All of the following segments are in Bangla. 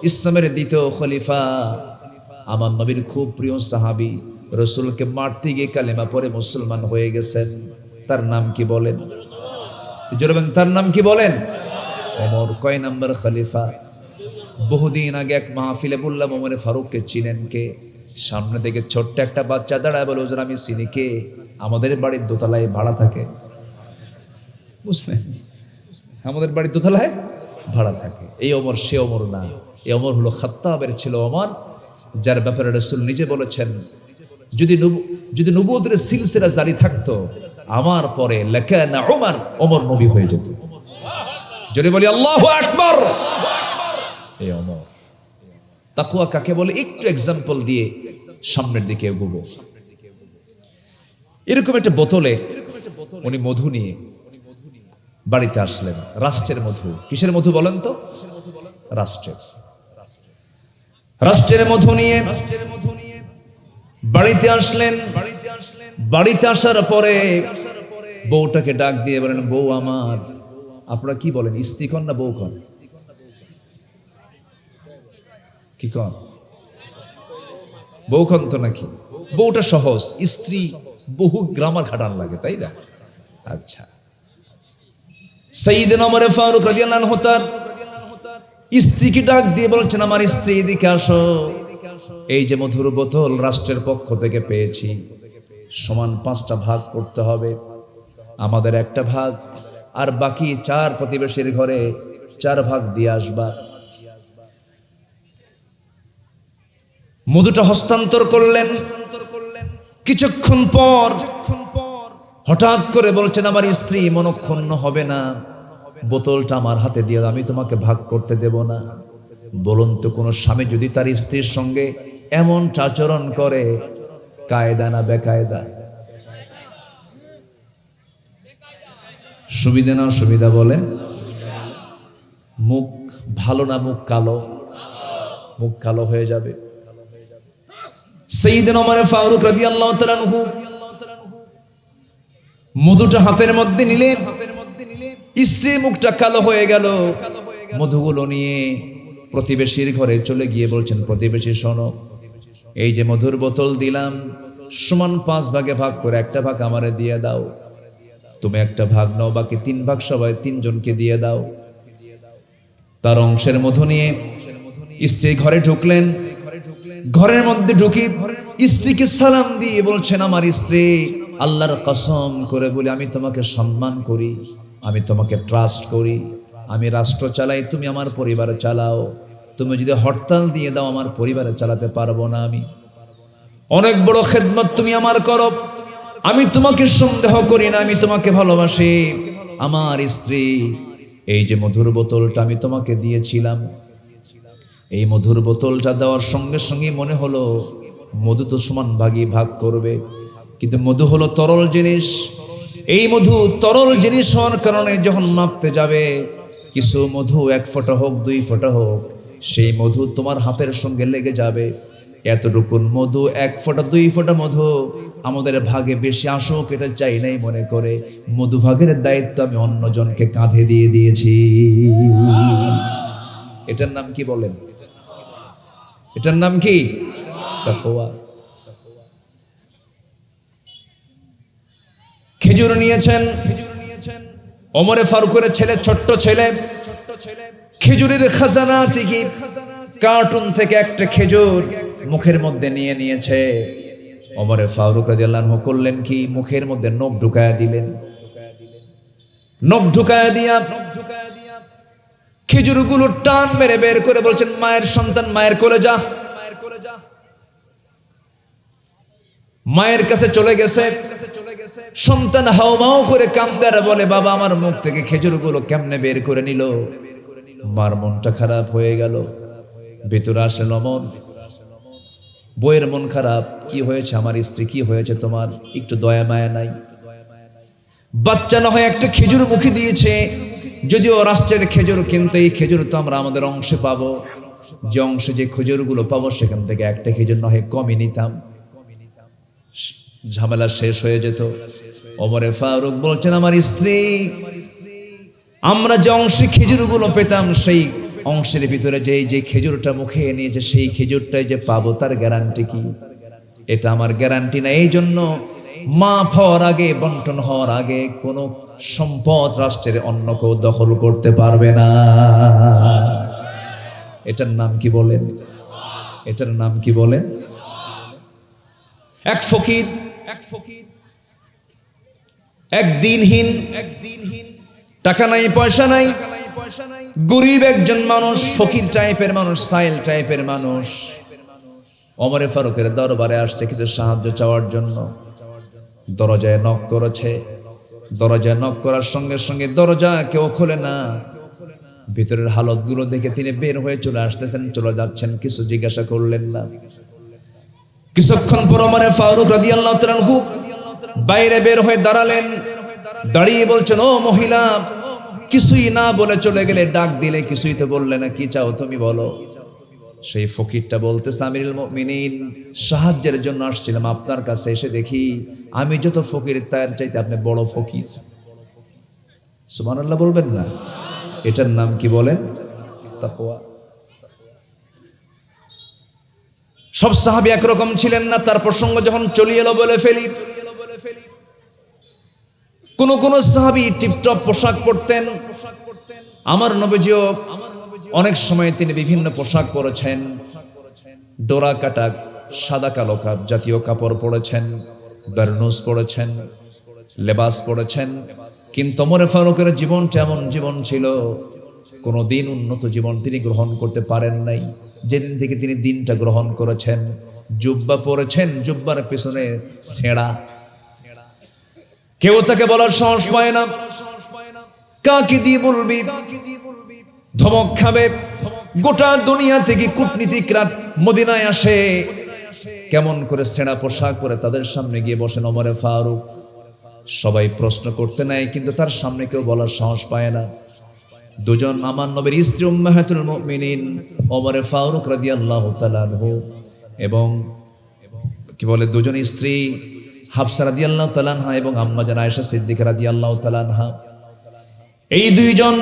ইসলামের দ্বিতীয় খলিফা, আমার নবীর খুব প্রিয় সাহাবী, রাসূলকে মারতে গিয়ে কালেমা পড়ে মুসলমান হয়ে গেছেন। তার নাম কি বলেন? জোরে তার নাম কি বলেন? ওমর। কয় নাম্বার খলিফা? বহুদিন আগে এক মাহফিলে বললাম ওমরে ফারুককে চিনেন কে? সামনে থেকে ছোট্ট একটা বাচ্চা দাঁড়ায় বলে, হুজুর আমি চিনি। কে? আমাদের বাড়ির দোতলায় ভাড়া থাকে। বুঝলেন? আমাদের বাড়ির দোতলায় ভাড়া থাকে। এই ওমর সে ওমর না, এই ওমর হলো খাত্তাবের ছিল ওমর, যার ব্যাপারে রাসূল নিজে বলেছেন যদি নবুয়তের সিলসিলা জারি থাকতো আমার পরে লাকানা উমর, ওমর নবী হয়ে যেত। যদি বলি আল্লাহু আকবার। এই ওমর। তাকওয়া কাকে বলে একটু এক্সাম্পল দিয়ে সামনের দিকে এগোবো। এরকম একটা বোতলে উনি মধু নিয়ে বাড়িতে আসলেন। রাষ্ট্রের মধু। কিসের মধু বলেন তো? রাষ্ট্রের মধু নিয়ে বাড়িতে আসলেন। বাড়িতে আসার পরে বউটাকে ডাক দিয়ে বলেন, বউ আমার। আপনারা কি বলেন, স্ত্রী কন না বউ কন? কি কন? বউ কন তো নাকি? বউটা সহজ, স্ত্রী বহু গ্রামার খাটান লাগে, তাই না? আচ্ছা। সাইয়েদনা ওমর ফারুক রাদিয়াল্লাহু আনহু তার স্ত্রীকে ডাক দিয়ে বলছেন, আমার স্ত্রী এদিকে আসো। এই যে মধুর বোতল রাষ্ট্রের পক্ষ থেকে পেয়েছি, সমান 5টা ভাগ করতে হবে। আমাদের একটা ভাগ, আর বাকি 4 প্রতিবেশীর ঘরে 4 ভাগ দিয়ে আসবা। মধুটা হস্তান্তর করলেন। কিছুক্ষণ পর হঠাৎ করে বলছেন, আমার স্ত্রী মনক্ষুণ্ণ হবে না, বোতলটা আমার হাতে দিয়ে, আমি তোমাকে ভাগ করতে দেব না। বলুন তো, কোন স্বামী যদি তার স্ত্রীর সঙ্গে এমন আচরণ করে, কায়দা না বেকায়দা? সুবিধা না অসুবিধা বলেন? মুখ ভালো না মুখ কালো? মুখ কালো হয়ে যাবে। সাইয়েদনা ওমর ফারুক রাদিয়াল্লাহু তাআলা আনহু মধুটা হাতের মধ্যে নিলেন। স্ত্রী মুখটা কালো হয়ে গেল। মধুগুলো নিয়ে প্রতিবেশীর ঘরে চলে গিয়ে বলছেন, প্রতিবেশী শোনো, এই যে মধুর বোতল দিলাম, সমান 5 ভাগে ভাগ করে একটা ভাগ আমারে দিয়ে দাও। তুমি একটা ভাগ নাও, বাকি 3 ভাগ সবাই 3 জনকে দিয়ে দাও। তার অংশের মধু নিয়ে স্ত্রী ঘরে ঢুকলেন। ঘরের মধ্যে ঢুকি স্ত্রীকে সালাম দিয়ে বলছেন, আমার স্ত্রী, আল্লাহর কসম করে বলি, আমি তোমাকে সম্মান করি, আমি তোমাকে ট্রাস্ট করি, আমি রাষ্ট্র চালাই, তুমি আমার পরিবার চালাও। তুমি যদি হরতাল দিয়ে দাও, আমার পরিবারে চালাতে পারবো না। আমি অনেক বড় খেদমত তুমি আমার করো, আমি তোমাকে সন্দেহ করি না, আমি তোমাকে ভালোবাসি। আমার স্ত্রী, এই যে মধুর বোতলটা আমি তোমাকে দিয়েছিলাম, এই মধুর বোতলটা দেওয়ার সঙ্গে সঙ্গে মনে হলো মধু তো সমান ভাগই ভাগ করবে, কিন্তু মধু হলো তরল জিনিস। এই মধু তরল জিনিস হওয়ার কারণে যখন মাপতে যাবে, কিছু মধু 1 ফোঁটা হোক 2 ফোঁটা হোক, সেই মধু তোমার হাতের সঙ্গে লেগে যাবে। এতটুকুন মধু, 1 ফোঁটা 2 ফোঁটা মধু আমাদের ভাগে বেশি আসুক এটা চাই নাই মনে করে মধু ভাগের দায়িত্ব আমি অন্যজনকে কাঁধে দিয়ে দিয়েছি। এটার নাম কি বলেন? এটার নাম কি? তাকওয়া। খেজুর নিয়েছেন ওমরে ফারুকের ছেলে, ছোট্ট ছেলে, খেজুরের খাজানা থেকে, কার্টুন থেকে একটা খেজুর মুখের মধ্যে নিয়ে নিয়েছে। ওমরে ফারুক রাদিয়াল্লাহু আনহু করলেন কি, মুখের মধ্যে নখ ঢুকায়া দিলেন। নখ ঢুকায়া দিয়া খেজুরগুলো টান মেরে বের করে বলছেন, মায়ের সন্তান, মায়ের কোলে যা। মায়ের কাছে চলে গেছে। সন্তান হাউমাউ করে কাঁদে আর বলে, বাবা আমার মুখ থেকে খেজুরগুলো কেমনে বের করে নিল। মার মনটা খারাপ হয়ে গেল। ভিতরে আসেন ওমর, বইয়ের মন খারাপ, কি হয়েছে আমার স্ত্রী, কি হয়েছে তোমার, একটু দয়া মায়া নাই? বাচ্চা না হয় একটা খেজুর মুখে দিয়েছে, যদিও রাষ্ট্রের খেজুর, কিন্তু এই খেজুর তো আমরা আমাদের অংশে পাবো। যে অংশে যে খেজুরগুলো পাবো সেখান থেকে একটা খেজুর না হয় কমই নিতাম, ঝামেলা শেষ হয়ে যেত। ওমরে ফারুক বলছেন, আমার স্ত্রী, আমরা যে অংশে খেজুরগুলো পেতাম সেই অংশের ভিতরে যে খেজুরটা মুখে নিয়েছে সেই খেজুরটাই যে পাবো তার গ্যারান্টি কি? এটা আমার গ্যারান্টি না। এই জন্য মাফ হওয়ার আগে, বন্টন হওয়ার আগে কোনো সম্পদ রাষ্ট্রের অন্য কেউ দখল করতে পারবে না। এটার নাম কি বলেন? এটার নাম কি বলেন? এক ফকির, এক দিনহীন, টাকা নাই পয়সা নাই, গরিব একজন মানুষ, ফকির টাইপের মানুষ, সাইল টাইপের মানুষ ওমরে ফারুকের দরবারে আসছে কিছু সাহায্য চাওয়ার জন্য। দরজায় নক করেছে। দরজায় নক করার সঙ্গে সঙ্গে দরজা কেউ খোলে না। ভিতরের হালতগুলো দেখে তিনি বের হয়ে চলে আসতেছেন, চলে যাচ্ছেন, কিছু জিজ্ঞাসা করলেন না। কিছুক্ষণ পর ওমরে ফারুক রাদিয়াল্লাহু তাআলা আনহু বাইরে বের হয়ে দাঁড়ালেন। দাঁড়িয়ে বলছেন, ও মহিলা, কিছুই না বলে চলে গেলে, ডাক দিলে কিছুই তো বললে না, কি চাও তুমি বলো? সেই ফকিরটা বলতেছে, আমিরুল মুমিনিন, সাহায্যের জন্য আসছিলাম আপনার কাছে, এসে দেখি আমি যত ফকির তার চাইতে আপনি বড় ফকির। সুবহানাল্লাহ বলবেন না? এটার নাম কি বলেন? তাকওয়া। সব সাহাবী একরকম ছিলেন না। তার প্রসঙ্গ যখন চলে এলো বলে ফেলি। কোন কোন সাহাবী টিপটপ পোশাক পরতেন। আমার নবীজিও অনেক সময় তিনি বিভিন্ন পোশাক পরেছেন, ডোরা কাটা সাদা কালো জাতীয় কাপড় পরেছেন, বারনুস পরেছেন, লেবাস পরেছেন। কিন্তু ওমর ফারুকের জীবনটা এমন জীবন ছিল, কোনদিন উন্নত জীবন তিনি গ্রহণ করতে পারেন নাই। যেদিন থেকে তিনি দিনটা গ্রহণ করেছেন, জুব্বা পরেছেন, জুব্বার পেছনে ছেঁড়া, কেউ তাকে বলার সাহস পায় না। কাকে দিয়ে বলবি? ধমক খাবে। গোটা দুনিয়া থেকে কূটনীতিকরা মদিনায় আসে, কেমন করে ছেঁড়া পোশাক পরে তাদের সামনে গিয়ে বসেন ওমরে ফারুক। সবাই প্রশ্ন করতে নেয়, কিন্তু তার সামনে কেউ বলার সাহস পায় না। দুজন আমার নবীর স্ত্রী উম্মাহাতুল মুমিনিন ওমরে ফারুক রাদিয়াল্লাহু তাআলা আনহু এবং কি বলে দুজন স্ত্রী হাফসা রাদিয়াল্লাহু তাআলা আনহা এবং আম্মা জান আয়েশা সিদ্দিকা রাদিয়াল্লাহু তাআলা আনহা, এই দুইজন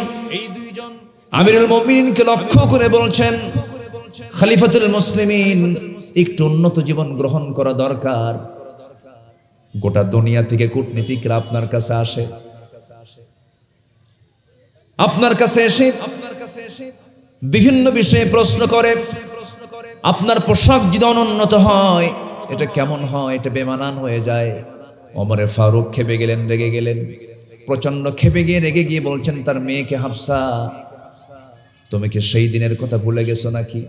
আমিরুল মুমিনিনকে লক্ষ্য করে বলছেন, খলিফাতুল মুসলিমিন, একটু উন্নত জীবন গ্রহণ করা দরকার। গোটা দুনিয়া থেকে কূটনীতিকরা আপনার কাছে আসে, আপনার কাছে এসে বিভিন্ন বিষয়ে প্রশ্ন করে। আপনার পোশাক যদি অনুন্নত হয়, এটা কেমন হয়? এটা বেমানান হয়ে যায়। ওমরে ফারুক খেপে গেলেন, রেগে গেলেন, প্রচন্ড খেপে গিয়ে রেগে গিয়ে বলছেন তার মেয়েকে, হাফসা, তুমি কি সেই দিনের কথা ভুলে গেছো নাকি?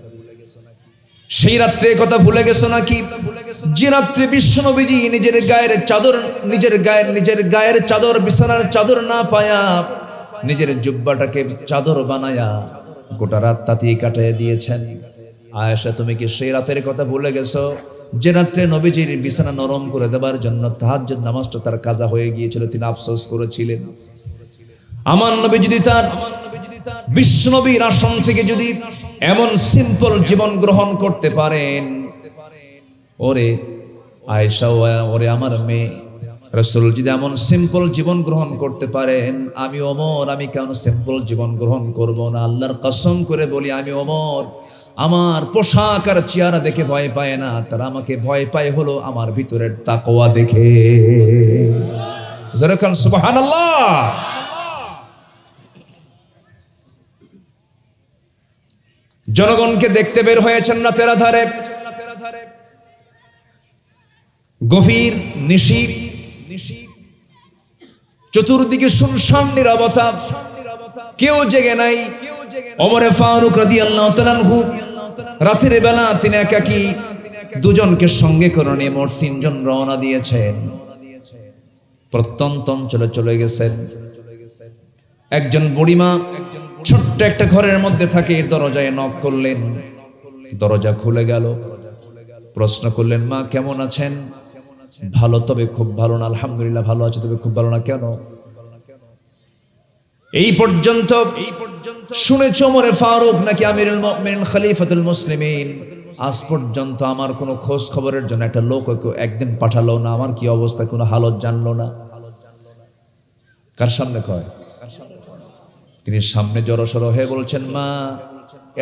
সেই রাত্রে কথা ভুলে গেছো নাকি? যে রাত্রে বিশ্বনবীজি নিজের গায়ের চাদর বিছানার চাদর না পায়া নিজের জুব্বাটাকে চাদর বানায়া গোটা রাত তাতিয়ে কাটিয়ে দিয়েছেন। আয়েশা, তুমি কি সেই রাতের কথা ভুলে গেছো যে রাত্রে নবীজির বিছানা নরম করে দেবার জন্য তাহাজ্জুদ নামাজটা তার কাজা হয়ে গিয়েছিল, তিনি আফসোস করেছিলেন। আমার নবী যদি তার বিশ্বনবীর আসন থেকে যদি এমন সিম্পল জীবন গ্রহণ করতে পারেন, ওরে আয়েশা, ওরে আমার মেয়ে, রাসূল যদি এমন সিম্পল জীবন গ্রহণ করতে পারেন, আমি ওমর, আমি কেন সিম্পল জীবন গ্রহণ করব না? আল্লাহর কসম করে বলি, আমি ওমর আমার পোশাক আর চেহারা দেখে ভয় পায় না, তারা আমাকে ভয় পায় হলো আমার ভিতরের তাকওয়া দেখে। যারাকান সুবহানাল্লাহ। জনগণকে দেখতে বের হয়েছেন রাতের আধারে, গভীর নিশি, চতুর্দিকে শুনশান নীরবতা, কেউ জেগে নাই। ওমরে ফারুক রাদিয়াল্লাহু তাআলা আনহু রাতের বেলা তিনি একাকী, দুজনকে সঙ্গে করে নিয়ে মোট তিনজন রওনা দিয়েছেন। প্রত্যন্ত অঞ্চলে চলে গেছেন। একজন বুড়িমা ছোট্ট একটা ঘরের মধ্যে থাকে, দরজায় নক করলেন, দরজা খুলে গেল। প্রশ্ন করলেন, মা কেমন আছেন? ভালো, তবে খুব ভালো না। আলহামদুলিল্লাহ ভালো আছে, তবে খুব ভালো না। কেন? এই পর্যন্ত শুনেছ ওমরে ফারুক নাকি আমিরুল মুমিনিন খলিফাতুল মুসলিমিন, আজ পর্যন্ত আমার কোনো খোঁজ খবরের জন্য একটা লোক একদিন পাঠালো না, আমার কি অবস্থা কোনো হালত জানলো না। কার সামনে কয়? তিনি সামনে জড়সড় হয়ে বলছেন, মা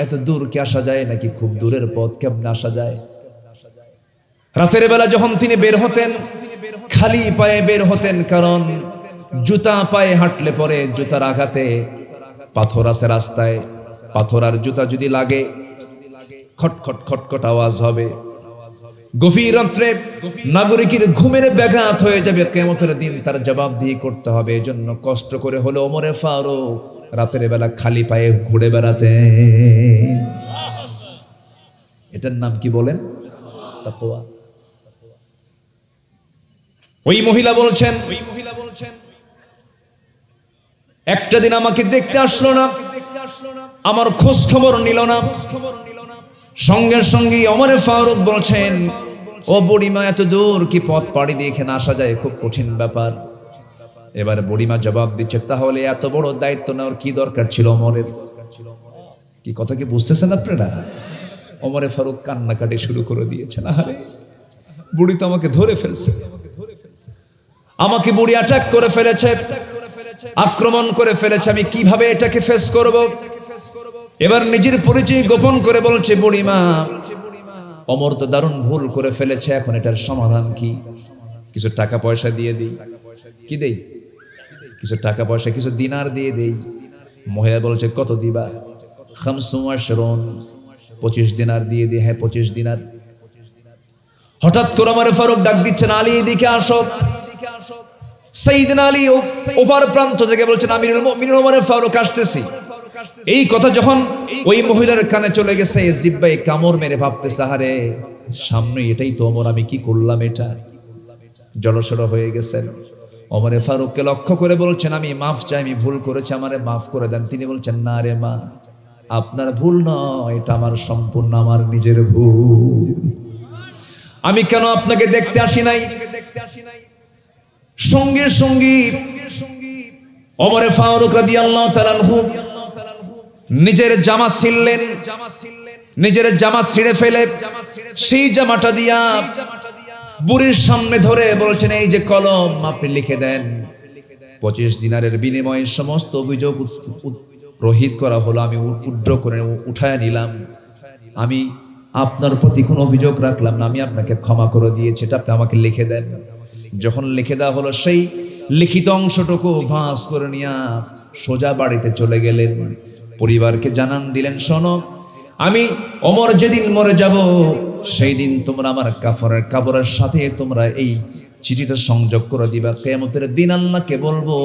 এত দূর কি আসা যায় নাকি? খুব দূরের পথ, কেমনে আসা যায়? রাতের বেলা যখন তিনি বের হতেন, খালি পায়ে বের হতেন, কারণ জুতা পায়ে হাঁটলে পরে জুতার আঘাতে পাথর আছে রাস্তায়, পাথর আর জুতা যদি লাগে খটখট খটখট আওয়াজ হবে। গভীর রাত্রে নাগরিকের ঘুমের ব্যাঘাত হয়ে যাবে, কিয়ামতের দিন তার জবাবদিহি করতে হবে। এজন্য কষ্ট করে হলো ওমরে ফারুক রাতের বেলা খালি পায়ে ঘুরে বেড়াতেন। এটার নাম কি বলেন? তাকওয়া। ওই মহিলা বলছেন, একটা দিন আমাকে দেখতে আসলো না, আমার খোঁজ খবর নিল না। সঙ্গে সঙ্গে ওমরে ফারুক বলছেন, ও বুড়িমা, এত দূর কি পথ পাড়ি দিয়ে এখানে আসা যায়? খুব কঠিন ব্যাপার। এবারে বুড়িমা জবাব দিচ্ছে, তাহলে এত বড় দায়িত্ব নেওয়ার কি দরকার ছিল ওমরের? কি কথা কি বুঝতেছেন আপনারা? ওমরে ফারুক কান্নাকাটি শুরু করে দিয়েছেন। আরে বুড়ি তো আমাকে ধরে ফেলছে, আমাকে বুড়ি অ্যাটাক করে ফেলেছে, আক্রমণ করে ফেলেছে, আমি কিভাবে এটাকে ফেস করব? এবার নিজের পরিচয় গোপন করে বলছে, বুড়িমা, ওমর তো দারুণ ভুল করে ফেলেছে, এখন এটার সমাধান কি? কিছু টাকা পয়সা দিয়ে দিই। কি দেই? কিছু টাকা পয়সা, কিছু দিনার দিয়ে দেই। মহিলা বলছে, কত দিবা? 25 দিনার দিয়ে দিই। হ্যাঁ, 25 দিনার। হঠাৎ করে ওমর ফারুক ডাক দিচ্ছেন, আলী এদিকে আসো। সাইয়েদনা আলী ওপার প্রান্ত থেকে বলছেন, আমিরুল মুমিনিন ওমর ফারুক আসতেছি। এই কথা যখন ওই মহিলার কানে চলে গেছে, জিহ্বায় কামড় মেরে ভাবতেছে, আরে সামনে এটাই তো ওমর, আমি কি করলাম? এটা জলসর হয়ে গেছেন। ওমর ফারুককে লক্ষ্য করে বলছেন, আমি মাফ চাই, আমি ভুল করেছি, আমারে মাফ করে দেন। তিনি বলছেন, না রে মা, আপনার ভুল নয়, এটা আমার সম্পূর্ণ আমার নিজের ভুল। আমি কেন আপনাকে দেখতে আসি নাই? সঙ্গে সঙ্গে ওমর ফারুক রাদিয়াল্লাহু তাআলা আনহু নিজের জামা ছিঁড়লেন, নিজের জামা ছিঁড়ে ফেলে সেই জামাটা দিয়া বুড়ির সামনে ধরে বলছেন, এই যে কলম, আপনি লিখে দেন। 25 দিনারের বিনিময়ে সমস্ত অভিযোগ রহিত করা হলো, আমি উড্র করে উঠায় নিলাম। আমি আপনার প্রতি কোনো অভিযোগ রাখলাম না, আমি আপনাকে ক্ষমা করে দিয়েছি, এটা আপনি আমাকে লিখে দেন। যখন লিখে দেওয়া হলো, সেই লিখিত অংশটুকু ভাঁজ করে নিয়ে সোজা বাড়িতে চলে গেলেন। পরিবারকে জানান দিলেন, শোনো, আমি ওমর যেদিন মরে যাব, সেই দিন তোমরা আমার কাফনের কাপড়ের সাথে তোমরা এই চিঠিটা সংযোগ করে দিবা। কিয়ামতের দিন আল্লাহকে বলবো,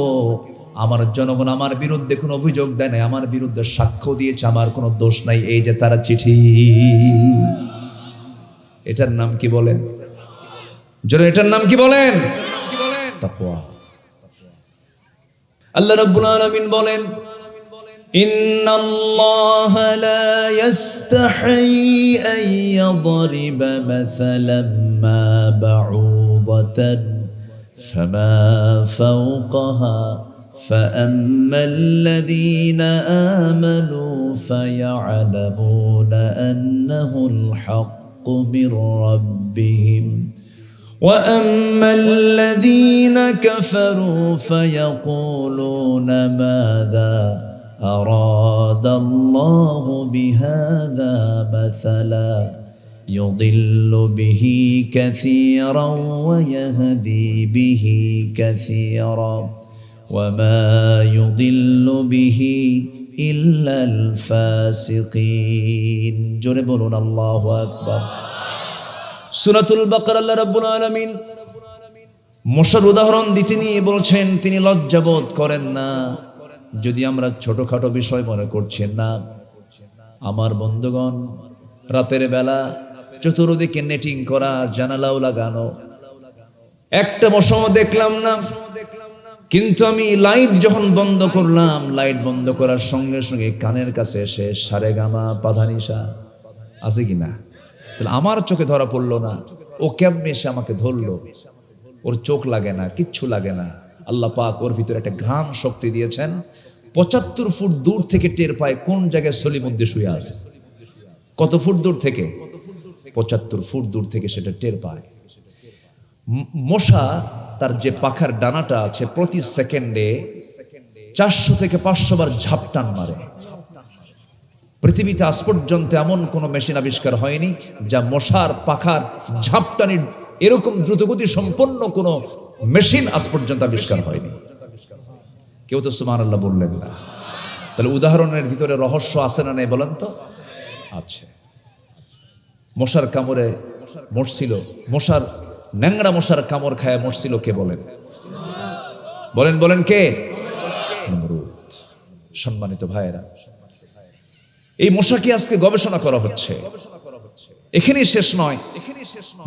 আমার জনগণ আমার বিরুদ্ধে কোনো অভিযোগ দেয় নাই, আমার বিরুদ্ধে সাক্ষ্য দিয়েছে, আমার কোনো দোষ নাই, এই যে তারা চিঠি। এটার নাম কি বলেন? জোরে এটার নাম কি বলেন? তাকওয়া। আল্লাহ রাব্বুল আলামিন বলেন, ইন্নাল্লাহা লা ইস্তাহি আন ইয়াদরিবা মাসালাম মা বাউদাতান ফামা ফাওকাহা فأما الذين آمنوا فيعلمون أنه الحق من ربهم وأما الذين كفروا فيقولون ماذا أراد الله بهذا مثلا يضل به كثيرا ويهدي به كثيرا وما يضل به إلا الفاسقين جرب الله أكبر সূরাতুল বাকারা আল্লাহ রাব্বুল আলামিন মশার উদাহরণ দিতে নিয়ে বলছেন, তিনি লজ্জাবোধ করেন না যদি আমরা ছোটখাটো বিষয় মনে করছেন না। আমার বন্ধুগণ, রাতের বেলা চতুর্দিকে নেটিং করা, জানালাও লাগানো, একটা মশাও দেখলাম না। কিন্তু আমি লাইট যখন বন্ধ করলাম, লাইট বন্ধ করার সঙ্গে সঙ্গে কানের কাছে এসে সারেগামা পাধানিসা আছে কিনা, তাহলে আমার চোখে ধরা পড়লো না, ও কেমনে এসে আমাকে ধরলো? ওর চোখ লাগে না, কিচ্ছু লাগে না। আল্লাহ পাক ওর ভিতরে একটা ঘ্রাণ শক্তি দিয়েছেন। 75 ফুট দূর থেকে টের পায় কোন জায়গায় সলিমুদ্দি শুয়ে আছে। কত ফুট দূর থেকে? 75 ফুট দূর থেকে সেটা টের পায়। মশা তার যে পাখার ডানাটা আছে, প্রতি সেকেন্ডে 400 থেকে 500 বার ঝাপটান মারে। পৃথিবীতে আজ পর্যন্ত এমন কোনো মেশিন আবিষ্কার হয়নি যা মশার পাখার ঝাপটানির এরকম দ্রুতগতি সম্পন্ন কোনো মেশিন আজ পর্যন্ত আবিষ্কার হয়নি। কেউ তো সুবহানাল্লাহ বললেন না। তাহলে উদাহরণের ভিতরে রহস্য আছে না নেই বলেন তো? আছে। মশার কামড়ে মরছিল, ন্যাংরা মশার কামড় খায় মরছিল কে বলেন? বলেন কে? নমরুদ। সম্মানিত ভাইয়েরা, এই মশাকে আজকে গবেষণা করা হচ্ছে। এখানেই শেষ নয়,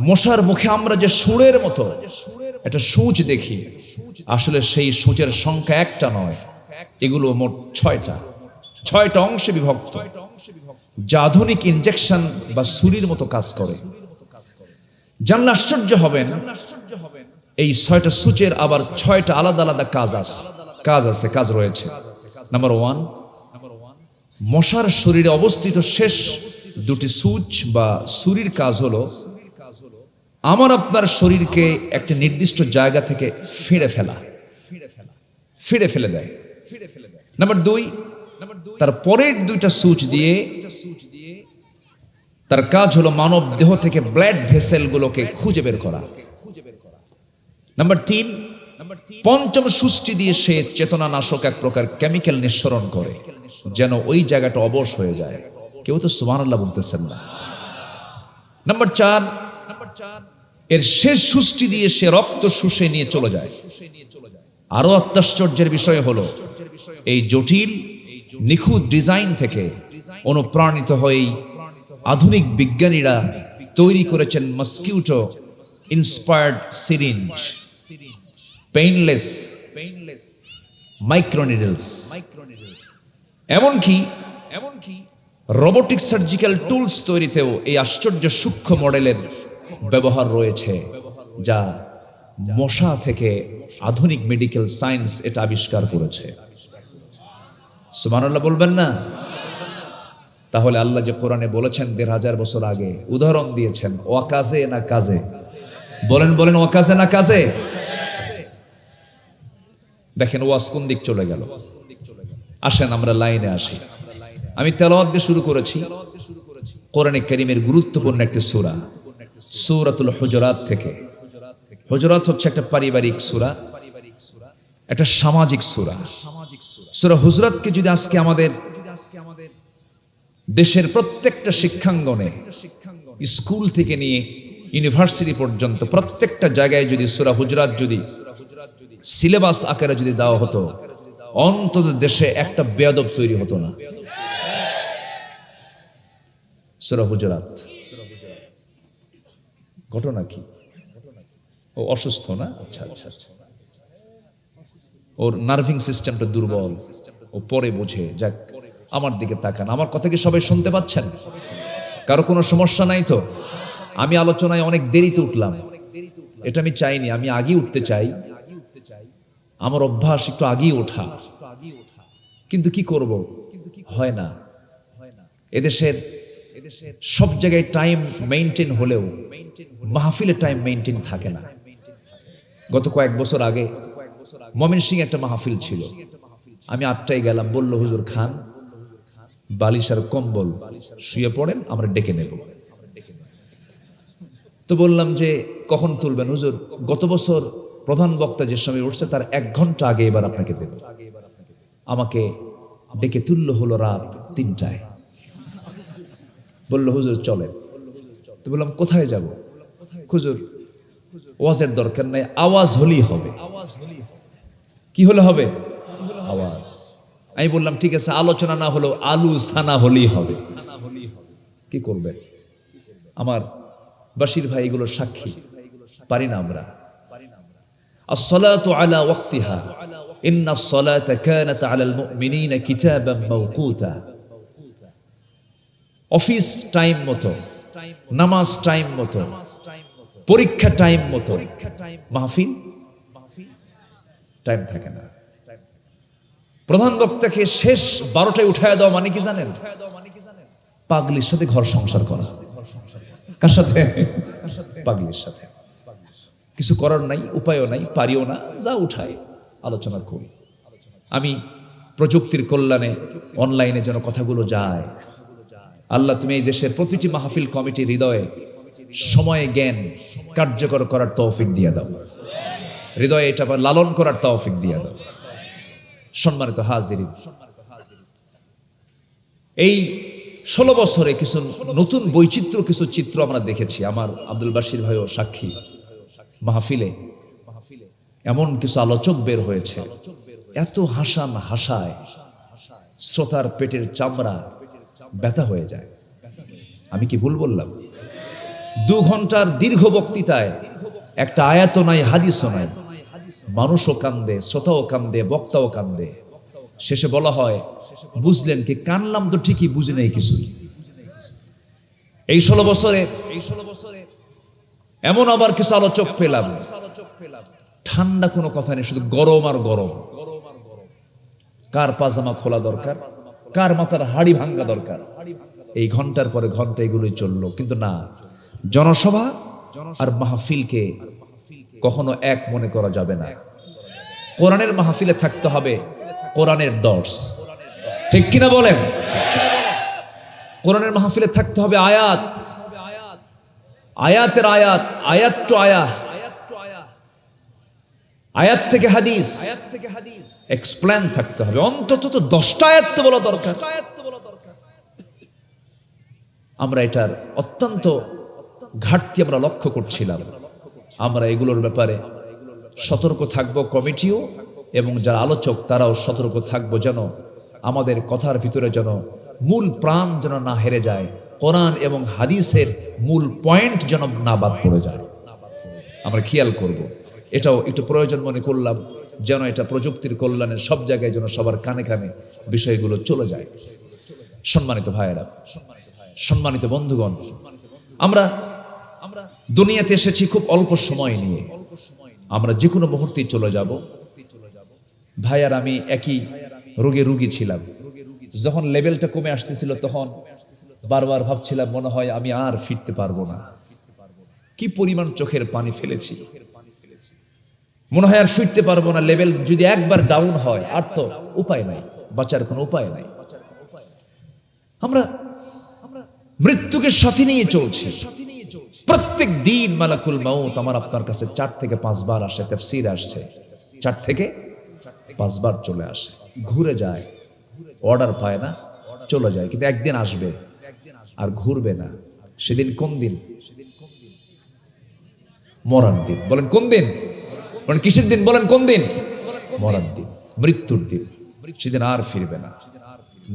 মশার মুখে আমরা যে সুরের মতো একটা সূচ দেখি, আসলে সেই সূচের সংখ্যা একটা নয়, এগুলো মোট ছয়টা অংশে বিভক্ত, যা আধুনিক ইনজেকশন বা ছুরির মতো কাজ করে। জানলে আশ্চর্য হবেন, এই 6টা সূচের আবার 6টা আলাদা আলাদা কাজ রয়েছে। নাম্বার 1, মশার শরীরে অবস্থিত শেষ 2টি সূচ বা ছুরির কাজ হলো আমার আপনার শরীরকে একটা নির্দিষ্ট জায়গা থেকে ফিরে ফেলে দেয়। নাম্বার 2, তার পরের 2টা সূচ দিয়ে তার কাজ হলো মানব দেহ থেকে ব্লাড ভেসেলগুলোকে খুঁজে বের করা। নাম্বার 3, পঞ্চম সূচটি দিয়ে সে চেতনা নাশক এক প্রকার কেমিক্যাল নিঃসরণ করে যেন ওই জায়গাটা অবশ হয়ে যায়। কেউ তো সুবহানাল্লাহ বলতেছেন না। নাম্বার 4, এর শেষ সূচটি দিয়ে সে রক্ত শুষে নিয়ে চলে যায়। আরো আশ্চর্যের বিষয় হলো এই জটিল নিখুঁত ডিজাইন থেকে অনুপ্রাণিত হয়েই আধুনিক বিজ্ঞানীরা তৈরি করেছেন মসকিউটো ইন্সপায়ার্ড সিরিঞ্জ, পেইনলেস মাইক্রোনিডলস, এমনকি রোবোটিক সার্জিক্যাল টুলস তৈরিতেও এই আশ্চর্য সূক্ষ্ম মডেলের ব্যবহার রয়েছে, যা মশা থেকে আধুনিক মেডিকেল সায়েন্স এটা আবিষ্কার করেছে। সুবহানাল্লাহ বলবেন না? তাহলে আল্লাহ যে কোরআনে বলেছেন 1500 বছর আগে, উদাহরণ দিয়েছেন ওয়াকাজে না কাজে? বলেন ওয়াকাজে না কাজে? দেখেন ওয়াজ কোন দিক চলে গেল। আসেন আমরা লাইনে আসি। আমি তেলাওয়াত দিয়ে শুরু করেছি কোরআনে কারীমের গুরুত্বপূর্ণ একটি সূরা, সূরাতুল হুজুরাত থেকে। হুজুরাত হচ্ছে একটা পারিবারিক সূরা, একটা সামাজিক সূরা। সূরা হুজুরাতকে যদি আজকে আমাদের দেশের প্রত্যেকটা শিক্ষাঙ্গনে, স্কুল থেকে নিয়ে ইউনিভার্সিটি পর্যন্ত প্রত্যেকটা জায়গায় যদি সূরা হুজুরাত যদি সিলেবাস আকারে যদি দেওয়া হতো, অন্তত দেশে একটা বেয়াদব তৈরি হতো না। সূরা হুজুরাত ঘটনা কি? ও অসুস্থ না? আচ্ছা, ওর নার্ভিং সিস্টেমটা দুর্বল, ও পরে বোঝে। যাক, আমার দিকে তাকান। আমার কথা কি সবাই শুনতে পাচ্ছেন? কারো কোনো সমস্যা নাই তো? আমি আলোচনায় অনেক দেরিতে উঠলাম, এটা আমি চাইনি। আমি আগেই উঠতে চাই, আমার অভ্যাস একটু আগেই ওঠা, কিন্তু কি করব, হয় না। এদেশের সব জায়গায় টাইম মেইনটেইন হলেও মাহফিলের টাইম মেইনটেইন থাকে না। গত কয়েক বছর আগে ময়মনসিংহে একটা মাহফিল ছিল, আমি 8টায় গেলাম, বলল হুজুর খান, বালিশ আর কম্বল, শুয়ে পড়েন, আমরা ডেকে নেব। তো বললাম যে কখন তুলবেন? হুজুর গত বছর প্রধান বক্তা যে সময় উঠছে তার 1 ঘন্টা আগে এবার আপনাকে দেব। আমাকে ডেকে তুললো হলো রাত 3টায়। বলল হুজুর চলেন। তো বললাম কোথায় যাব? হুজুর ওয়াজের দরকার নাই, আওয়াজ হলেই হবে। কি হলে হবে? আওয়াজ। আমি বললাম ঠিক আছে, আলোচনা না হলেও আলু সানা হলেই হবে। কি করবে? আমার বাশির ভাই এগুলোর সাক্ষী, পারি না আমরা। আসসালাতু আলা ওয়াক্তিহা ইন্নাস সালাতা কানাত আলাল মুমিনিনা কিতাবাম মাওকুতা। অফিস টাইম মতো, নামাজ টাইম মতো, পরীক্ষা টাইম মতো, মাহফিল টাইম থাকে না। প্রধান বক্তাকে শেষ 12টায় উঠায় দেওয়া মানে কি জানেন? পাগলির সাথে ঘর সংসার করা। কার সাথে? পাগলির সাথে। কিছু করার নাই, উপায়ও নাই, পারিও না, যা উঠায় আলোচনা করি। আমি প্রযুক্তির কল্যাণে অনলাইনে যেন কথাগুলো যায়, আল্লাহ তুমি এই দেশের প্রতিটি মাহফিল কমিটির হৃদয়ে সময়ে জ্ঞান কার্যকর করার তৌফিক দিয়ে দাও, হৃদয়ে এটা লালন করার তৌফিক দিয়ে দাও। সম্মানিত হাজিরিন, এই 16 বছরে কিছু নতুন বৈচিত্র্য, কিছু চিত্র আমরা দেখেছি। আমার আব্দুল বাশির ভাইও সাক্ষী। মাহফিলে এমন কিছু আলোচক বের হয়েছে, এত হাসান হাসায় শ্রোতার পেটের চামড়া ব্যথা হয়ে যায়। আমি কি ভুল বললাম? 2 ঘন্টার দীর্ঘ বক্তৃতায় একটা আয়াতও নাই, হাদিসও নাই, মানুষও কান্দে, শ্রোতাও কান্দে, বক্তাও কান্দে। শেষে বলা হয়, বুঝলেন কি? কানলাম তো ঠিকই, বুঝে নেই কিছু। এই 16 বছরে এমন আবার কিছু আলোচক পেলাম, ঠান্ডা কোনো কথা নেই, শুধু গরম আর গরম। কার পাজামা খোলা দরকার, কার মাথার হাড়ি ভাঙ্গা দরকার। এই ঘন্টার পরে ঘন্টা এগুলোই চললো। কিন্তু না, জনসভা আর মাহফিলকে কখনো এক মনে করা যাবে না। কোরআনের মাহফিলে থাকতে হবে কোরআনের দর্স, ঠিক কিনা বলেন? কোরআনের মাহফিলে থাকতে হবে আয়াত, আয়াতের আয়াত, আয়াত টু আয়াত, আয়াত থেকে হাদিস, এক্সপ্লেন থাকতে হবে। অন্তত তো 10টা আয়াত তো বলা দরকার। আমরা এটার অত্যন্ত ঘাটতি আমরা লক্ষ্য করছিলাম। আমরা এগুলোর ব্যাপারে সতর্ক থাকবো, কমিটিও এবং যারা আলোচক তারাও সতর্ক থাকবো, যেন আমাদের কথার ভিতরে যেন মূল প্রাণ যেন না হেরে যায়, কোরআন এবং হাদিসের মূল পয়েন্ট যেন না বাদ পড়ে যায়। আমরা খেয়াল করব, এটাও একটু প্রয়োজন মনে করলাম, যেন এটা প্রযুক্তির কল্যাণে সব জায়গায় যেন সবার কানে কানে বিষয়গুলো চলে যায়। সম্মানিত ভাইয়েরা, সম্মানিত বন্ধুগণ, আমরা দুনিয়াতে এসেছি খুব অল্প সময় নিয়ে, আমরা যে কোনো মুহূর্তেই চলে যাব। ভাই আর আমি একই রোগে রুগী ছিলাম। যখন লেভেলটা কমে আসতেছিল তখন বারবার ভাবছিলাম, মনে হয় আমি আর ফিরতে পারবো না। কি পরিমাণ চোখের পানি ফেলেছি, মনে হয় আর ফিরতে পারবো না। লেভেল যদি একবার ডাউন হয় আর তো উপায় নাই, বাঁচার কোনো উপায় নাই। আমরা মৃত্যুকে সাথে নিয়ে চলছি। প্রত্যেক দিন মালাকুল মাউত আমার আপনার কাছে 4 থেকে 5 বার আসে, তাফসীর আসছে 4 থেকে 5 বার চলে আসে, ঘুরে যায়, অর্ডার পায় না, চলে যায়। কিন্তু একদিন আসবে আর ঘুরবে না। সেদিন কোন দিন? মরার দিন। বলেন কোন দিন? বলেন কিসের দিন? বলেন কোন দিন? মরার দিন, মৃত্যুর দিন। সেদিন আর ফিরবে না,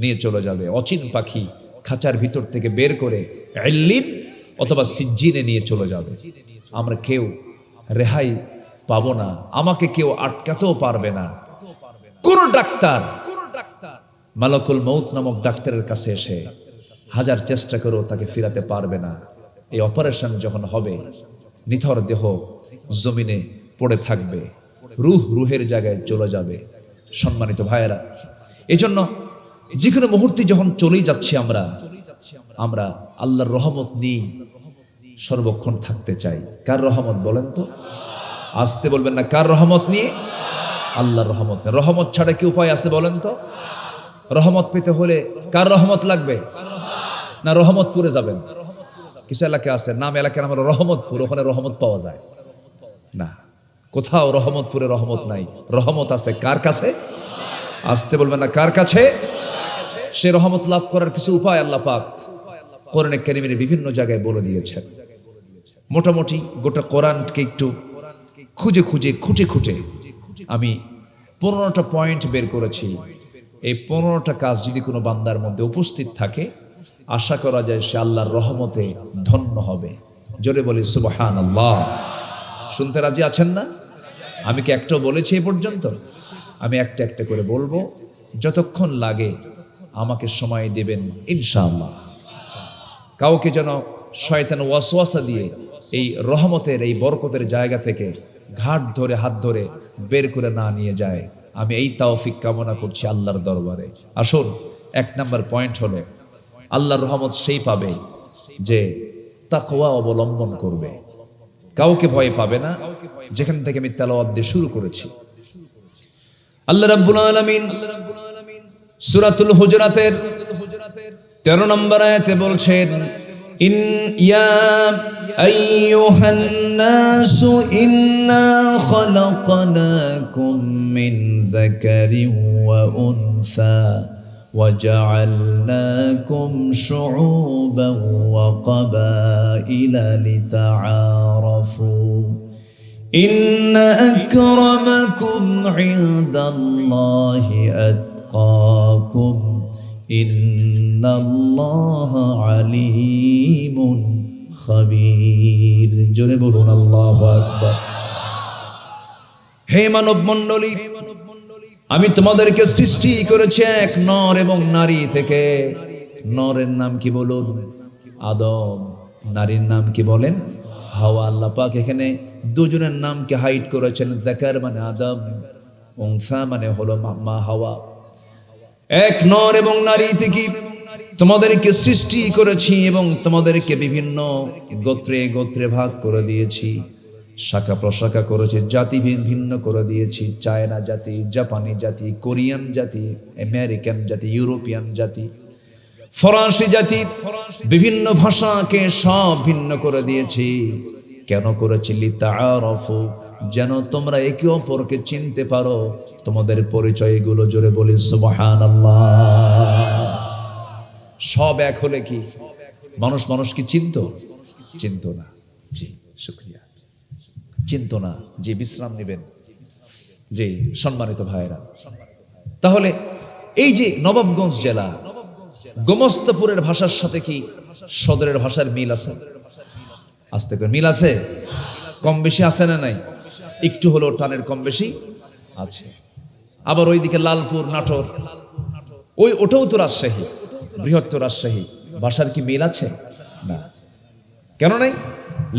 নিয়ে চলে যাবে। অচিন পাখি খাঁচার ভিতর থেকে বের করে ইল্লিন অথবা সিজ্জিনে নিয়ে চলে যাবে। আমরা কেউ রেহাই পাবো না, আমাকে কেউ আটকাতেও পারবে না। কোন ডাক্তার মালাকুল মউত নামক ডাক্তারের কাছে এসে হাজার চেষ্টা করেও তাকে ফিরাতে পারবে না। এই অপারেশন যখন হবে, নিথর দেহ জমিনে পড়ে থাকবে, রুহের জায়গায় চলে যাবে। সম্মানিত ভাইয়েরা, এজন্য যে কোনো মুহূর্তে যখন চলেই যাচ্ছি আমরা আল্লাহর রহমত নিয়ে সর্বক্ষণ থাকতে চাই। কার রহমত বলেন তো? আসতে বলবেন না, কার রহমত নিয়ে? আল্লাহর রহমত। রহমত ছাড়া কি উপায় আছে বলেন তো? রহমত পেতে হলে কার রহমত লাগবে? না রহমতপুরে যাবেন? কিছু এলাকা আছে, নাম এলাকার নাম হলো রহমতপুর, ওখানে রহমত পাওয়া যায় না। কোথাও রহমতপুরে রহমত নাই, রহমত আছে কার কাছে? আসতে বলবেন না, কার কাছে? সে রহমত লাভ করার কিছু উপায় আল্লাহ পাক কোরআনে কারীমের বিভিন্ন জায়গায় বলে দিয়েছেন। মোটামুটি গোটা কোরআনকে একটু খুঁজে খুঁটে আমি 15টা পয়েন্ট বের করেছি। এই 15টা কাজ যদি কোনো বান্দার মধ্যে উপস্থিত থাকে, আশা করা যায় সে আল্লাহর রহমতে ধন্য হবে। জোরে বলি সুবহানাল্লাহ। শুনতে রাজি আছেন না? আমি কি একটাও বলেছি এ পর্যন্ত? আমি একটা একটা করে বলবো, যতক্ষণ লাগে আমাকে সময় দেবেন ইনশাআল্লাহ। কাউকে যেন শয়তান ওয়াসওয়াসা দিয়ে এই রহমতের, এই বরকতের জায়গা থেকে ঘাট ধরে, হাত ধরে বের করে না নিয়ে যায়, আমি এই তৌফিক কামনা করছি আল্লাহর দরবারে। আসুন, 1 নাম্বার পয়েন্ট হলো আল্লাহর রহমত সেই পাবে যে তাকওয়া অবলম্বন করবে, কাউকে ভয় পাবে না। যেখান থেকে আমি তেলাওয়াত দিয়ে শুরু করেছি, আল্লাহ রাব্বুল আলামিন সূরাতুল হুজুরাতের 13 নম্বর আয়াতে বলছেন ইন ইয়া আইয়ুহান নাসু ইন্না খালাকনাকুম মিন যাকারিন ওয়া উনসা وجعلناكم شعوبا وقبائل لتعارفوا إن أكرمكم عند الله أتقاكم إن الله عليم خبير জোরে বলুন আল্লাহু আকবার। হে মানব মণ্ডলী, আমি তোমাদেরকে সৃষ্টি করেছি এক নর এবং নারী থেকে। নরের নাম কি বলুন? আদম। নারীর নাম কি বলেন? হাওয়া। আল্লাহ পাক এখানে দুজনের নামকে হাইড করেছেন। যাকার মানে আদম, উনসা মানে হলো মা হাওয়া। এক নর এবং নারী থেকে তোমাদেরকে সৃষ্টি করেছি এবং তোমাদেরকে বিভিন্ন গোত্রে গোত্রে ভাগ করে দিয়েছি, শাখা প্রশাখা করেছি, জাতি ভিন্ন করে দিয়েছি। চায়না জাতি, জাপানি জাতি, কোরিয়ান জাতি, আমেরিকান জাতি, ইউরোপিয়ান জাতি, ফরাসি জাতি, বিভিন্ন ভাষাকে সব ভিন্ন করে দিয়েছি। কেন করেছি? লিতাআরাফু, যেন তোমরা একে অপরকে চিনতে পারো। তোমাদের পরিচয়গুলো জোরে বলি সুবহানাল্লাহ। সব এক হলে কি মানুষ মানুষকে চিনত না? জি শুকরিয়া, চিন্ত না। যে বিশ্রাম নেবেন। যে সম্মানিত ভাইরা, তাহলে এই যে নবাবগঞ্জ জেলা, গোমস্তাপুরের ভাষার সাথে কি সদরের ভাষার মিল আছে? আস্তে করে মিল আছে, কম বেশি আছে না নাই? একটু হলো টানের কম বেশি আছে। আবার ওইদিকে লালপুর, নাটোর, ওটাও তো রাজশাহী, বৃহত্তর রাজশাহী। ভাষার কি মিল আছে? না। কেন নাই?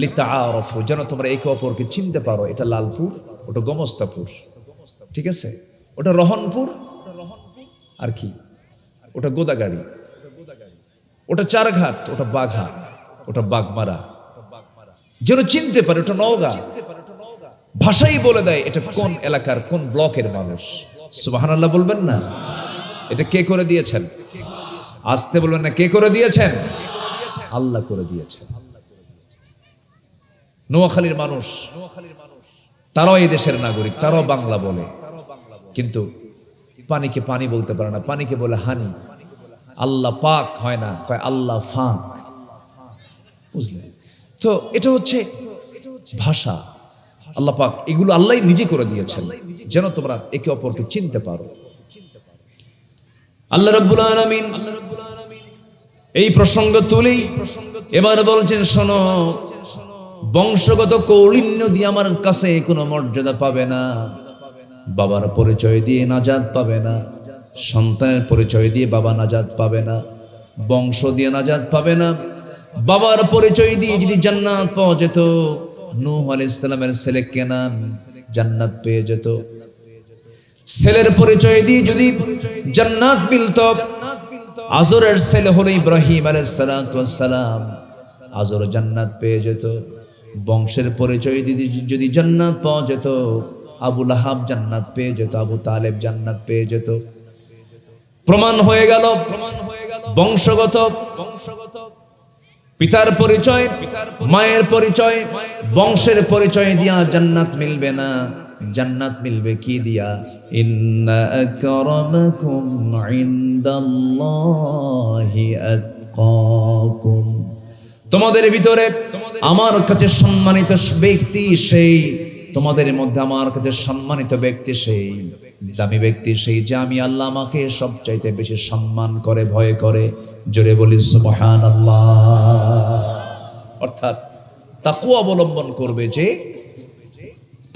লিতাআরাফু, যেন তোমরা একে অপরকে চিনতে পারো। এটা লালপুর, ওটা গোমস্তাপুর, ঠিক আছে? ওটা রহনপুর, আর কি ওটা গোদাগাড়ি, ওটা চারঘাট, ওটা বাঘা, ওটা বাগমারা, যেন চিনতে পারে। ওটা নওগাঁ। ভাষাই বলে দেয় এটা কোন এলাকার কোন ব্লকের মানুষ। সুবহানাল্লাহ বলবেন না? এটা কে করে দিয়েছেন? আসতে বলবেন না, কে করে দিয়েছেন? আল্লাহ করে দিয়েছেন। নোয়াখালীর মানুষ, তারাও এই দেশের নাগরিক, তারাও বাংলা বলে, কিন্তু পানিকে পানি বলতে পারে না, পানিকে বলে হানি। আল্লাহ পাক হয় না, কয় আল্লাহ ফাক। বুঝলেন তো? এটা হচ্ছে ভাষা। আল্লাহ পাক এগুলো আল্লাহই নিজে করে দিয়েছেন, যেন তোমরা একে অপরকে চিনতে পারো। আল্লাহ রাব্বুল আলামিন এই প্রসঙ্গ তুলেই এবার বলছেন, শোনো, বংশগত কৌলিন্য দিয়ে আমার কাছে কোনো মর্যাদা পাবে না। বাবার পরিচয় দিয়ে নাজাত পাবে না, সন্তানের পরিচয় দিয়ে বাবা নাজাত পাবে না, বংশ দিয়ে নাজাত পাবে না। বাবার পরিচয় দিয়ে যদি জান্নাত পাওয়া যেত, নূহ আলাইহিস সালামের ছেলে কেনান জান্নাত পেয়ে যেত। ছেলের পরিচয় দিয়ে যদি জান্নাত মিলত, আজরের ছেলে হলো ইব্রাহিম আলাইহিস সালাম, আজর জান্নাত পেয়ে যেত। বংশের পরিচয় দিয়ে যদি জান্নাত পাওয়া যেত, আবু লাহাব জান্নাত পেয়ে যেত, আবু তালেব জান্নাত পেয়ে যেত। প্রমাণ হয়ে গেল বংশগত, পিতার পরিচয়, মায়ের পরিচয়, বংশের পরিচয় দিয়া জান্নাত মিলবে না। জান্নাত মিলবে কি দিয়া? ইন্না আকরামাকুম ইনদাল্লাহি আতকাকুম, তোমাদের ভিতরে আমার কাছে সম্মানিত ব্যক্তি সেই, তোমাদের মধ্যে আমার কাছে সম্মানিত ব্যক্তি সেই, দামি ব্যক্তি সেই, যে আমি আল্লাহ আমাকে সবচাইতে বেশি সম্মান করে, ভয় করে। জোরে বলি সুবহানাল্লাহ। অর্থাৎ তাকওয়া অবলম্বন করবে, যে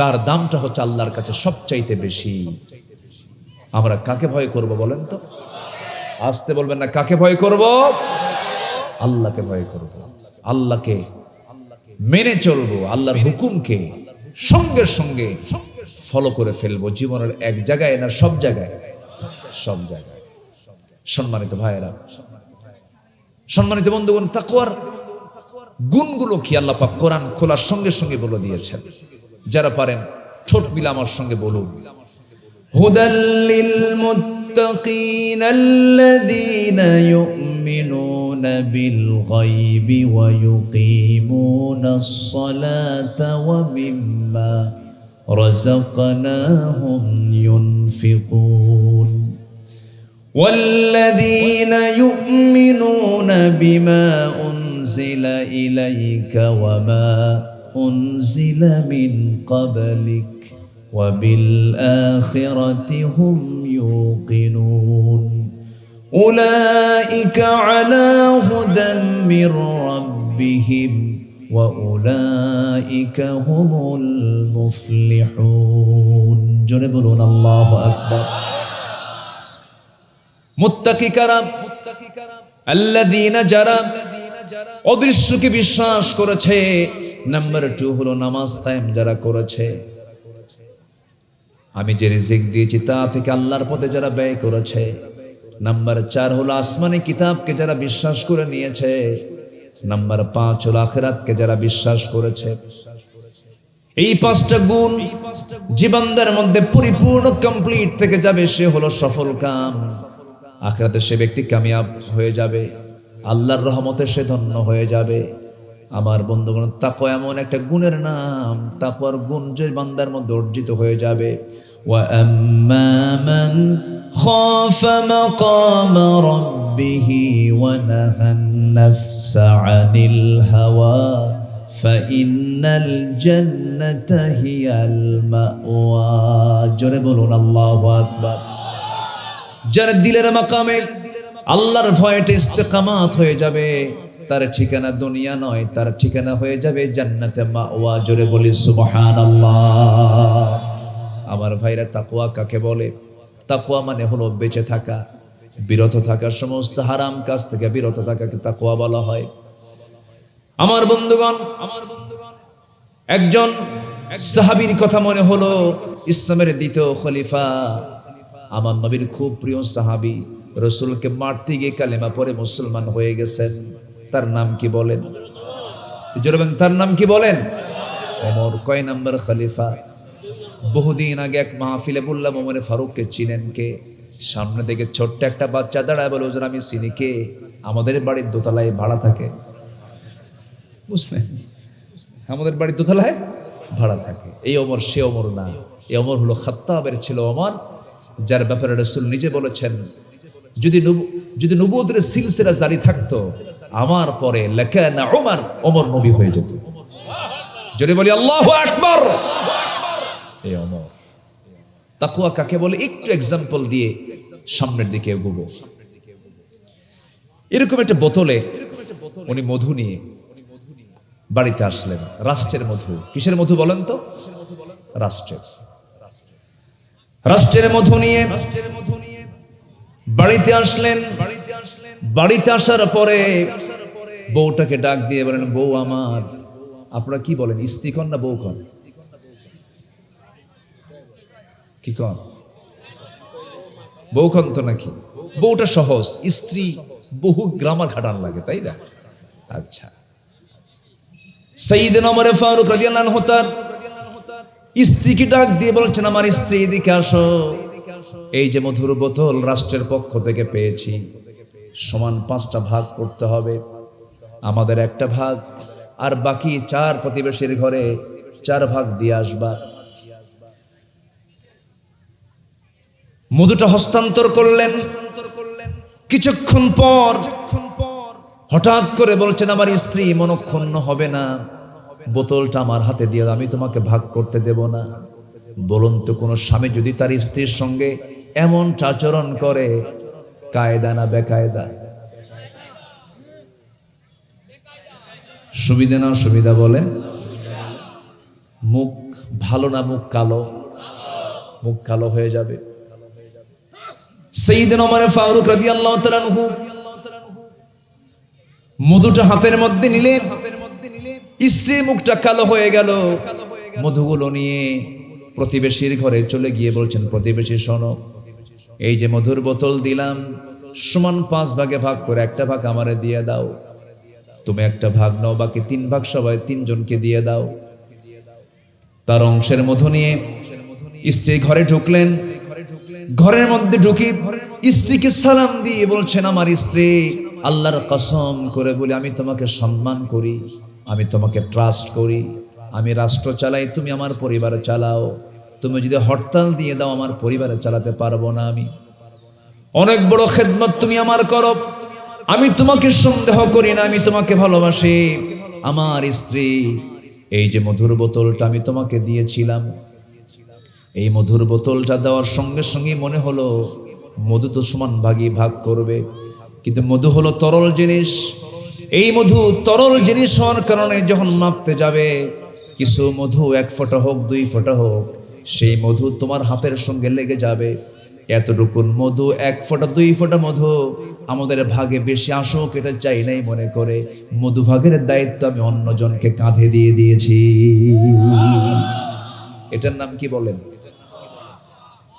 তার দামটা হচ্ছে আল্লাহর কাছে সবচাইতে বেশি। আমরা কাকে ভয় করব বলেন তো? আসতে বলবেন না, কাকে ভয় করব? আল্লাহকে ভয় করব, আল্লাহকে মেনে চলবো, আল্লাহর হুকুমকে সঙ্গে সঙ্গে ফলো করে ফেলবো জীবনের এক জায়গায় না সব জায়গায়, সব জায়গায়। সম্মানিত ভাইয়েরা, সম্মানিত বন্ধুগণ, তাকওয়ার গুণগুলো কি আল্লাহ পাক কোরআন খোলার সঙ্গে সঙ্গে বলে দিয়েছেন। যারা পারেন ঠোঁট মিলে আমার সঙ্গে বলুন, হুদাল লিল المتقين الذين يؤمنون بالغيب ويقيمون الصلاة ومما رزقناهم ينفقون والذين يؤمنون بما أنزل إليك وما أنزل من قبلك وبالآخرة هم يوقنون أولئك على هدى من ربهم وأولئك هم المفلحون جنبون الله أكبر মুত্তাকি কারা আল্লাযীনা যারা অদৃশ্যকে বিশ্বাস করেছে। নাম্বার 2 হলো নামাজ কায়েম যারা করেছে। আমি যে রিজিক দিয়েছি তা থেকে আল্লাহর পথে যারা ব্যয় করেছে। নাম্বার 4 হলো আসমানি কিতাবকে যারা বিশ্বাস করে নিয়েছে। নাম্বার 5 হলো আখিরাতকে যারা বিশ্বাস করেছে। এই 5টা গুণ জীবনদের মধ্যে পরিপূর্ণ কমপ্লিট থেকে যাবে, সে হলো সফল কাম। আখিরাতে সে ব্যক্তি কামিয়াব হয়ে যাবে, আল্লাহর রহমতে সে ধন্য হয়ে যাবে। আমার বন্ধুগণ, তাকওয়া এমন একটা গুণের নাম, তাকওয়ার গুণ যে বান্দার মধ্যে অর্জিত হয়ে যাবে। ওয়া আম্মা মান খাফা মাকাম রাব্বিহি ওয়া নাহান নাফসা আনিল হাওয়া ফাইন্নাল জান্নাতা হিয়াল মাওয়া। জোরে বলুন আল্লাহু আকবার। যার দিলের মাকামে আল্লাহর ভয়তে ইস্তেকামাত হয়ে যাবে, তার ঠিকানা দুনিয়া নয়, তার ঠিকানা হয়ে যাবে জান্নাতে মাওয়া। জোরে বলি সুবহানাল্লাহ। আমার ভাইরা, তাকওয়া কাকে বলে? তাকওয়া মানে হলো বেঁচে থাকা, বিরত থাকা, সমস্ত হারাম কাজ থেকে বিরত থাকাকে তাকওয়া বলা হয়। আমার বন্ধুগণ, একজন সাহাবীর কথা মনে হলো, ইসলামের দ্বিতীয় খলিফা, আমার নবীর খুব প্রিয় সাহাবী, রাসূলকে মারতে গিয়ে কালেমা পড়ে মুসলমান হয়ে গেছেন। তার নাম কি বলেন? জোরে, তার নাম কি বলেন? ওমর। কয় নাম্বার খলিফা? বহুদিন আগে এক মাহফিলে বললাম, ওমরে ফারুককে চিনেন কে? সামনে থেকে ছোট্ট একটা বাচ্চা দাঁড়ায় বলে, হুজুর আমি চিনি। কে? আমাদের বাড়ির দোতলায় ভাড়া থাকে। বুঝলেন? আমাদের বাড়ির দোতলায় ভাড়া থাকে। এই ওমর সে ওমর না, এই ওমর হলো খাত্তাবের ছিল ওমর, যার ব্যাপারে রাসূল নিজে বলেছেন, যদি নবুয়তের সিলসিলা জারি থাকতো আমার পরে লাকানা উমর, ওমর নবী হয়ে যেত। যদি বলি আল্লাহু আকবার। এই ওমর। তাকওয়া কাকে বলে একটু এক্সাম্পল দিয়ে সামনের দিকে এগোবো। এরকম একটা বোতলে উনি মধু নিয়ে বাড়িতে আসলেন। রাষ্ট্রের মধু। কিসের মধু বলেন তো? রাষ্ট্রের মধু নিয়ে বাড়িতে আসলেন। বাড়িতে আসার পরে বউটাকে ডাক দিয়ে বলেন, বউ আমার। আপনারা কি বলেন, স্ত্রী কন না বউ কন? কি কন? বউ কন তো নাকি? বউটা সহজ, স্ত্রী বহু গ্রামার খাটান লাগে, তাই না? আচ্ছা, সাইয়েদনা ওমর ফারুক রাদিয়াল্লাহু আনহু তার স্ত্রীকে ডাক দিয়ে বলছেন, আমার স্ত্রী এদিকে আসো। এই যে মধুর বোতল রাষ্ট্রের পক্ষ থেকে পেয়েছি, সমান 5টা ভাগ করতে হবে। আমাদের একটা ভাগ, আর বাকি 4 প্রতিবেশীর ঘরে 4 ভাগ দিয়ে আসবা। মধুটা হস্তান্তর করলেন। কিছুক্ষণ পর হঠাৎ করে বলছেন, আমার স্ত্রী মনক্ষুণ্ণ হবে না, বোতলটা আমার হাতে দিয়ে, আমি তোমাকে ভাগ করতে দেব না। বলুন তো, কোন স্বামী যদি তার স্ত্রীর সঙ্গে এমন আচরণ করে, কায়দা না বেকায়দা? সুবিধা না অসুবিধা বলেন? মুখ ভালো না মুখ কালো? মুখ কালো হয়ে যাবে। সাইয়েদনা ওমর ফারুক রাদিয়াল্লাহু তাআলা আনহু মধুটা হাতের মধ্যে নিলেন। স্ত্রী মুখটা কালো হয়ে গেল। মধুগুলো নিয়ে প্রতিবেশীর ঘরে চলে গিয়ে বলছেন, প্রতিবেশী শোনো, এই যে মধুর বোতল দিলাম, সমান 5 ভাগে ভাগ করে একটা ভাগ আমারে দিয়ে দাও। তুমি একটা ভাগ নাও, বাকি 3 ভাগ সবাই 3 জনকে দিয়ে দাও। তার অংশের মধু নিয়ে স্ত্রী ঘরে ঢুকলেন। ঘরের মধ্যে ঢুকি স্ত্রীকে সালাম দিয়ে বলছেন, আমার স্ত্রী, আল্লাহর কসম করে বলি আমি তোমাকে সম্মান করি, আমি তোমাকে ট্রাস্ট করি, আমি রাষ্ট্র চালাই, তুমি আমার পরিবার চালাও, তুমি যদি হরতাল দিয়ে দাও আমার পরিবারে চালাতে পারবো না, আমি অনেক বড় খেদমত তুমি আমার করো, আমি তোমাকে সন্দেহ করি না, আমি তোমাকে ভালোবাসি। আমার স্ত্রী, এই যে মধুর বোতলটা আমি তোমাকে দিয়েছিলাম, এই মধুর বোতলটা দেওয়ার সঙ্গে সঙ্গে মনে হলো মধু তো সমান ভাগই ভাগ করবে, কিন্তু মধু হলো তরল জিনিস, এই মধু তরল জিনিস হওয়ার কারণে যখন মাপতে যাবে, কিছু মধু 1 ফোঁটা হোক 2 ফোঁটা হোক, সেই মধু তোমার হাতের সঙ্গে লেগে যাবে। এতটুকুন মধু 1 ফোঁটা 2 ফোঁটা মধু আমাদের ভাগে বেশি আসুক এটা চাই নাই মনে করে মধু ভাগের দায়িত্ব আমি অন্যজনকে কাঁধে দিয়ে দিয়েছি। এটার নাম কি বলেন?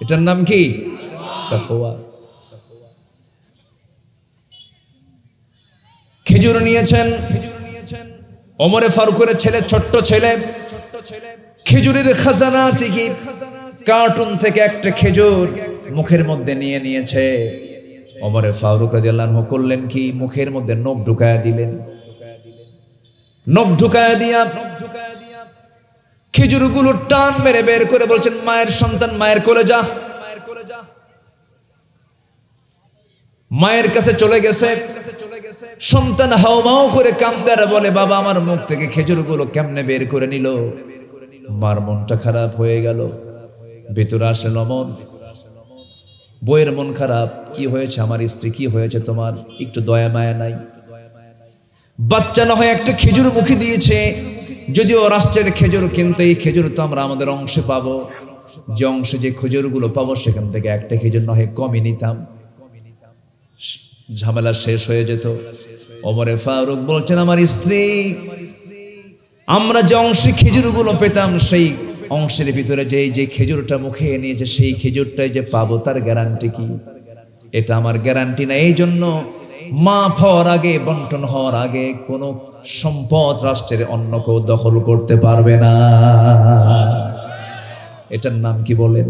এটার নাম কি? তাকওয়া। খেজুর নিয়েছেন ওমরে ফারুকের ছেলে, ছোট্ট ছেলে, খেজুরের খাজানা থেকে কার্টুন থেকে একটা খেজুর মুখের মধ্যে নিয়ে নিয়েছে। ওমরে ফারুক রাদিয়াল্লাহু আনহু করলেন কি, মুখের মধ্যে নখ ঢুকায়া দিলেন। নখ ঢুকায়া দিয়া খেজুরগুলো টান মেরে বের করে বলছেন, মায়ের সন্তান মায়ের কোলে যা। মায়ের কাছে চলে গেছে, সন্তান হাউমাউ করে কান্দে আর বলে, বাবা আমার মুখ থেকে খেজুরগুলো কেমনে বের করে নিল। মার মনটা খারাপ হয়ে গেল, ভিতরে আসলো মন, বইয়ের মন খারাপ, কি হয়েছে আমার স্ত্রী, কি হয়েছে তোমার, একটু দয়া মায়া নাই? বাচ্চা না হয় একটা খেজুর মুখে দিয়েছে, যদিও রাষ্ট্রের খেজুর, কিন্তু এই খেজুর তো আমরা আমাদের অংশে পাবো, যে অংশে যে খেজুরগুলো পাবো সেখান থেকে একটা খেজুর না হয় কমই নিতাম, ঝামেলা শেষ হয়ে যেত। ওমরে ফারুক বলছেন, আমার স্ত্রী, আমরা যে অংশে খেজুরগুলো পেতাম সেই অংশের ভিতরে যে খেজুরটা মুখে নিয়েছে সেই খেজুরটাই যে পাবো তার গ্যারান্টি কি? এটা আমার গ্যারান্টি না। এই জন্য মাপ হওয়ার আগে, বন্টন হওয়ার আগে কোনো সম্পদ রাষ্ট্রের অন্য কেউ দখল করতে পারবে না। এটার নাম কি বলেন?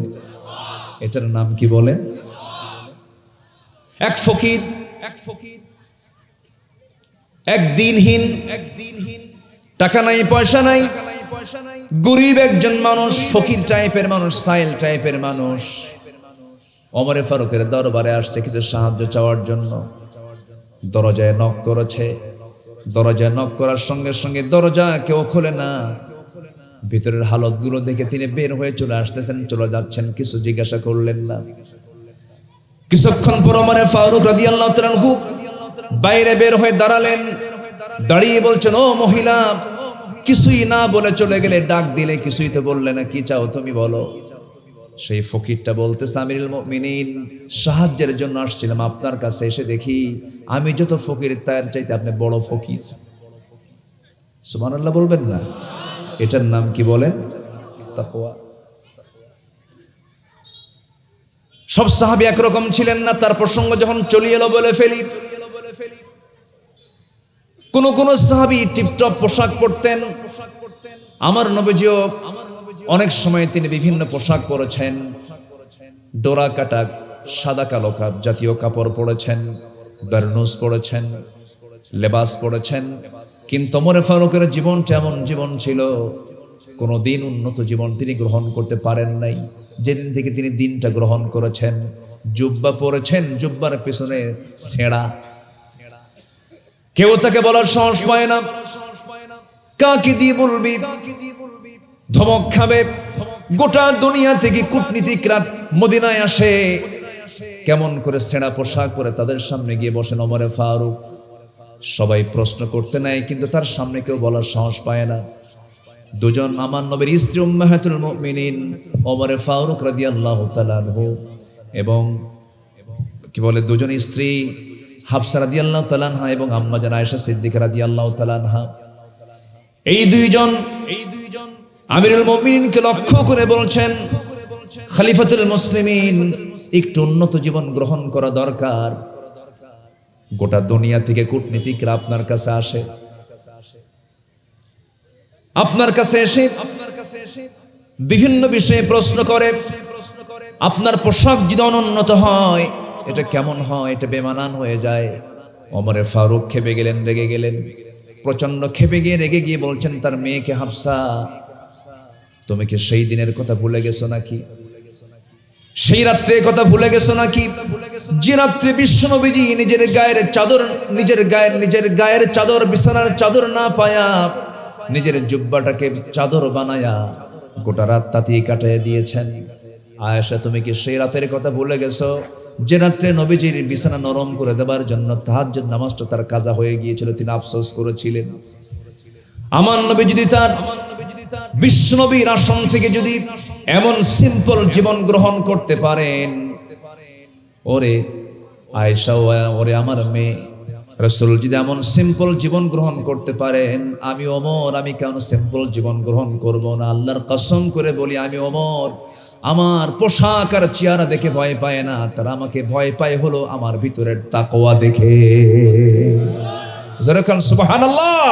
এটার নাম কি বলেন? এক ফকির, এক দিনহীন, টাকা নাই পয়সা নাই, গরিব একজন মানুষ, ফকির টাইপের মানুষ, সাইল টাইপের মানুষ, ওমরে ফারুকের দরবারে আসছে কিছু সাহায্য চাওয়ার জন্য। দরজায় নক করেছে, দরজায় নক করার সঙ্গে সঙ্গে দরজা কেউ খোলে না। ভিতরের হালতগুলো দেখে তিনি বের হয়ে চলে আসতেছেন, চলে যাচ্ছেন, কিছু জিজ্ঞাসা করলেন না। কিছুক্ষণ পর ওমরে ফারুক রাদিয়াল্লাহু তাআলা আনহু বাইরে বের হয়ে দাঁড়ালেন, দাঁড়িয়ে বলছেন, ও মহিলা, কিছুই না বলে চলে গেলে, ডাক দিলে কিছুই তো বললে না, কি চাও তুমি বলো। সেই ফকিরটা বলতেছে, আমিরুল মুমিনিন, সাহায্যের জন্য আসছিলাম আপনার কাছে, এসে দেখি আমি যত ফকির তার চাইতে আপনি বড় ফকির। সুবহানাল্লাহ বলবেন না? এটার নাম কি বলেন? তাকওয়া। সব সাহাবী একরকম ছিলেন না, তার প্রসঙ্গ যখন চলে এলো বলে ফেলি। কোন কোন সাহাবী টিপটপ পোশাক পরতেন, আমার নবীজিও অনেক সময় তিনি বিভিন্ন পোশাক পরেছেন, ডোরা কাটা সাদা কালো জাতীয় কাপড় পরেছেন, বারনুস পরেছেন, লেবাস পরেছেন। কিন্তু ওমর ফারুকের জীবনটা এমন জীবন ছিল, কোনদিন উন্নত জীবন তিনি গ্রহণ করতে পারেন নাই। যেদিন থেকে তিনি দিনটা গ্রহণ করেছেন, জুব্বা পরেছেন, জুব্বার পিছনে ছেঁড়া, কেউ তাকে বলার সাহস পায় না, কাকে দিয়ে বলবি, ধমক খাবে। গোটা দুনিয়া থেকে কূটনীতিকরা মদিনায় আসে, কেমন করে ছেঁড়া পোশাক পরে তাদের সামনে গিয়ে বসেন ওমরে ফারুক। সবাই প্রশ্ন করতে নাই, কিন্তু তার সামনে কেউ বলার সাহস পায় না। দুজন আমার নবীর স্ত্রী উম্মাহাতুল মুমিনিন ওমরে ফারুক রাদিয়াল্লাহু তাআলা আনহু এবং কি বলে দুজন স্ত্রী হাফসা রাদিয়াল্লাহু তাআলা আনহা এবং আম্মা জান আয়েশা সিদ্দিকা রাদিয়াল্লাহু তাআলা আনহা, এই দুইজন আমিরুল মুমিনিনকে লক্ষ্য করে বলছেন, খলিফাতুল মুসলিমিন, একটু উন্নত জীবন গ্রহণ করা দরকার। গোটা দুনিয়া থেকে কূটনীতিকরা আপনার কাছে আসে, আপনার কাছে এসে বিভিন্ন বিষয়ে প্রশ্ন করে, আপনার পোশাক যদি অনুন্নত হয় এটা কেমন হয়, এটা বেমানান হয়ে যায়। ওমরে ফারুক খেপে গেলেন, রেগে গেলেন, প্রচন্ড খেপে গিয়ে রেগে গিয়ে বলছেন তার মেয়েকে, হাফসা তুমি কি সেই দিনের কথা ভুলে গেছো নাকি? সেই রাত্রের কথা ভুলে গেছো নাকি? যে রাত্রে বিশ্বনবীজি নিজের গায়ের চাদর বিছানার চাদর না পায়া নিজের জুব্বাটাকে চাদর বানায়া গোটা রাত তাতিয়ে কাটিয়ে দিয়েছেন। আয়েশা তুমি কি সেই রাতের কথা ভুলে গেছো যে রাত্রে নবীজির বিছানা নরম করে দেবার জন্য তাহাজ্জুদ নামাজটা তার কাজা হয়ে গিয়েছিল, তিনি আফসোস করেছিলেন। আমার নবী যদি তার বিশ্বনবীর আসন থেকে যদি এমন সিম্পল জীবন গ্রহণ করতে পারেন, ওরে আয়েশা ওরে আমার মেয়ে, রাসূল যদি এমন সিম্পল জীবন গ্রহণ করতে পারেন, আমি ওমর আমি কেন সিম্পল জীবন গ্রহণ করব না? আল্লাহর কসম করে বলি, আমি ওমর আমার পোশাক আর চেহারা দেখে ভয় পায় না, তারা আমাকে ভয় পায় হলো আমার ভিতরের তাকওয়া দেখে। যারাকান সুবহানাল্লাহ।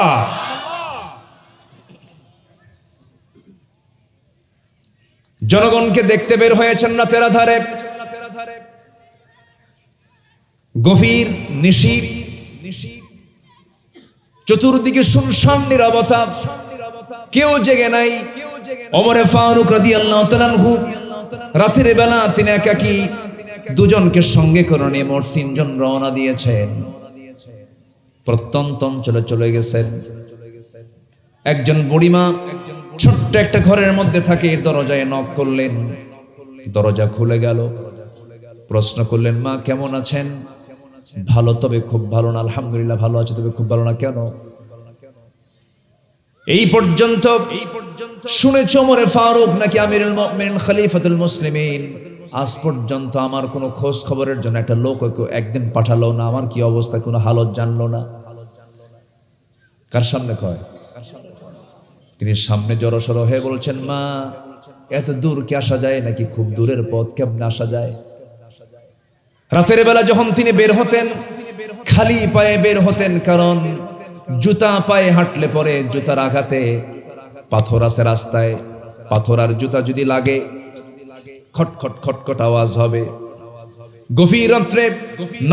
জনগণকে দেখতে বের হয়েছেন রাতের আধারে, গভীর নিশি, চতুর্দিকে শুনশান নীরবতা, কেউ জেগে নাই। ওমরে ফারুক রাদিয়াল্লাহু তাআলা আনহু রাতের বেলা তিনি একাকী, দুজনকে সঙ্গে করে নিয়ে মোট 3 জন রওনা দিয়েছেন, প্রত্যন্ত অঞ্চলে চলে গেছেন। একজন বুড়িমা ছোট্ট একটা ঘরের মধ্যে থাকে, দরজায় নক করলেন, দরজা খুলে গেল। প্রশ্ন করলেন, মা কেমন আছেন? ভালো, তবে খুব ভালো না। আলহামদুলিল্লাহ ভালো আছে, তবে খুব ভালো না। কেন? এই পর্যন্ত শুনেছ ওমরে ফারুক নাকি আমিরুল মুমিনিন খলিফাতুল মুসলিমিন, আজ পর্যন্ত আমার কোনো খোঁজ খবরের জন্য একটা লোক একদিন পাঠালো না, আমার কি অবস্থা কোনো হালত জানলো না। কার সামনে কয়? তিনি সামনে জড়সড় হয়ে বলছেন, মা এত দূর কি আসা যায় নাকি? খুব দূরের পথ, কেমনে আসা যায়? রাতের বেলা যখন তিনি বের হতেন খালি পায়ে বের হতেন, কারণ জুতা পায়ে হাঁটলে পরে জুতার আঘাতে পাথর আছে রাস্তায়, পাথর আর জুতা যদি লাগে খটখট খটখট আওয়াজ হবে। গভীর রাত্রে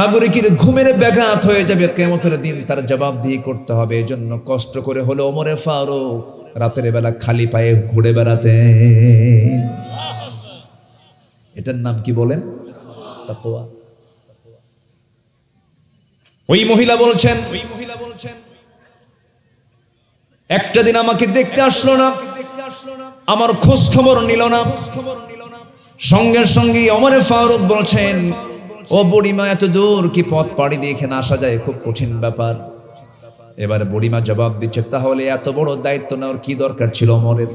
নাগরিকের ঘুমের ব্যাঘাত হয়ে যাবে, কিয়ামতের দিন তার জবাবদিহি করতে হবে। এজন্য কষ্ট করে হলো ওমরে ফারুক রাতের বেলা খালি পায়ে ঘুরে বেড়াতেন। এটার নাম কি বলেন? তাকওয়া। ওই মহিলা বলছেন, একটা দিন আমাকে দেখতে আসলো না, আমার খোঁজ খবর নিল না। সঙ্গে সঙ্গে ওমরে ফারুক বলছেন, ও বুড়িমা এত দূর কি পথ পাড়ি দিয়ে এখানে আসা যায়? খুব কঠিন ব্যাপার। এবারে বুড়িমা জবাব দিচ্ছে, তাহলে এত বড় দায়িত্ব নেওয়ার কি দরকার ছিল ওমরের?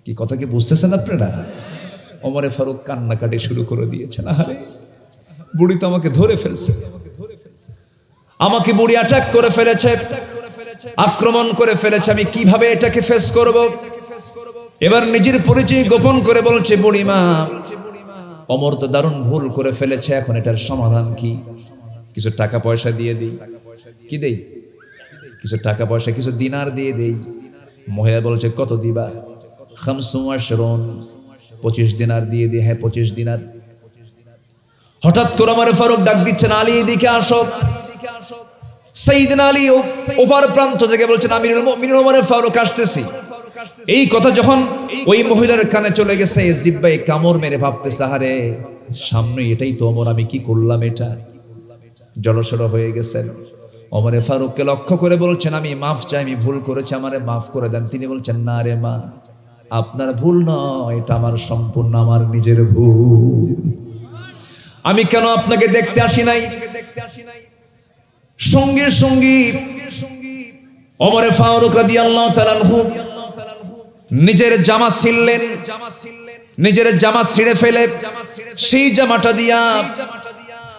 কি কথা কি বুঝতেছেন আপনারা? ওমরে ফারুক কান্নাকাটি শুরু করে দিয়েছেন। আরে বুড়ি তো আমাকে ধরে ফেলছে, আমাকে বুড়ি অ্যাটাক করে ফেলেছে, আক্রমণ করে ফেলেছে, আমি কিভাবে এটাকে ফেস করব? এবার নিজের পরিচয় গোপন করে বলছে, বুড়িমা ওমর তো দারুণ ভুল করে ফেলেছে, এখন এটার সমাধান কি? কিছু টাকা পয়সা দিয়ে দিই। কি দেই? কিছু টাকা পয়সা, কিছু দিনার দিয়ে দেই। মহিলা বলছে, কত দিবা? 25 দিনার দিয়ে দিই। হ্যাঁ 25 দিনার। হঠাৎ করে ওমর ফারুক ডাক দিচ্ছেন, আলী এদিকে আসো। সাইয়েদনা আলী ওপার প্রান্ত থেকে বলছেন, আমিরুল মুমিনিন ওমর ফারুক আসতেছি। এই কথা যখন ওই মহিলার কানে চলে গেছে, জিহ্বায় কামড় মেরে ভাবতেছে, আরে সামনে এটাই তো ওমর, আমি কি করলাম? এটা জড়সড় হয়ে গেছেন। ওমরে ফারুককে লক্ষ্য করে বলছেন, আমি মাফ চাই, আমি ভুল করেছি, আমারে মাফ করে দেন। তিনি বলছেন, না রে মা, আপনার ভুল নয়, এটা আমার সম্পূর্ণ আমার নিজের ভুল। আমি কেন আপনাকে দেখতে আসি নাই? সঙ্গে সঙ্গে ওমরে ফারুক রাদিয়াল্লাহু তাআলা আনহু নিজের জামা ছিঁড়লেন, নিজের জামা ছিঁড়ে ফেলে সেই জামাটা দিয়া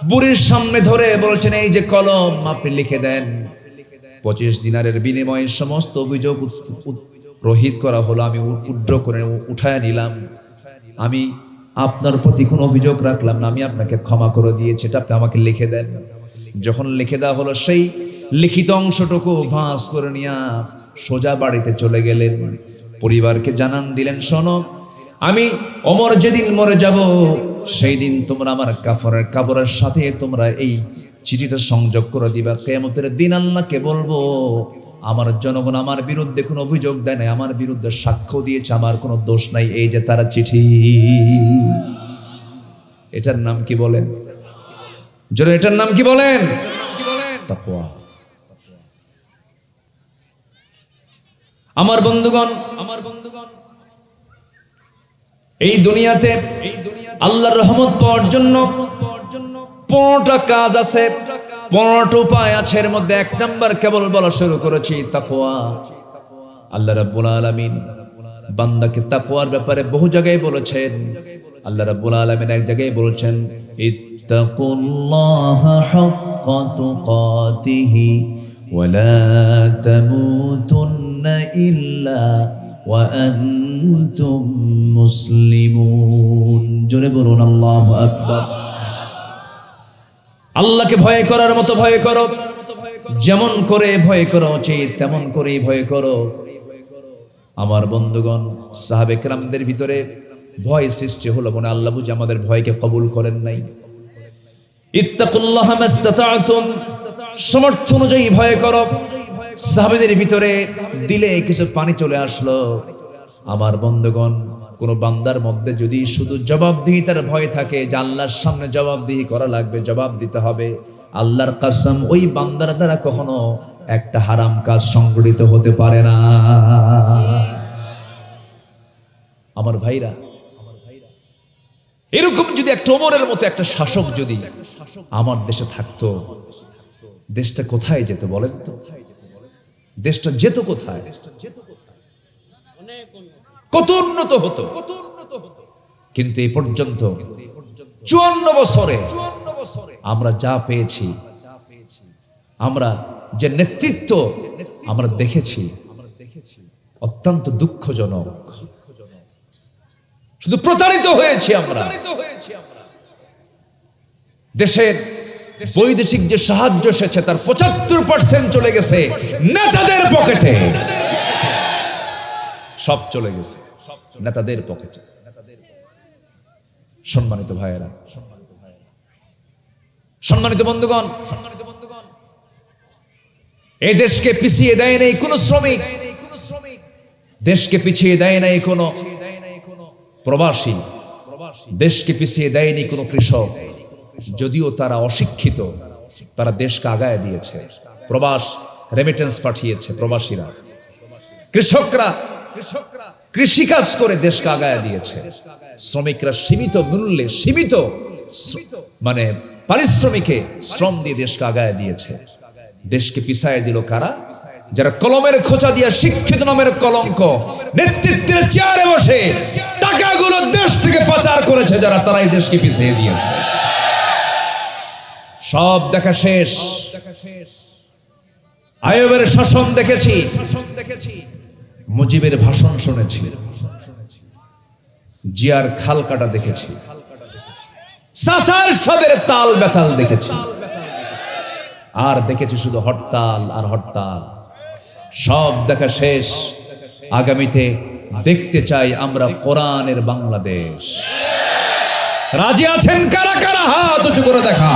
বুড়ির সামনে ধরে বলছেন, এই যে কলম, আপনি লিখে দেন। 25 দিনারের বিনিময়ে সমস্ত অভিযোগ রহিত করা হলো, আমি উড্র করে উঠায় নিলাম। আমি আপনার প্রতি কোনো অভিযোগ রাখলাম না, আমি আপনাকে ক্ষমা করে দিয়েছি, এটা আপনি আমাকে লিখে দেন। যখন লিখে দেওয়া হলো, সেই লিখিত অংশটুকু ভাঁজ করে নিয়ে সোজা বাড়িতে চলে গেলেন। পরিবারকে জানান দিলেন, শোনো আমি ওমর যেদিন মরে যাব সেই দিন তোমরা আমার কাফনের কাপড়ের সাথে তোমরা এই চিঠিটা সংযোগ করে দিবা। কিয়ামতের দিন আল্লাহকে বলবো, আমার জনগণ আমার বিরুদ্ধে কোনো অভিযোগ দেয় নাই, আমার বিরুদ্ধে সাক্ষ্য দিয়েছে, আমার কোনো দোষ নাই, এই যে তারা চিঠি। এটার নাম কি বলেন? জোরে এটার নাম কি বলেন? তাকওয়া। আমার বন্ধুগণ, এই দুনিয়াতে আল্লাহর রহমত পাওয়ার জন্য 15টা কাজ আছে, 15টা উপায় আছে। এর মধ্যে 1 নাম্বার কেবল বলা শুরু করেছি, তাকওয়া। আল্লাহ রাব্বুল আলামিন বান্দাকে তাকওয়ার ব্যাপারে বহু জায়গায় বলেছেন। আল্লাহ রাব্বুল আলামিন এক জায়গায় বলেছেন, ইত্তাকুল্লাহা হাক্কা তুকাতিহি ওয়া লা তামুতুন্না ইল্লা ওয়া আনতুম মুসলিমুন। জোরে বলুন আল্লাহু আকবার। আল্লাহকে ভয় করার মতো ভয় করো, যেমন করে ভয় করা উচিত তেমন করেই ভয় করো। আমার বন্ধুগণ, সাহাবে কেরামদের ভিতরে ভয় সৃষ্টি হলো, মনে আল্লাহ বুঝি আমাদের ভয়কে কবুল করেন নাই। ইত্তাকুল্লাহা মাস্তাতা'তুম, সামর্থ্য অনুযায়ী ভয় করো। সাহাবেদের ভিতরে দিলে কিছু পানি চলে আসলো। আমার বন্ধুগণ, কোন বান্দার মধ্যে যদি শুধু জবাবদিহিতার ভয় থাকে, যে আল্লাহর সামনে জবাবদিহি করা লাগবে, জবাব দিতে হবে, আল্লাহর কসম ওই বান্দার দ্বারা কখনো একটা হারাম কাজ সংগঠিত হতে পারে না। আমার ভাইরা, এরকম যদি একটা ওমরের মতো একটা শাসক যদি আমার দেশে থাকতো, দেশটা কোথায় যেত বলেন তো? দেশটা যেত কোথায়? কত উন্নত হতো। কিন্তু এই পর্যন্ত 54 বছরে আমরা যা পেয়েছি, আমরা যে নেতৃত্ব আমরা দেখেছি, অত্যন্ত দুঃখজনক। শুধু প্রতারিত হয়েছি আমরা। দেশের বৈদেশিক যে সাহায্য এসেছে তার 75% চলে গেছে নেতাদের পকেটে। সব চলে গেছে নেতাদের পকেটে। সম্মানিত ভাইয়েরা, সম্মানিত বন্ধুগণ, এই দেশকে পিছিয়ে দেয় নাই কোন শ্রমিক, দেশকে পিছিয়ে দেয় নাই কোন প্রবাসী, দেশকে পিছিয়ে দেয়নি কোন কৃষক। যদিও তারা অশিক্ষিত, তারা দেশকে আগায় দিয়েছে। প্রবাস রেমিটেন্স পাঠিয়েছে প্রবাসীরা, কৃষকরা কৃষিকাজ করে দেশকে আগায় দিয়েছে। শ্রমিকরা সীমিত মূল্যে, সীমিত মানে পারিশ্রমিকে শ্রম দিয়ে দেশকে আগায় দিয়েছে। দেশকে পিছায় দিল কারা? যারা কলমের খোঁচা দিয়ে শিক্ষিত নামের কলঙ্ক, নেতৃত্বের চেয়ারে বসে টাকাগুলো দেশ থেকে পাচার করেছে যারা, তারাই দেশকে পিছিয়ে দিয়েছে। সব দেখা শেষ। আইয়ুবের শাসন দেখেছি, মুজিবের ভাষণ শুনেছি, জিয়ার খাল কাটা দেখেছি, সাসার সাদের তাল বেতাল দেখেছি, আর দেখেছি শুধু হরতাল আর হরতাল। সব দেখা শেষ। আগামীতে দেখতে চাই আমরা কোরআনের বাংলাদেশ। রাজি আছেন কারা কারা? হাত উঁচু করে দেখা।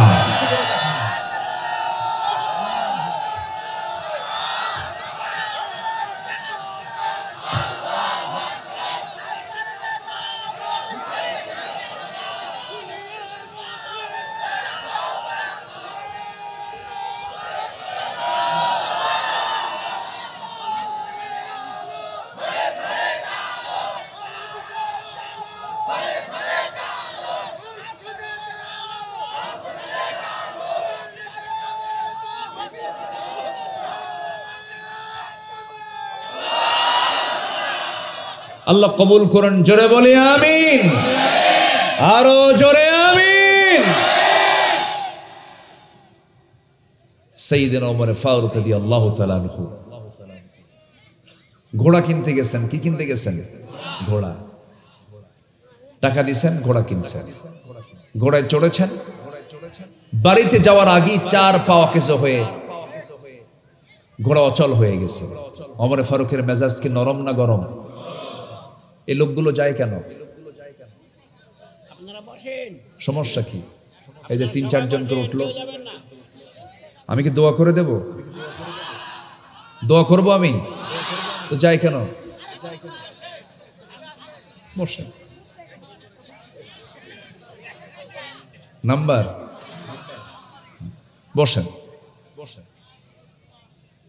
আল্লাহ কবুল করুন। জোরে বলি আমিন, আরো জোরে আমিন। সাইয়েদনা ওমর ফারুক রাদিয়াল্লাহু তাআলা আনহু ঘোড়া কিনতে গেছেন। কি কিনতে গেছেন? ঘোড়া। টাকা দিয়েছেন, ঘোড়া কিনছেন, ঘোড়ায় চড়েছেন। বাড়িতে যাওয়ার আগে 4 পাওয়া কেজো হয়ে ঘোড়া অচল হয়ে গেছে। ওমর ফারুকের মেজাজ কি নরম না গরম? এই লোকগুলো যায় কেন? সমস্যা কি? এই যে 3-4 জন করে উঠলো, আমি কি দোয়া করে দেব? দোয়া করব আমি? তো যাই কেন? বসেন। নাম্বার বসেন।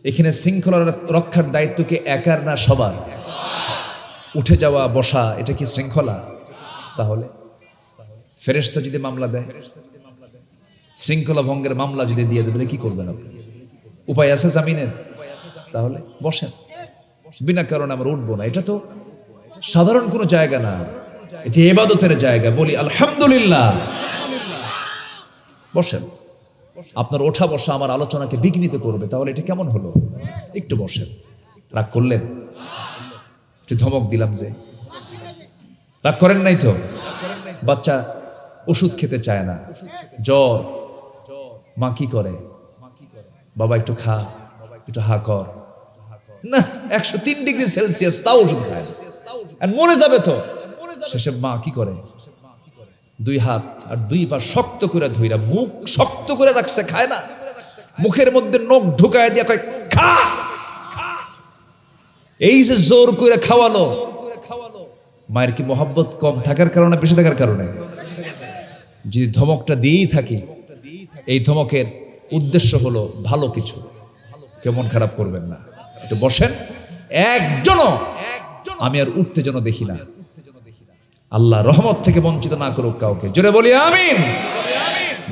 এখানে শৃঙ্খলা রক্ষার দায়িত্ব কি একার না সবার? উঠে যাওয়া বসা এটা কি শৃঙ্খলা? তাহলে ফেরেশতা যদি মামলা দেয়, শৃঙ্খলা ভঙ্গের মামলা যদি দিয়ে দেবে, কি করবেন আপনি? উপায় আছে জামিনের? তাহলে বসেন। বিনা কারণে আমরা উঠবো না, এটা তো সাধারণ কোনো জায়গা না, এটি ইবাদতের জায়গা। বলি আলহামদুলিল্লাহ। বসেন। আপনার ওঠা বসা আমার আলোচনাকে বিঘ্নিত করবে, তাহলে এটা কেমন হলো? একটু বসেন। রাগ করলেন? একটু ধমক দিলাম যে, রাগ করেন নাই তো? বাচ্চা ওষুধ খেতে চায় না, জ্বর, মা কি করে? বাবা একটু খা, একটু হা কর না, 103 ডিগ্রি সেলসিয়াস, তাও ওষুধ খায় আর মরে যাবে তো। শেষে মা কি করে? 2 হাত আর 2 পা শক্ত করে ধইরা, মুখ শক্ত করে রাখছে, খায় না, মুখের মধ্যে নখ ঢুকায় দিয়া কয় খা। এই যে জোর করে খাওয়ালো, মায়ের কি মহব্বত কম থাকার কারণে, বেশি থাকার কারণে? যদি ধমকটা দিয়েই থাকি, এই ধমকের উদ্দেশ্য হলো ভালো কিছু, কেমন খারাপ করবেন না। একটু বসেন। একজনও আমি আর উঠতে যেন দেখি না, আল্লাহ রহমত থেকে বঞ্চিত না করুক কাউকে। জোরে বলি আমিন।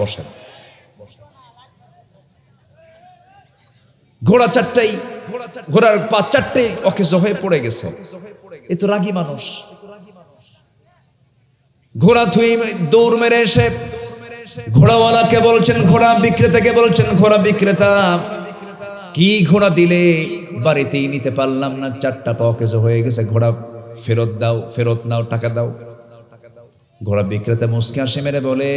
বসেন। ঘোড়া চারটাই, ঘোড়ার পা চারটাই অকেজ হয়ে পড়ে গেছে। এ তো রাগী মানুষ। ঘোড়া থুই দৌড় মেরে এসে ঘোড়াওয়ালাকে বলছেন, ঘোড়া বিক্রেতাকে বলছেন, ঘোড়া বিক্রেতা কি ঘোড়া দিলে বাড়িতেই নিতে পারলাম না, 4টা পা অকেজ হয়ে গেছে, ঘোড়া ফেরত দাও, ফেরত নাও, টাকা দাও। ঘোড়া বিক্রেতা মুচকি হাসি মেরে বলে,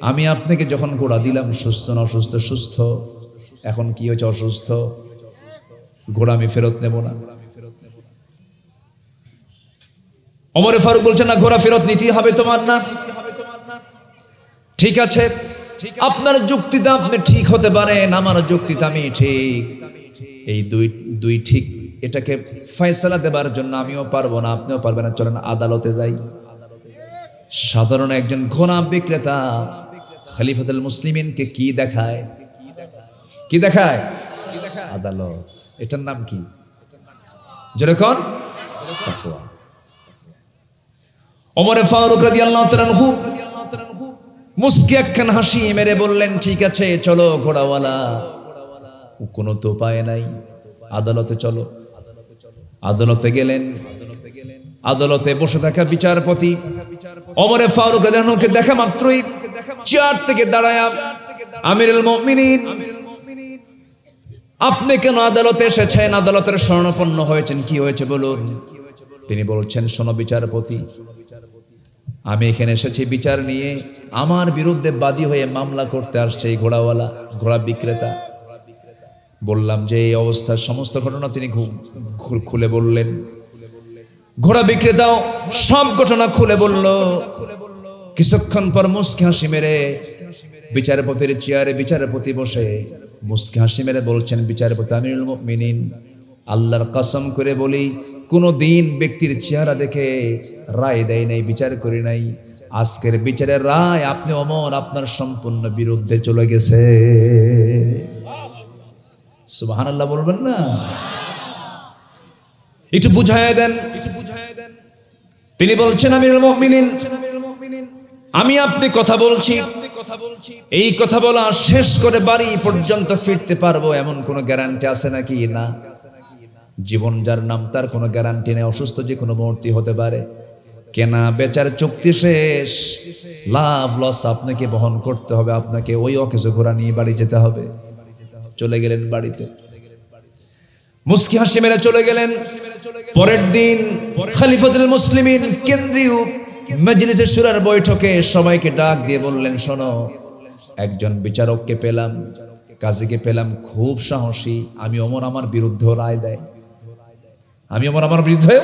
আমি আপনাকে যখন ঘোড়া দিলাম সুস্থ না অসুস্থ? সুস্থ। এখন কি হয়েছে? অসুস্থ। ঘোড়া আমি ফেরত নেব না। ওমর ফারুক বলছেন, না, ঘোড়া ফেরত নিতেই হবে তোমার। না, ঠিক আছে, আপনার যুক্তিটা আপনি ঠিক হতে পারেন, আমার যুক্তিটা আমি ঠিক। এই দুই ঠিক, এটাকে ফয়সালা দেবার জন্য আমিও পারবো না, আপনিও পারবেন না, চলেন আদালতে যাই। সাধারণ একজন ঘোড়া বিক্রেতা খলিফাতুল মুসলিমিনকে কি দেখায়? কি দেখায়? আদালত। এটার নাম কি? যেরকম তাকওয়া। ওমর ফারুক রাদিয়াল্লাহু তাআলা আনহু মুস্কি একখান হাসি মেরে বললেন, ঠিক আছে চলো ঘোড়াওয়ালা, কোনো তো উপায় নাই, আদালতে চলো। আদালতে গেলেন। আদালতে বসে থাকা বিচারপতি ওমর ফারুক রাদিয়াল্লাহু আনহুকে দেখা মাত্রই চেয়ার থেকে দাঁড়ায়া, আমিরুল মুমিনিন, আপনি কেন আদালতে এসেছেন? আদালতের শরণাপন্ন হয়েছেন, কি হয়েছে বলুন। তিনি বলছেন, শোনো বিচারপতি, আমি এখানে এসেছি বিচার নিয়ে, আমার বিরুদ্ধে বাদী হয়ে মামলা করতে আসছে এই ঘোড়াওয়ালা, ঘোড়া বিক্রেতা। বললাম যে এই অবস্থার সমস্ত ঘটনা তিনি খুলে বললেন। ঘোড়া বিক্রেতাও সব ঘটনা খুলে বলল। কিছুক্ষণ পর মুস্কি হাসি মেরে বিচারপতির চেয়ারে বিচারপতি বসে মুস্কি হাসি মেরে বলছেন, বিচারপতি আমিরুল মুমিনিন, আল্লাহর কসম করে বলি, কোনো দিন ব্যক্তির চেহারা দেখে রায় দেয় নাই, বিচার করি নাই। আজকের বিচারের রায় আপনি ওমর আপনার সম্পূর্ণ বিরুদ্ধে চলে গেছে। সুবহানাল্লাহ বলবেন না? একটু বুঝায় দেন। তিনি বলছেন, আমিরুল মুমিনিন, আমি আপনি কথা বলছি, এই কথা বলা শেষ করে বাড়ি পর্যন্ত ফিরতে পারবো এমন কোনো গ্যারান্টি আছে নাকি? না। জীবন যার নাম তার কোনো গ্যারান্টি নেই, অসুস্থ যে কোনো মুহূর্তে হতে পারে। কেনা বেচার চুক্তি শেষ, লাভ লস আপনাকে বহন করতে হবে, আপনাকে ওই অকেজো ঘোড়া নিয়ে বাড়ি যেতে হবে। চলে গেলেন বাড়িতে, মুস্কি হাসি মেরে চলে গেলেন। পরের দিন খলিফাতুল মুসলিমিন কেন্দ্রীয় মজলিসে শুরার বৈঠকে সবাইকে ডাক দিয়ে বললেন, শোনো, একজন বিচারককে পেলাম, কাজীকে পেলাম, খুব সাহসী। আমি ওমর আমার বিরুদ্ধে রায় দেয়, আমি ওমর আমার বিরুদ্ধে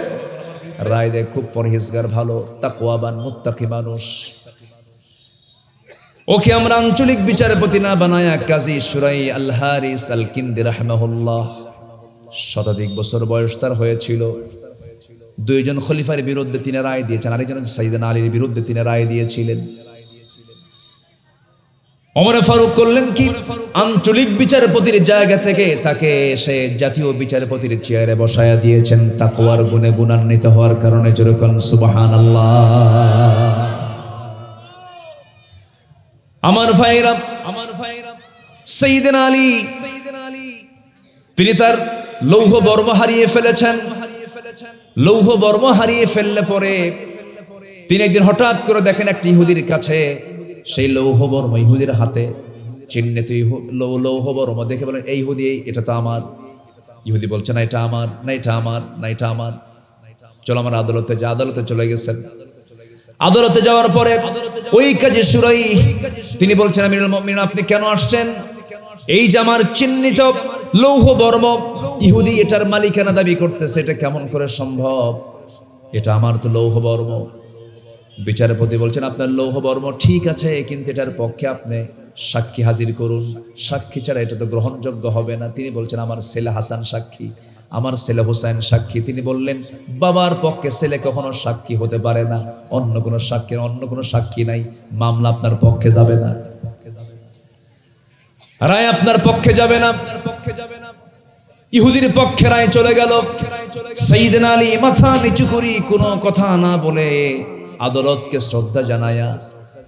রায় দেয়, খুব পরহেজগার, ভালো তাকওয়াবান মুত্তাকি মানুষ। ওকে আমরা আঞ্চলিক বিচারপতি না বানায়া কাজী সুরাই আল হারিস আল কিন্দি রাহমাহুল্লাহ, শতাধিক বছর বয়স তার হয়েছিল। দুইজন খলিফার বিরুদ্ধে তিনি রায় দিয়েছেন, আরেকজন সাইয়েদনা আলীর বিরুদ্ধে তিনি রায় দিয়েছিলেন। ওমর ফারুক করলেন কি, আঞ্চলিক বিচারপতির জায়গা থেকে তাকে সে জাতীয় বিচারপতির চেয়ারে বসায়া দিয়েছেন, তাকওয়ার গুণে গুণান্বিত হওয়ার কারণে। যেরকম সুবহানাল্লাহ। আমার ভাইরা, সাইয়েদনা আলী তিনি তার লৌহ বর্ম হারিয়ে ফেলেছেন। লৌহ বর্ম হারিয়ে ফেললে পরে তিনি একদিন হঠাৎ করে দেখেন একটি ইহুদির কাছে সেই লৌহ বর্ম ইহুদির হাতে চিহ্নিত লৌহ বর্ম দেখে বলেন, এই ইহুদি, এটা তো আমার। ইহুদি বলছে, না এটা আমার, না এটা আমার, না এটা আমার, চলো আমার আদালতে যা। আদালতে চলে গেছেন। আদালতে যাওয়ার পরে ওই কাজী সুরাই তিনি বলছেন, আমিরুল মুমিনিন আপনি কেন আসছেন? এই যে আমার চিহ্নিত লৌহ বর্ম ইহুদি এটার মালিকানা দাবি করতেছে, এটা কেমন করে সম্ভব? এটা আমার তো লৌহ বর্ম। বিচারপতি বলছেন, আপনার লৌহ বর্ম ঠিক আছে, কিন্তু এটার পক্ষে আপনি সাক্ষী হাজির করুন। সাক্ষী ছাড়া এটা তো গ্রহণযোগ্য হবে না। তিনি বলছেন, আমার ছেলে হাসান সাক্ষী, আমার ছেলে হুসাইন সাক্ষী। তিনি বললেন, বাবার পক্ষে ছেলে কখনো সাক্ষী হতে পারে না, অন্য কোনো সাক্ষী নাই, মামলা আপনার পক্ষে যাবে না, রায় আপনার পক্ষে যাবে না। ইহুদির পক্ষে রায় চলে গেল। সাইয়েদনা আলী মাথা নিচু করি কোনো কথা না বলে আদালতকে শ্রদ্ধা জানায়া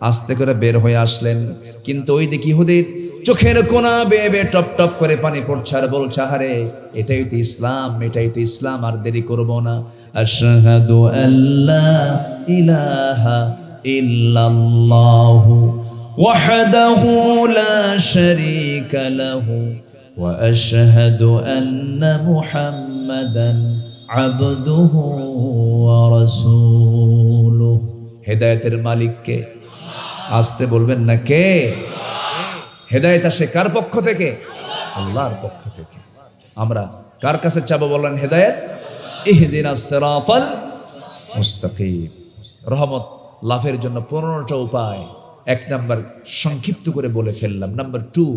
আস্তে করে বের হয়ে আসলেন। কিন্তু ওই দিকে ইহুদির চোখের কোনা বেয়ে বেয়ে টপ টপ করে পানি পড়ছে আর বলছে, আহারে এটাই তো ইসলাম, এটাই তো ইসলাম, আর দেরি করব না। আশহাদু আল্লা ইলাহা ইল্লাল্লাহু ওয়াহদাহু লা শারীকা লাহু ওয়া আশহাদু আন্না মুহাম্মাদান আবদুহু ওয়া রাসূলুহু। হেদায়েতের মালিক কে? আসতে বলবেন না কে? হেদায়েত আসে কার পক্ষ থেকে? আল্লাহর পক্ষ থেকে। আমরা কার কাছে চাবো বলেন? হেদায়েত। ইহদিনাস সিরাতাল মুস্তাকিম। রহমত লাভের জন্য 15টা উপায়, 1 নাম্বার সংক্ষিপ্ত করে বলে ফেললাম। নাম্বার 2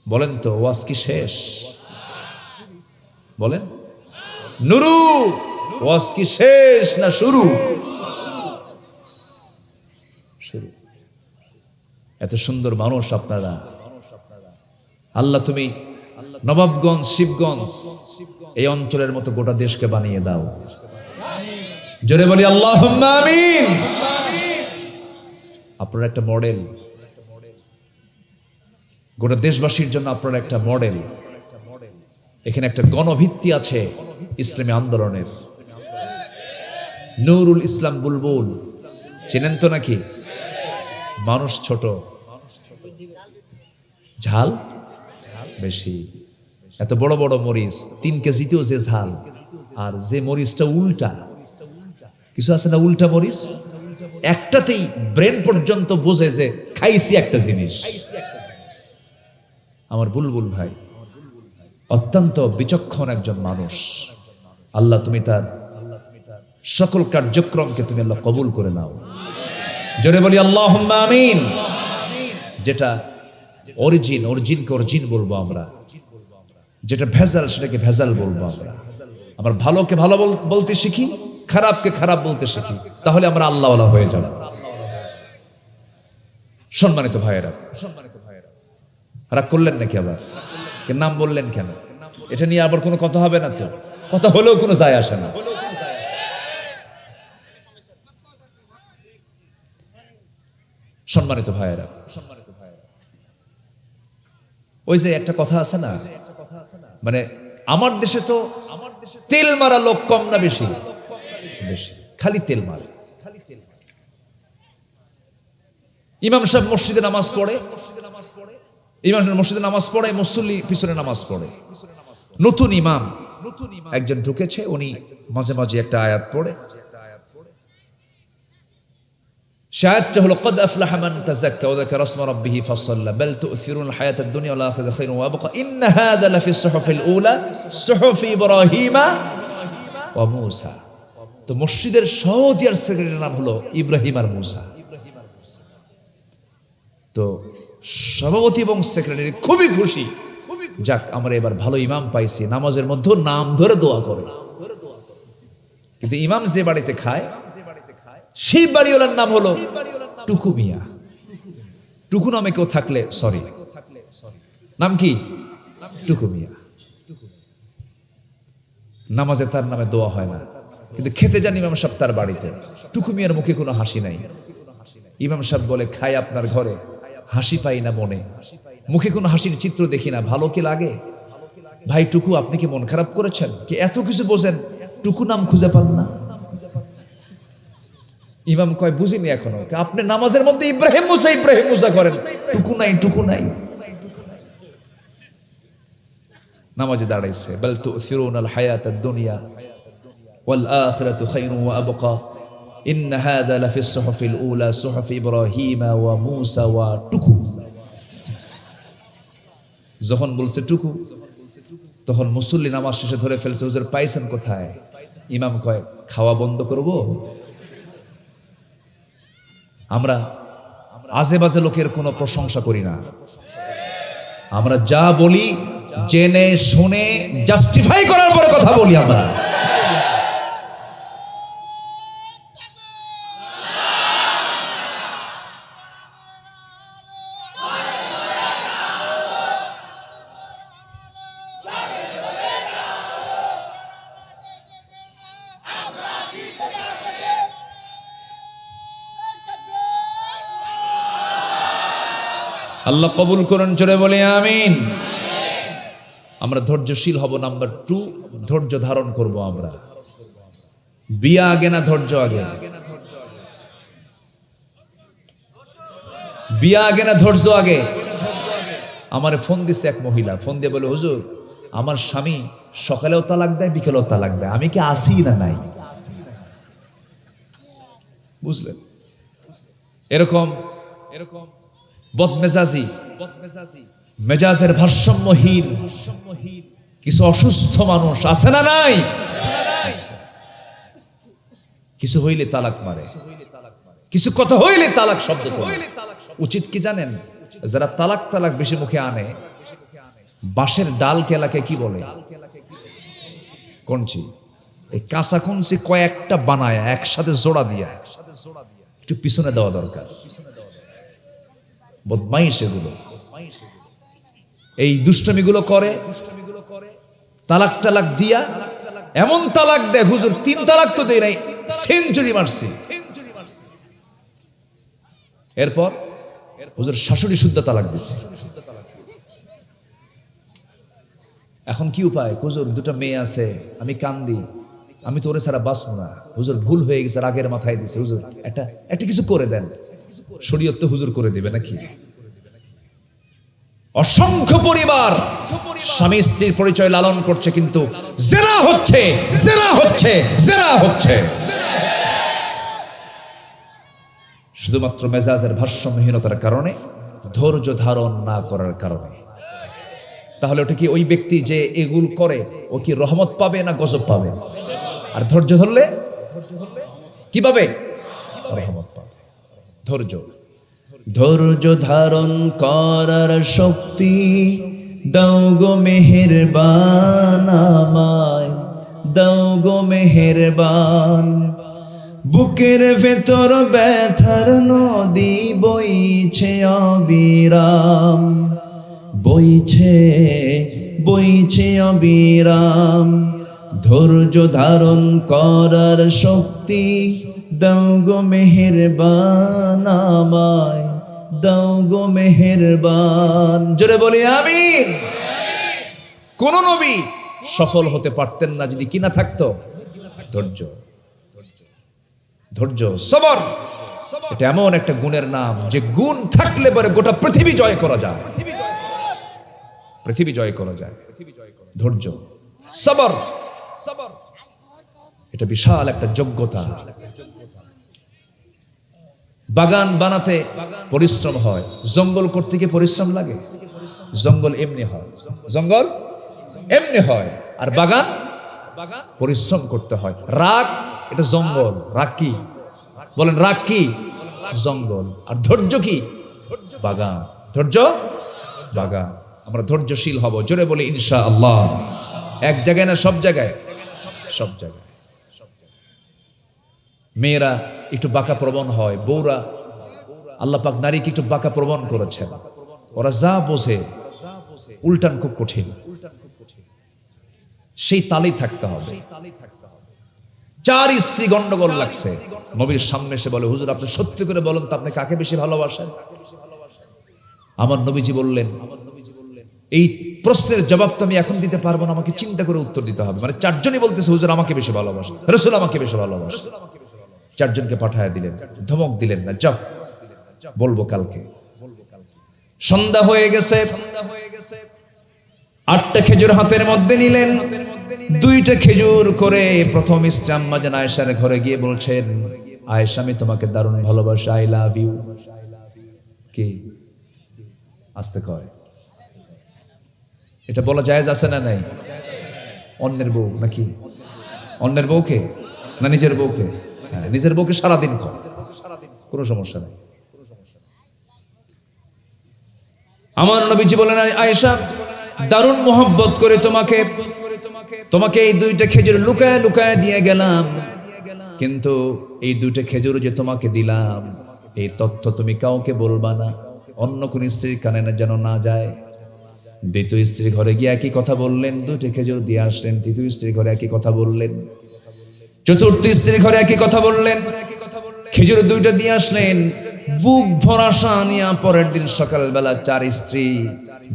বলেন তো, ওয়াজ কি শেষ? বলেন নুরু, ওয়াজ কি শেষ না শুরু? শুরু। এত সুন্দর মানুষ আপনারা। আল্লাহ তুমি নবাবগঞ্জ, শিবগঞ্জ এই অঞ্চলের মতো গোটা দেশকে বানিয়ে দাও। জোরে বলি আল্লাহুম্মা আমিন। আপনারা একটা মডেল, গোটা দেশবাসীর জন্য আপনারা একটা মডেল। এখানে একটা গণভিত্তি আছে ইসলামী আন্দোলনের। নুরুল ইসলাম বুলবুল চেনেন তো নাকি? মানুষ ছোট, ঝাল বেশি। এত বড় বড় মরিচ, 3 কেজিতেও যে ঝাল, আর যে মরিচটা উল্টা, কিছু আছে না উল্টা মরিচ, একটাতেই ব্রেন পর্যন্ত বোঝে যে খাইছি একটা জিনিস। আমার বুলবুল ভাই অত্যন্ত বিচক্ষণ একজন মানুষ। আল্লাহ তুমি তার সকল কার্যক্রমকে তুমি আল্লাহ কবুল করে নাও। জোরে বলি আল্লাহুম্মা আমিন। যেটা অরিজিনকে অরিজিন বলবো আমরা, যেটা ভেজাল সেটাকে ভেজাল বলবো আমরা। আমরা ভালোকে ভালো বলতে শিখি, খারাপকে খারাপ বলতে শিখি, তাহলে আমরা আল্লাহওয়ালা হয়ে যাব। সম্মানিত ভাইয়েরা, রাগ করলেন নাকি? আবার নাম বললেন কেন? এটা নিয়ে আবার কোনো কথা হবে না তো? কথা হলেও কোনো যায় আসে না। সম্মানিত ভাইয়েরা, ওই যে একটা কথা আছে না, মানে আমার দেশে তো তেল মারা লোক কম না বেশি? বেশি, খালি তেল মারে। ইমাম সাহেব মসজিদে নামাজ পড়ে, মুসল্লি পিছনে নামাজ পড়ে। নতুন ইমাম একজন ঢুকেছে, উনি মাঝে মাঝে একটা আয়াত পড়ে। আয়াতটা হলো قد أفلح من تزكى وذكر اسم ربه فصلى بل تؤثرون الحياة الدنيا والآخرة خير وأبقى إن هذا لفي الصحف الأولى صحف إبراهيم وموسى। তো মসজিদের সৌদিয়ার সেক্রেটারির নাম হলো ইব্রাহিম আর মুসা। তো সভাপতি এবং সেক্রেটারি খুবই খুশি, যাক আমরা এবার ভালো ইমাম পাইছি, নামাজের মধ্যে নাম ধরে দোয়া করে। কিন্তু ইমাম যে বাড়িতে খায় সেই বাড়িওয়ালার নাম হলো টুকু মিয়া। টুকু নামে কেউ থাকলে সরি, নাম কি? টুকু মিয়া। নামাজে তার নামে দোয়া হয় না, কিন্তু খেতে যান ইমাম সাহেব তার বাড়িতে। টুকু মিয়ার মুখে কোনো হাসি নাই। ইমাম সাহেব বলে, খাই আপনার ঘরে, হাসি পাই না মনে, মুখে কোনো হাসির চিত্র দেখি না, ভালো কি লাগে? ভাই টুকু, আপনি কি মন খারাপ করেছেন? কি এত কিছু বোঝেন, টুকু নাম খুঁজে পান না? ইমাম কয়, বুঝিনি এখনো। আপনি নামাজের মধ্যে ইব্রাহিম মুসা করেন, টুকু নাই, টুকু নাই। নামাজে দাঁড়াইছে, বাল তুসিরুনাল হায়াতাদ দুনিয়া ওয়াল আখিরাতু খায়রুন ওয়া আবকা ইন্না হাযা লাফিস সুহুফিল উলা সুহুফি ইব্রাহিম ওয়া মূসা ওয়া টুকু। যখন বলছে টুকু, তখন মুসল্লি নামাজ শেষে ধরে ফেলছে, হুজুর পাইছেন কোথায়? ইমাম কয়, খাওয়া বন্ধ করব? আমরা আজে বাজে লোকের কোনো প্রশংসা করি না। আমরা যা বলি জেনে শুনে জাস্টিফাই করার পরে কথা বলি। আমরা আল্লাহ কবুল করুন, জোরে বলে আমিন। আমরা ধৈর্যশীল হব। নাম্বার 2, ধৈর্য ধারণ করব। আমরা বিয়া আগে না ধৈর্য আগে? বিয়া আগে না ধৈর্য আগে? আমারে ফোন দিছে এক মহিলা, ফোন দিয়ে বলে, হুজুর আমার স্বামী সকালেও তালাক দেয়, বিকেলেও তালাক দেয়, আমি কি আসি না নাই? বুঝলেন? এরকম বদমেজাজি, মেজাজের ভারসাম্যহীন কিছু অসুস্থ মানুষ আছে না নাই? কিছু হইলে তালাক মারে, কিছু কথা হইলে তালাক শব্দ তোলে। উচিত কি জানেন? যারা তালাক বেশি মুখে আনে, বাঁশের ডাল কেলাকে কি বলে? কঞ্চি। এই কাঁচা কঞ্চি কয়েকটা বানায় একসাথে জোড়া দিয়া একটু পিছনে দেওয়া দরকার। বদমাইশ এগুলো, এই দুষ্টমিগুলো করে। তালাক দিয়া এমন তালাক দেয়, হুজুর 3 তালাক তো দেয় নাই, সেঞ্চুরি মারছি। এরপর হুজুর শাশুড়ি শুদ্ধ তালাক দিছে। এখন কি উপায়? হুজুর 2টা মেয়ে আছে, আমি কান্দি, আমি তো ওরে ছাড়া বাঁচবো না। হুজুর ভুল হয়ে গেছে, রাগের মাথায় দিছে। হুজুর একটা কিছু করে দেন। শরীয়ত তো হুজুর করে দিবে নাকি? অসংখ্য পরিবার স্বামী স্ত্রীর পরিচয় লালন করছে, কিন্তু জেনা হচ্ছে। শুধুমাত্র মেজাজের ভারসাম্যহীনতার কারণে, ধৈর্য ধারণ না করার কারণে। তাহলে ওটা কি ওই ব্যক্তি যে এগুলো করে, ও কি রহমত পাবে না গজব পাবে? আর ধৈর্য ধরলে কি পাবে? রহমত পাবে। ধৈর্য ধারণ করার শক্তি দাও গো মেহেরবান, আমায় দাও গো মেহেরবান। বুকের ভেতর ব্যথার নদী বইছে অবিরাম, বইছে অবিরাম। ধৈর্য ধারণ করার শক্তি দাও গো মেহেরবান, আমায় দাও গো মেহেরবান। জোরে বলি আমিন। কোন নবী সফল হতে পারতেন না যদি কিনা থাকতো ধৈর্য, সবর। এটা এমন একটা গুণের নাম, যে গুণ থাকলে পরে গোটা পৃথিবী জয় করা যায়। ধৈর্য, সবর, এটা বিশাল একটা যোগ্যতা। বাগান বানাতে পরিশ্রম হয়, জঙ্গল করতে গিয়ে পরিশ্রম লাগে? জঙ্গল এমনি হয়, আর বাগান পরিশ্রম করতে হয়। রাগ, এটা জঙ্গল। রাগ কি বলেন? রাগ কি? জঙ্গল। আর ধৈর্য কি? বাগান, ধৈর্য বাগান। আমরা ধৈর্যশীল হব, জোরে বলি ইনশাআল্লাহ। এক জায়গায় না, সব জায়গায়, সব জায়গায়। মেয়েরা একটু বাঁকা প্রবণ হয়, বউরা, আল্লাহ পাক নারীকে একটু বাঁকা প্রবণ করেছেন। ওরা যা বোঝে উল্টান খুব কঠিন, সেই তালেই থাকতে হবে। 4 স্ত্রী গন্ডগোল লাগছে, নবীর সামনে এসে বলে, হুজুর আপনি সত্যি করে বলুন তো আপনি কাকে বেশি ভালোবাসেন? আমার নবীজি বললেন, এই প্রশ্নের জবাব তো আমি এখন দিতে পারবো না, আমাকে চিন্তা করে উত্তর দিতে হবে। মানে 4 জনই বলতেছে হুজুর আমাকে বেশি ভালোবাসেন, রাসূল আমাকে বেশি ভালোবাসেন। 4 জনকে পাঠায় দিলেন, ধমক দিলেন না, যাও বলবো কালকে। সন্ধ্যা হয়ে গেছে, 8টা খেজুর হাতের মধ্যে নিলেন, 2টা খেজুর করে প্রথম স্ত্রী আম্মা জান আয়েশার ঘরে গিয়ে বলছেন, আয়েশা আমি তোমাকে দারুণ ভালোবাসি, আই লাভ ইউ। কি আস্তে কয়, এটা বলা জায়েজ আছে না নাই? অন্যের বউ নাকি? অন্যের বউকে না নিজের বউকে? হ্যাঁ, নিজের বউকে সারাদিন কয়, কোনো সমস্যা নাই। আমার নবীজি বলেন, আয়েশা দারুণ মোহব্বত করে তোমাকে এই 2টা খেজুর লুকায় লুকায় দিয়ে গেলাম, কিন্তু এই 2টা খেজুর যে তোমাকে দিলাম এই তথ্য তুমি কাউকে বলবা না, অন্য কোন স্ত্রীর কানে যেন না যায়। 2য় স্ত্রীর ঘরে গিয়ে একই কথা বললেন, 2টা খেজুর দিয়ে আসলেন। 3য় স্ত্রীর ঘরে একই কথা বললেন। 4র্থ স্ত্রীর ঘরে একই কথা বললেন, খেজুর 2টা দিয়ে আসলেন। বুক ভরা নিয়া পরের দিন সকালবেলা 4 স্ত্রী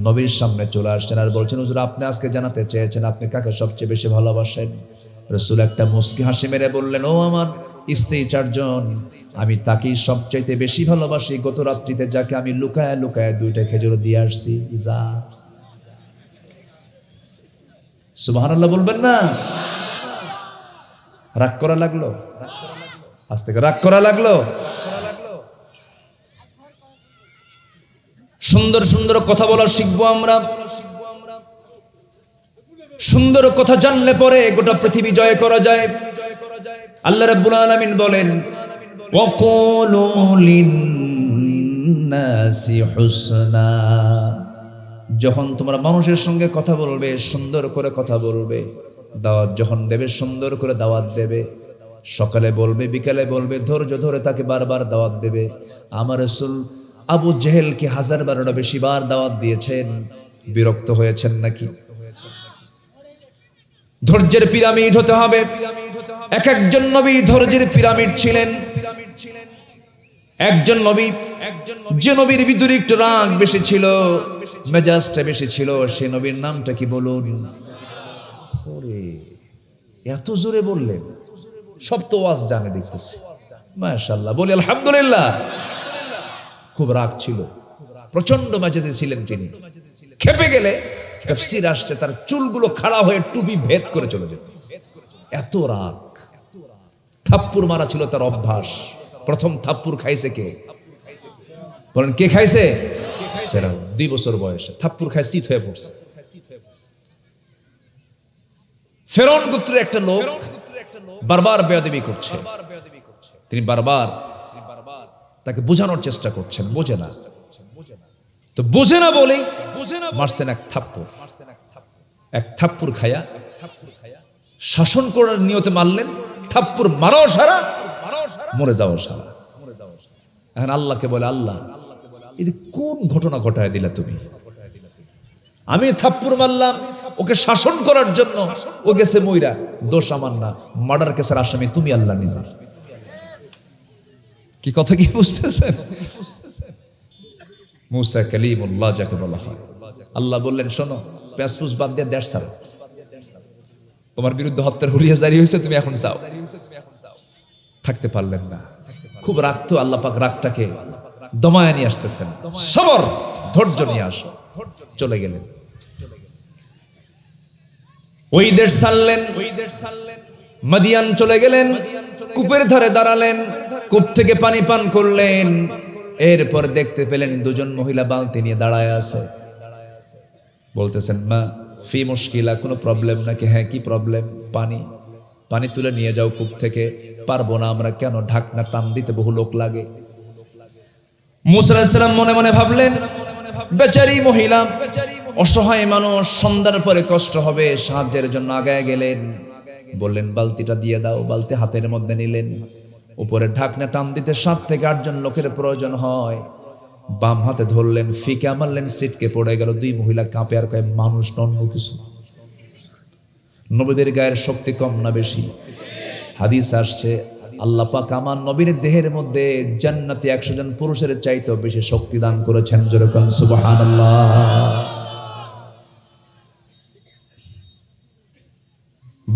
নবীর সামনে চলে আসছেন আর বলছেন, হুজুর আপনি আজকে জানাতে চেয়েছেন আপনি কাকে সবচেয়ে বেশি ভালোবাসেন। রাসূল একটা মুস্কি হাসি মেরে বললেন, ও আমার স্ত্রী 4 জন, আমি তাকেই সবচাইতে বেশি ভালোবাসি, গত রাত্রিতে যাকে আমি লুকায় লুকায় 2টা খেজুর দিয়ে আসছি। যা, সুবহানাল্লাহ বলবেন না? রাগ করা লাগলো, আজ থেকে রাগ করা লাগলো। সুন্দর সুন্দর কথা বলা শিখবো আমরা। সুন্দর কথা জানলে পরে গোটা পৃথিবী জয় করা যায়। আল্লাহ রাব্বুল আলামিন বলেন, ওয়াকুলু লিন-নাসি হুসনা। যখন তোমরা মানুষের সঙ্গে কথা বলবে সুন্দর করে কথা বলবে, দাওয়াত যখন দেবে সুন্দর করে দাওয়াত দেবে, সকালে বলবে বিকালে বলবে, ধৈর্য ধরে তাকে বারবার দাওয়াত দেবে। আমার রাসূল আবু জেহেলকে 1000-12টা বেশি বার দাওয়াত দিয়েছেন, বিরক্ত হয়েছেন নাকি? ধৈর্যের পিরামিড হতে হবে। এক একজন নবী ধৈর্যের পিরামিড ছিলেন। একজন নবী, যে নবীর ভিতরে একটু রাগ বেশি ছিল, মেজাজটা বেশি ছিল, সে নবীর নামটা কি বলুন? সরি, এত জোরে বললেন, সব তো ওয়াজ জানে দেখতেছি, মাশাআল্লাহ বলি আলহামদুলিল্লাহ। খুব রাগ ছিল, প্রচন্ড মেজাজে ছিলেন তিনি। খেপে গেলে তাফসীর আসছে তার চুলগুলো খাড়া হয়ে টুপি ভেদ করে চলে যেত, এত রাগ। থাপ্পুর মারা ছিল তার অভ্যাস। প্রথম থাপ্পুর খাইছে কে? বলেন কে খাইছে? 2 বছর বয়সে থাপ্পুর খায় চিত হয়ে পড়ছে। ফেরন গোত্রের একটা লোক বারবার বেয়াদবি করছে, তিনি বারবার তাকে বোঝানোর চেষ্টা করছেন, বোঝে না। তো বোঝে না বলেই মারছেন এক থাপ্পড়। এক থাপ্পড় খায়া শাসন করার নিয়তে মারলেন। থাপ্পড় মারাও সারা, মরে যাওয়া সারা। এখন আল্লাহকে বলে, আল্লাহ এটা কোন ঘটনা ঘটায় দিলা তুমি? আমি থাপ্পড় মারলাম ওকে শাসন করার জন্য, ও গেছে মইরা, দোষ আমার না, মার্ডার কেসের আসামি তুমি আল্লাহ নিজে। কি কথা কি বুঝতেছেন? মুসা কালিমুল্লাহ যাকে বলা হয়। আল্লাহ বললেন, শোনো, প্যাসপুস বাদ দিয়ে দেশ ছাড়ো, তোমার বিরুদ্ধে হত্যার হুলিয়া জারি হয়েছে, তুমি এখন যাও। থাকতে পারলেন না, খুব রাগ তো। আল্লাহ পাক রাগটাকে দমায় নিয়ে আসতেছেন, সবর ধৈর্য নিয়ে আসো। চলে গেলেন, ওই দেশ ছাড়লেন, মাদিয়ান চলে গেলেন, কূপের ধারে দাঁড়ালেন, কূপ থেকে পানি পান করলেন। এরপর দেখতে পেলেন 2 জন মহিলা বালতি নিয়ে দাঁড়ায় আছে। বলতেছেন, মা ফি মুশকিলা, কোনো প্রবলেম নাকি? হ্যাঁ, কি প্রবলেম? পানি তুলে নিয়ে যাও কূপ থেকে। পারবো না আমরা। কেন? ঢাকনা টান দিতে বহু লোক লাগে। মুসা আলাইহিস সালাম মনে মনে ভাবলেন, বেচারি মহিলা, অসহায় মানুষ, সন্ধ্যার পরে কষ্ট হবে, সাহায্যের জন্য আগায় গেলেন। বললেন, বালতিটা দিয়ে দাও। বালতি হাতের মধ্যে নিলেন, উপরে ঢাকনা টান দিতে 7 থেকে 8 জন লোকের প্রয়োজন হয়। বাম হাতে ধরলেন, ফিকে মারলেন, সিটকে পড়ে গেল। 2 মহিলা কাঁপে আর কয়, মানুষ অন্য কিছু। নবীদের গায়ের শক্তি কম না বেশি? হাদিস আসছে, আল্লাহ পাক আমার নবীর দেহের মধ্যে জান্নাতে 100 জন পুরুষের চাইতেও বেশি শক্তি দান করেছেন। জোরে বলেন সুবহানাল্লাহ।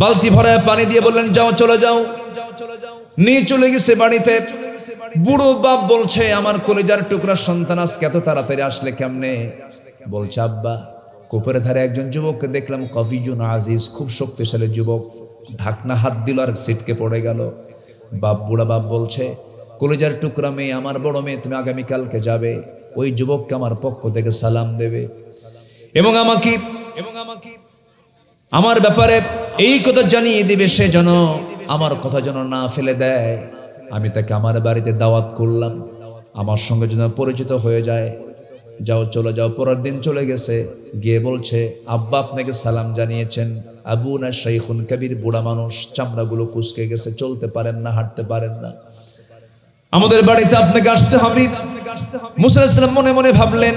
বালতি ভরায় পানি দিয়ে বললেন, যাও, চলে যাও। নিয়ে চলে গেছে বাড়িতে। বুড়ো বাপ বলছে, আমার কলিজার টুকরা সন্তান আজকে এত তাড়াতাড়ি আসলে কেমনে? বলছে, আব্বা, কোপের ধারে একজন যুবককে দেখলাম, কফিজুন আজিজ, খুব শক্তিশালী যুবক। ঢাকনা হাত দিল আর সিটকে পড়ে গেল। বুড়া বাপ বলছে, কলিজার টুকরা মেয়ে, আমার বড় মেয়ে, তুমি আগামীকালকে যাবে, ওই যুবককে আমার পক্ষ থেকে সালাম দেবে এবং আমাকে আমার ব্যাপারে এই কথা জানিয়ে দিবে, সে যেন আমার কথা যেন না ফেলে দেয়। আমি তাকে আমার বাড়িতে দাওয়াত করলাম, আমার সঙ্গে যেন পরিচিত হয়ে যায়। যাও, চলে যাও। পরের দিন চলে গেছে, গিয়ে বলছে, আব্বা আপনাকে সালাম জানিয়েছেন। আবু না শাইখুন কাবীর, বুড়া মানুষ, চামড়াগুলো কুঁচকে গেছে, চলতে পারেন না, হাঁটতে পারেন না, আমাদের বাড়িতে আপনাকে আসতে হবে। মুসা আলাইহিস সালাম মনে মনে ভাবলেন,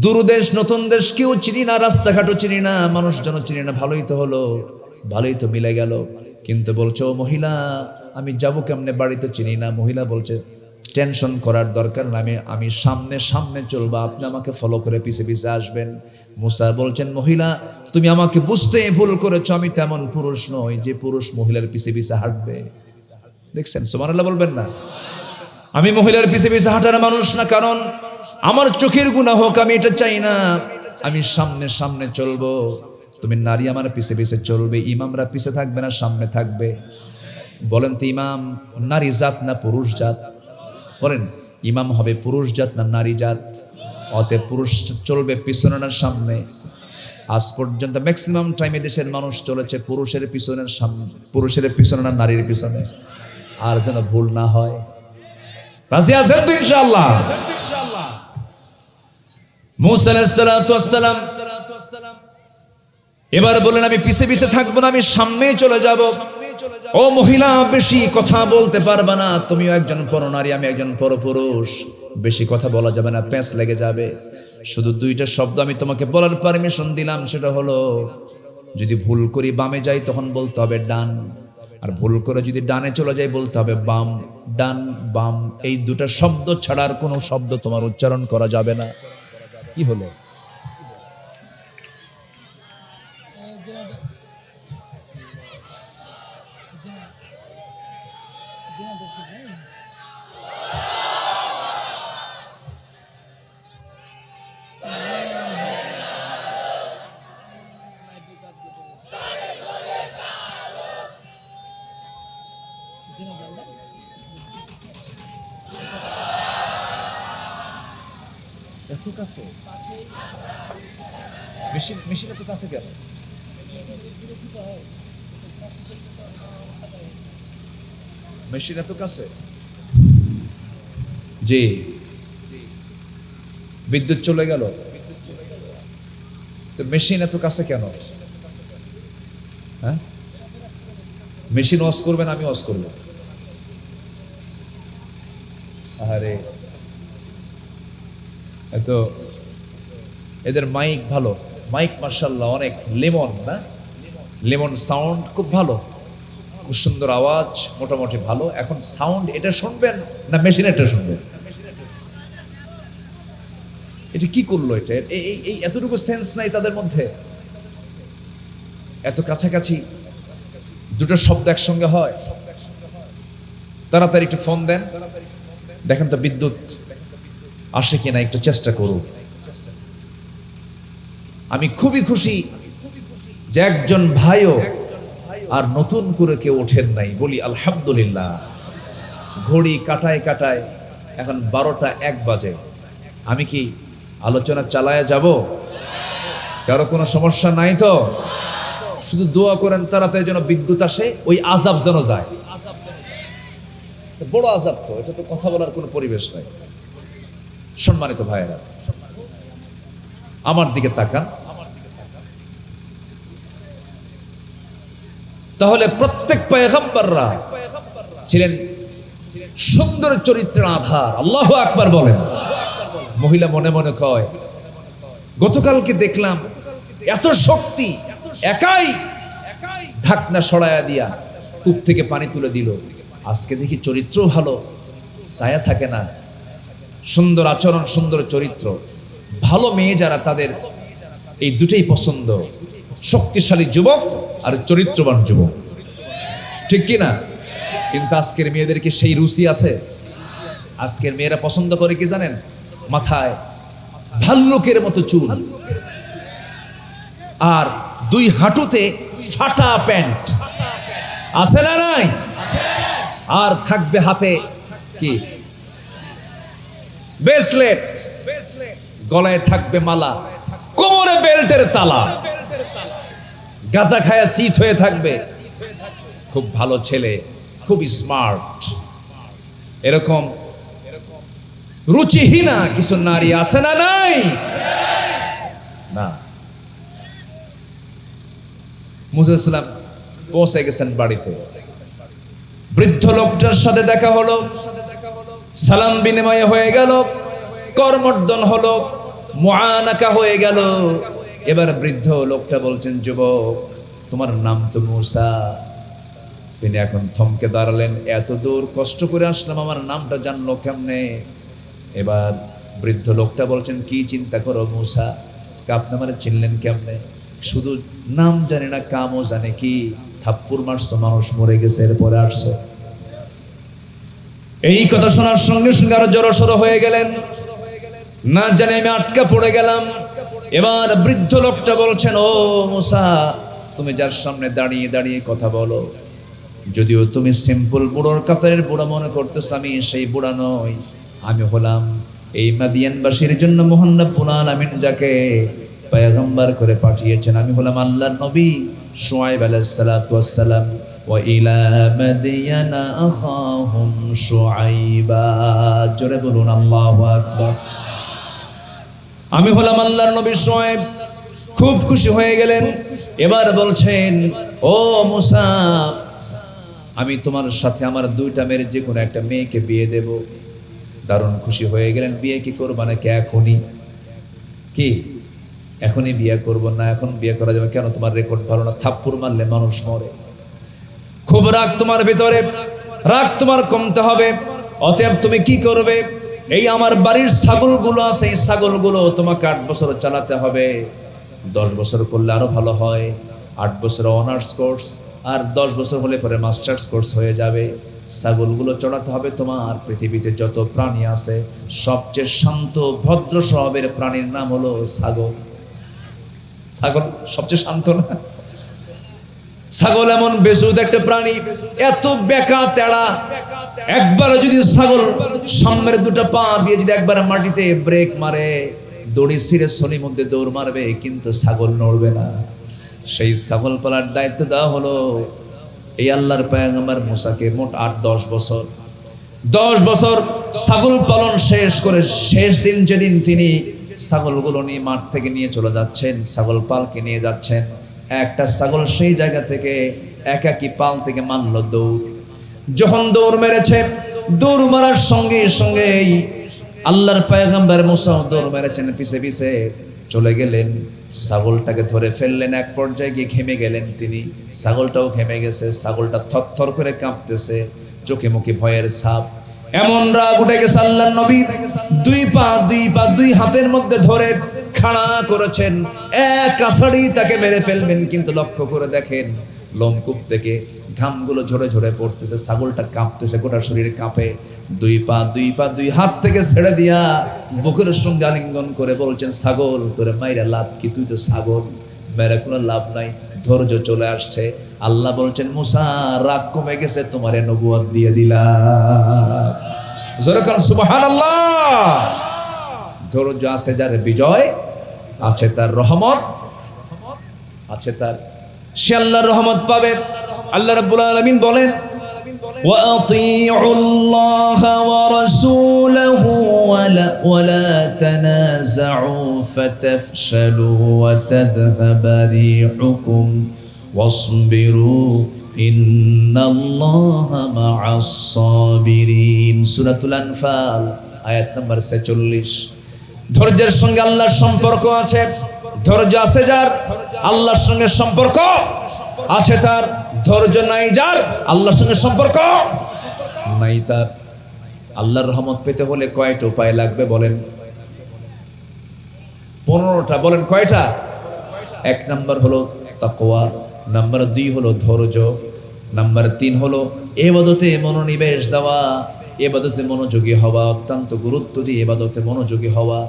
দূরদেশ, নতুন দেশ, কেউ চিনি না, রাস্তাঘাটও চিনি না, মানুষজন চিনি না, ভালোই তো হলো, ভালোই তো মিলে গেল। কিন্তু বলছে, ও মহিলা, আমি যাবো কেমনে, বাড়িতে চিনি না। মহিলা বলছে, টেনশন করার দরকার না, আমি সামনে সামনে চলবো, আপনি আমাকে ফলো করে পিছে পিছে আসবেন। মুসা বলছেন, মহিলা, তুমি আমাকে বুঝতে ভুল করেছো, আমি তেমন পুরুষ নই যে পুরুষ মহিলার পিছে পিছে হাঁটবে। দেখছেন, সুবহানাল্লাহ বলবেন না? আমি মহিলার পিছে পিছে হাঁটার মানুষ না, কারণ আমার চোখের গুনাহ হোক, আমি এটা চাই না। আমি সামনে সামনে চলবো, তুমি নারী আমার পিছে পিছে চলবে, ইমামরা পিছে থাকবে না, সামনে থাকবে। বলেন তো, ইমাম নারী জাত না পুরুষ জাত? বলেন, ইমাম হবে পুরুষ জাত না নারী জাত? অতএব পুরুষ চলবে পিছনে না সামনে? আজ পর্যন্ত ম্যাক্সিমাম টাইমে দেশের মানুষ চলেছে পুরুষের পিছনের সামনে, পুরুষের পিছনে না নারীর পিছনে। আর যেন ভুল না হয়, রাজি আছেন তো ইনশাআল্লাহ? মুসা আলাইহিস সালাতু ওয়াস সালাম এবার বলেন, আমি পিছে পিছে থাকবো না, আমি সামনেই চলে যাব। ও মহিলা, বেশি কথা বলতে পারবে না, তুমিও একজন পরনারী, আমি একজন পরপুরুষ, বেশি কথা বলা যাবে না, প্যাঁচ লেগে যাবে। শুধু 2টা শব্দ আমি তোমাকে বলার পারমিশন দিলাম, সেটা হলো, যদি ভুল করি বামে যাই তখন বলতে হবে ডান, আর ভুল করে যদি ডানে চলে যাই বলতে হবে বাম। ডান বাম, এই 2টা শব্দ ছাড়ার কোনো শব্দ তোমার উচ্চারণ করা যাবে না। কি হলো? এত কাছে মেশিন এত কাছে কেন? মেশিন এত কাছে? জি, বিদ্যুৎ চলে গেল, তো মেশিন এত কাছে কেন? হ্যাঁ, মেশিন অস করবেন, আমি অস করবো। আরে এত, এদের মাইক ভালো, মাইক মাশাআল্লাহ অনেক, লেমন না, লেমন সাউন্ড খুব ভালো, খুব সুন্দর আওয়াজ, মোটামুটি ভালো। এখন সাউন্ড এটা শুনবেন না মেশিন এটা শুনবেন? এটা কি করলো? এটা এই এতটুকু সেন্স নাই তাদের মধ্যে? এত কাছাকাছি 2টো শব্দ একসঙ্গে হয়? তাড়াতাড়ি একটু ফোন দেন, দেখেন তো বিদ্যুৎ আসে কিনা, একটু চেষ্টা করুন। আমি খুবই খুশি যে একজন ভাইও আর নতুন করে কেউ ওঠেন নাই, বলি আলহামদুলিল্লাহ। ঘড়ি কাটায় কাটায় এখন 12টা 1 বাজে। আমি কি আলোচনা চালায় যাব? কারো কোনো সমস্যা নাই তো? শুধু দোয়া করেন তাড়াতাড়ি যেন বিদ্যুৎ আসে, ওই আযাব যেন যায়। বড় আযাব তো এটা, তো কথা বলার কোনো পরিবেশ নাই। সম্মানিত ভাইয়েরা, আমার দিকে তাকান। তাহলে প্রত্যেক পয়গম্বররা ছিলেন সুন্দর চরিত্রের আধার। আল্লাহু আকবার বলেন। মহিলা মনে মনে কয়, গতকালকে দেখলাম এত শক্তি, একাই ঢাকনা সরায়া দিয়া কূপ থেকে পানি তুলে দিল। আজকে দেখি চরিত্র ভালো, ছায়া থাকে না, সুন্দর আচরণ, সুন্দর চরিত্র। ভালো মেয়ে যারা, তাদের এই দুটেই পছন্দ, শক্তিশালী যুবক আর চরিত্রবান যুবক, ঠিক কি না? কিন্তু আজকের মেয়েদেরকে সেই রুচি আছে? আজকের মেয়েরা পছন্দ করে কি জানেন? মাথায় ভাল্লুকের মতো চুল, আর দুই হাঁটুতে ফাটা প্যান্ট, আছে না নাই? আর থাকবে হাতে কি ব্রেসলেট, গলায় থাকবে মালা, কোমরে বেল্টের তালা, গাঁজা খায়া সিট হয়ে থাকবে। খুব ভালো ছেলে, খুব স্মার্ট। এরকম রুচিহীনা কিছু নারী আছে না নাই? না। মুসা ইসলাম পৌঁছে গেছেন বাড়িতে। বৃদ্ধ লোকটার সাথে দেখা হলো, সালাম বিনিময় হয়ে গেল, করমর্দন হলো, মুআনাকা হয়ে গেল। এবার বৃদ্ধ লোকটা বলছেন, যুবক তোমার নাম তো মুসা। তিনি এখন থমকে দাঁড়ালেন, এত দূর কষ্ট করে আসলাম, আমার নামটা জানলো কেমনে? এবার বৃদ্ধ লোকটা বলছেন, কি চিন্তা করো মুসা, আপনি আমার চিনলেন কেমনে? শুধু নাম জানে না, কামও জানে কি? থাপ্পড় মারছো, মানুষ মরে গেছে, এরপরে আসছো। এই কথা শোনার সঙ্গে সঙ্গে আরো জড়সড় হয়ে গেলেন, না জানি আমি আটকা পড়ে গেলাম। এবার বৃদ্ধ লোকটা বলছেন, ও মুসা, তুমি যার সামনে দাঁড়িয়ে দাঁড়িয়ে কথা বলো, যদিও তুমি সিম্পল বুড়োর কাফেরের বুড়া মনে করতেছ, আমি সেই বুড়া নই। আমি হলাম এই মাদিয়ানবাসীর জন্য মহান রব্বুল আলামিন যাকে পয়গম্বর করে পাঠিয়েছেন। আমি হলাম আল্লাহর নবী শুআয়ব আলাইহিস সালাতু ওয়াস সালাম। ওয়া ইলা মাদিয়ানা আখাহুম শুআইবা। জোরে বলুন আল্লাহু আকবার। আমি হলাম আল্লাহর নবী শুআয়ব। খুব খুশি হয়ে গেলেন। এবার বলছেন, ও মুসা, আমি তোমার সাথে আমার দুইটা মেয়ের যে কোনো একটা মেয়েকে বিয়ে দেব। দারুণ খুশি হয়ে গেলেন। বিয়ে কি করবা নাকি এখনই? কি এখনই বিয়ে করব? না, এখন বিয়ে করা যাবে কেন? তোমার রেকর্ড ভালো না, থাপ্পড় মারলে মানুষ মরে। খুব রাগ তোমার ভিতরে, রাগ তোমার কমতে হবে। অতএব তুমি কি করবে? এই আমার বাড়ির ছাগলগুলো আছে, এই ছাগলগুলো তোমাকে 8 বছর চালাতে হবে। 10 বছর করলে আরো ভালো হয়। 8 বছর অনার্স কোর্স, আর 10 বছর হলে পরে মাস্টার্স কোর্স হয়ে যাবে। ছাগলগুলো চড়াতে হবে তোমার। পৃথিবীতে যত প্রাণী আছে, সবচেয়ে শান্ত ভদ্র স্বভাবের প্রাণীর নাম হলো ছাগল। ছাগল সবচেয়ে শান্ত না? ছাগল এমন বেসুদ একটা প্রাণী, এত বেকা তেড়া। একবার যদি ছাগল সামনের দুটো পা দিয়ে যদি একবার মাটিতে ব্রেক মারে, দড়ি ছিঁড়ে সলির মধ্যে দৌড় মারবে, কিন্তু ছাগল নড়বে না। সেই ছাগল পালার দায়িত্ব দেওয়া হলো এই আল্লাহর পয়গম্বর মুসাকে। মোট 8-10 বছর, 10 বছর ছাগল পালন শেষ করে শেষ দিন যেদিন তিনি ছাগলগুলো নিয়ে মাঠ থেকে নিয়ে চলে যাচ্ছেন, ছাগল পালকে নিয়ে যাচ্ছেন, একটা ছাগল সেই জায়গা থেকে একাকি পাল থেকে মারল দৌড়। যখন দৌড় মেরেছে, দৌড় মারার সঙ্গে সঙ্গেই আল্লাহর পয়গম্বর মুসা দৌড় মেরেছেন, পিছে পিছে চলে গেলেন, ছাগলটাকে ধরে ফেললেন। এক পর্যায়ে গিয়ে ঘেমে গেলেন তিনি, ছাগলটাও ঘেমে গেছে। ছাগলটা থরথর করে কাঁপতেছে, চোখে মুখে ভয়ের ছাপ। এমন রাগ উঠে গেছে, আল্লাহর নবী দুই হাতের মধ্যে ধরে খাড়া করেছেন, এক আছাড়ি তাকে মেরে ফেলবেন। কিন্তু লক্ষ্য করে দেখেন, লোমকূপ থেকে ঘামগুলো ঝরে ঝরে পড়তেছে, ছাগলটা কাঁপতেছে, গোটা শরীরে কাঁপে। দুই হাত থেকে ছেড়ে দিয়া বুকের সঙ্গে আলিঙ্গন করে বলছেন, ছাগল তোরে মাইরা লাভ কি? তুই তো ছাগল, মেরে কোনো লাভ নাই, ধৈর্য চলে আসছে। আল্লাহ বলছেন, মুসা রাগ কমে গেছে, তোমারে নবুয়ত দিয়ে দিলাম। জোরে কান সুবহানাল্লাহ। ধৈর্য আছে যার বিজয় আছে, তার রহমত আছে, তার সে আল্লাহর রহমত পাবে। আল্লাহ রাব্বুল আলামিন বলেন, وأطيعوا الله ورسوله ولا تنازعوا فتفشلوا وتذهب ريحكم واصبروا إن الله مع الصابرين সূরাতুল আনফাল আয়াত নম্বর 46 ধৈর্যের সঙ্গে আল্লাহর সম্পর্ক আছে ধৈর্য আছে যার আল্লাহর সঙ্গে সম্পর্ক আছে তার ধৈর্য নাই যার আল্লাহর সঙ্গে সম্পর্ক নাই তার আল্লাহর রহমত পেতে হলে কয়টা উপায় লাগবে বলেন 15টা বলেন কয়টা এক নাম্বার হলো তাকওয়া নাম্বার 2 হলো ধৈর্য নাম্বার 3 হলো ইবাদতে মনোনিবেশ দেওয়া ইবাদতে মনোযোগী হওয়া অত্যন্ত গুরুত্ব দিয়ে ইবাদতে মনোযোগী হওয়া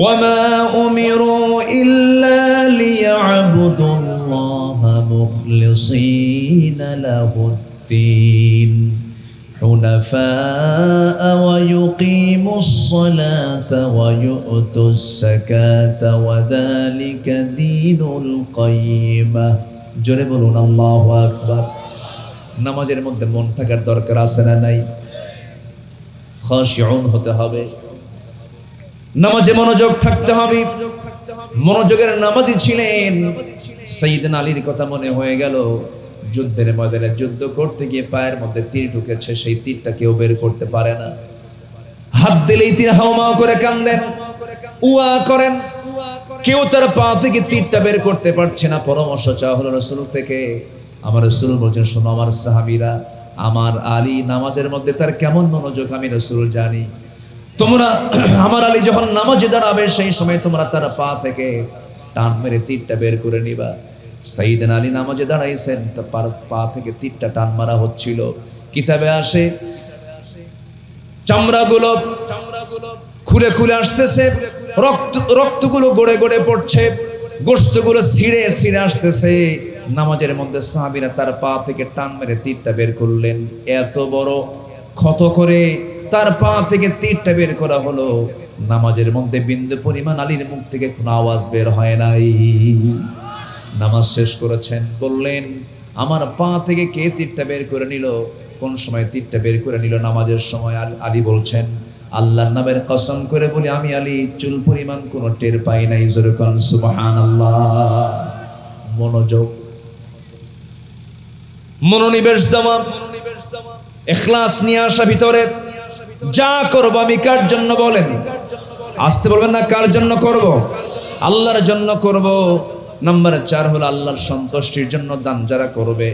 وما أمروا إلا ليعبدوا الله مخلصين له الدين حنفاء ويقيموا الصلاة ويؤتوا الزكاة وذلك دين القيمة জোরে বলুন আল্লাহু আকবার নামাজের মধ্যে মন থাকার দরকার আছে না নাই খাশিউন হতে হবে নামাজে মনোযোগ থাকতে হবে মনোযোগের নামাজি ছিলেন সাইয়েদনা আলীর কথা মনে হয়ে গেল যুদ্ধের ময়দানে যুদ্ধ করতে গিয়ে পায়ের মধ্যে তীর ঢুকেছে সেই তীরটা কেউ বের করতে পারে না হাত দিলেই তীর হাওমাও করে কান্দেন উয়া করেন কেউ তার পা থেকে তীরটা বের করতে পারছে না পরামর্শ চাওয়া হলো রাসূল থেকে আমার রাসূল বলেন শোনো আমার সাহাবীরা আমার আলী নামাজের মধ্যে তার কেমন মনোযোগ আমি রাসূল জানি তোমরা আমার আলী যখন নামাজে দাঁড়াবে সেই সময় তোমরা তার পা থেকে টান মেরে তীরটা বের করে নিবা সাইয়েদনা আলী নামাজে দাঁড়াইছেন তার পা থেকে তীরটা টান মারা হচ্ছিল কিতাবে আসে চামড়াগুলো খুলে খুলে আসতেছে রক্তগুলো গড়ে গড়ে পড়ছে গোশতগুলো ছিঁড়ে ছিঁড়ে আসতেছে নামাজের মধ্যে সাহাবীরা তার পা থেকে টান মেরে তীরটা বের করলেন এত বড় ক্ষত করে তার পা থেকে তীরটা বের করা হলো নামাজের মধ্যে বিন্দু পরিমাণ আলীর মুখ থেকে কোনো আওয়াজ বের হয় নাই নামাজ শেষ করেছেন বললেন আমার পা থেকে কে তীরটা বের করে নিল কোন সময় তীরটা বের করে নিল নামাজের সময় আলী বলছেন আল্লাহর নামের কসম করে বলি আমি আলী চুল পরিমাণ কোনো টের পাই নাই জোরে কোন সুবহানাল্লাহ মনোযোগ মনোনিবেশ দেওয়া ইখলাস নিয়ে আসা ভিতরে যা করব আমি কার জন্য বলেন আসতে বলবেন না কার জন্য করব আল্লাহর জন্য করব নাম্বার 4 হলো আল্লাহর সন্তুষ্টির জন্য দান যারা করবে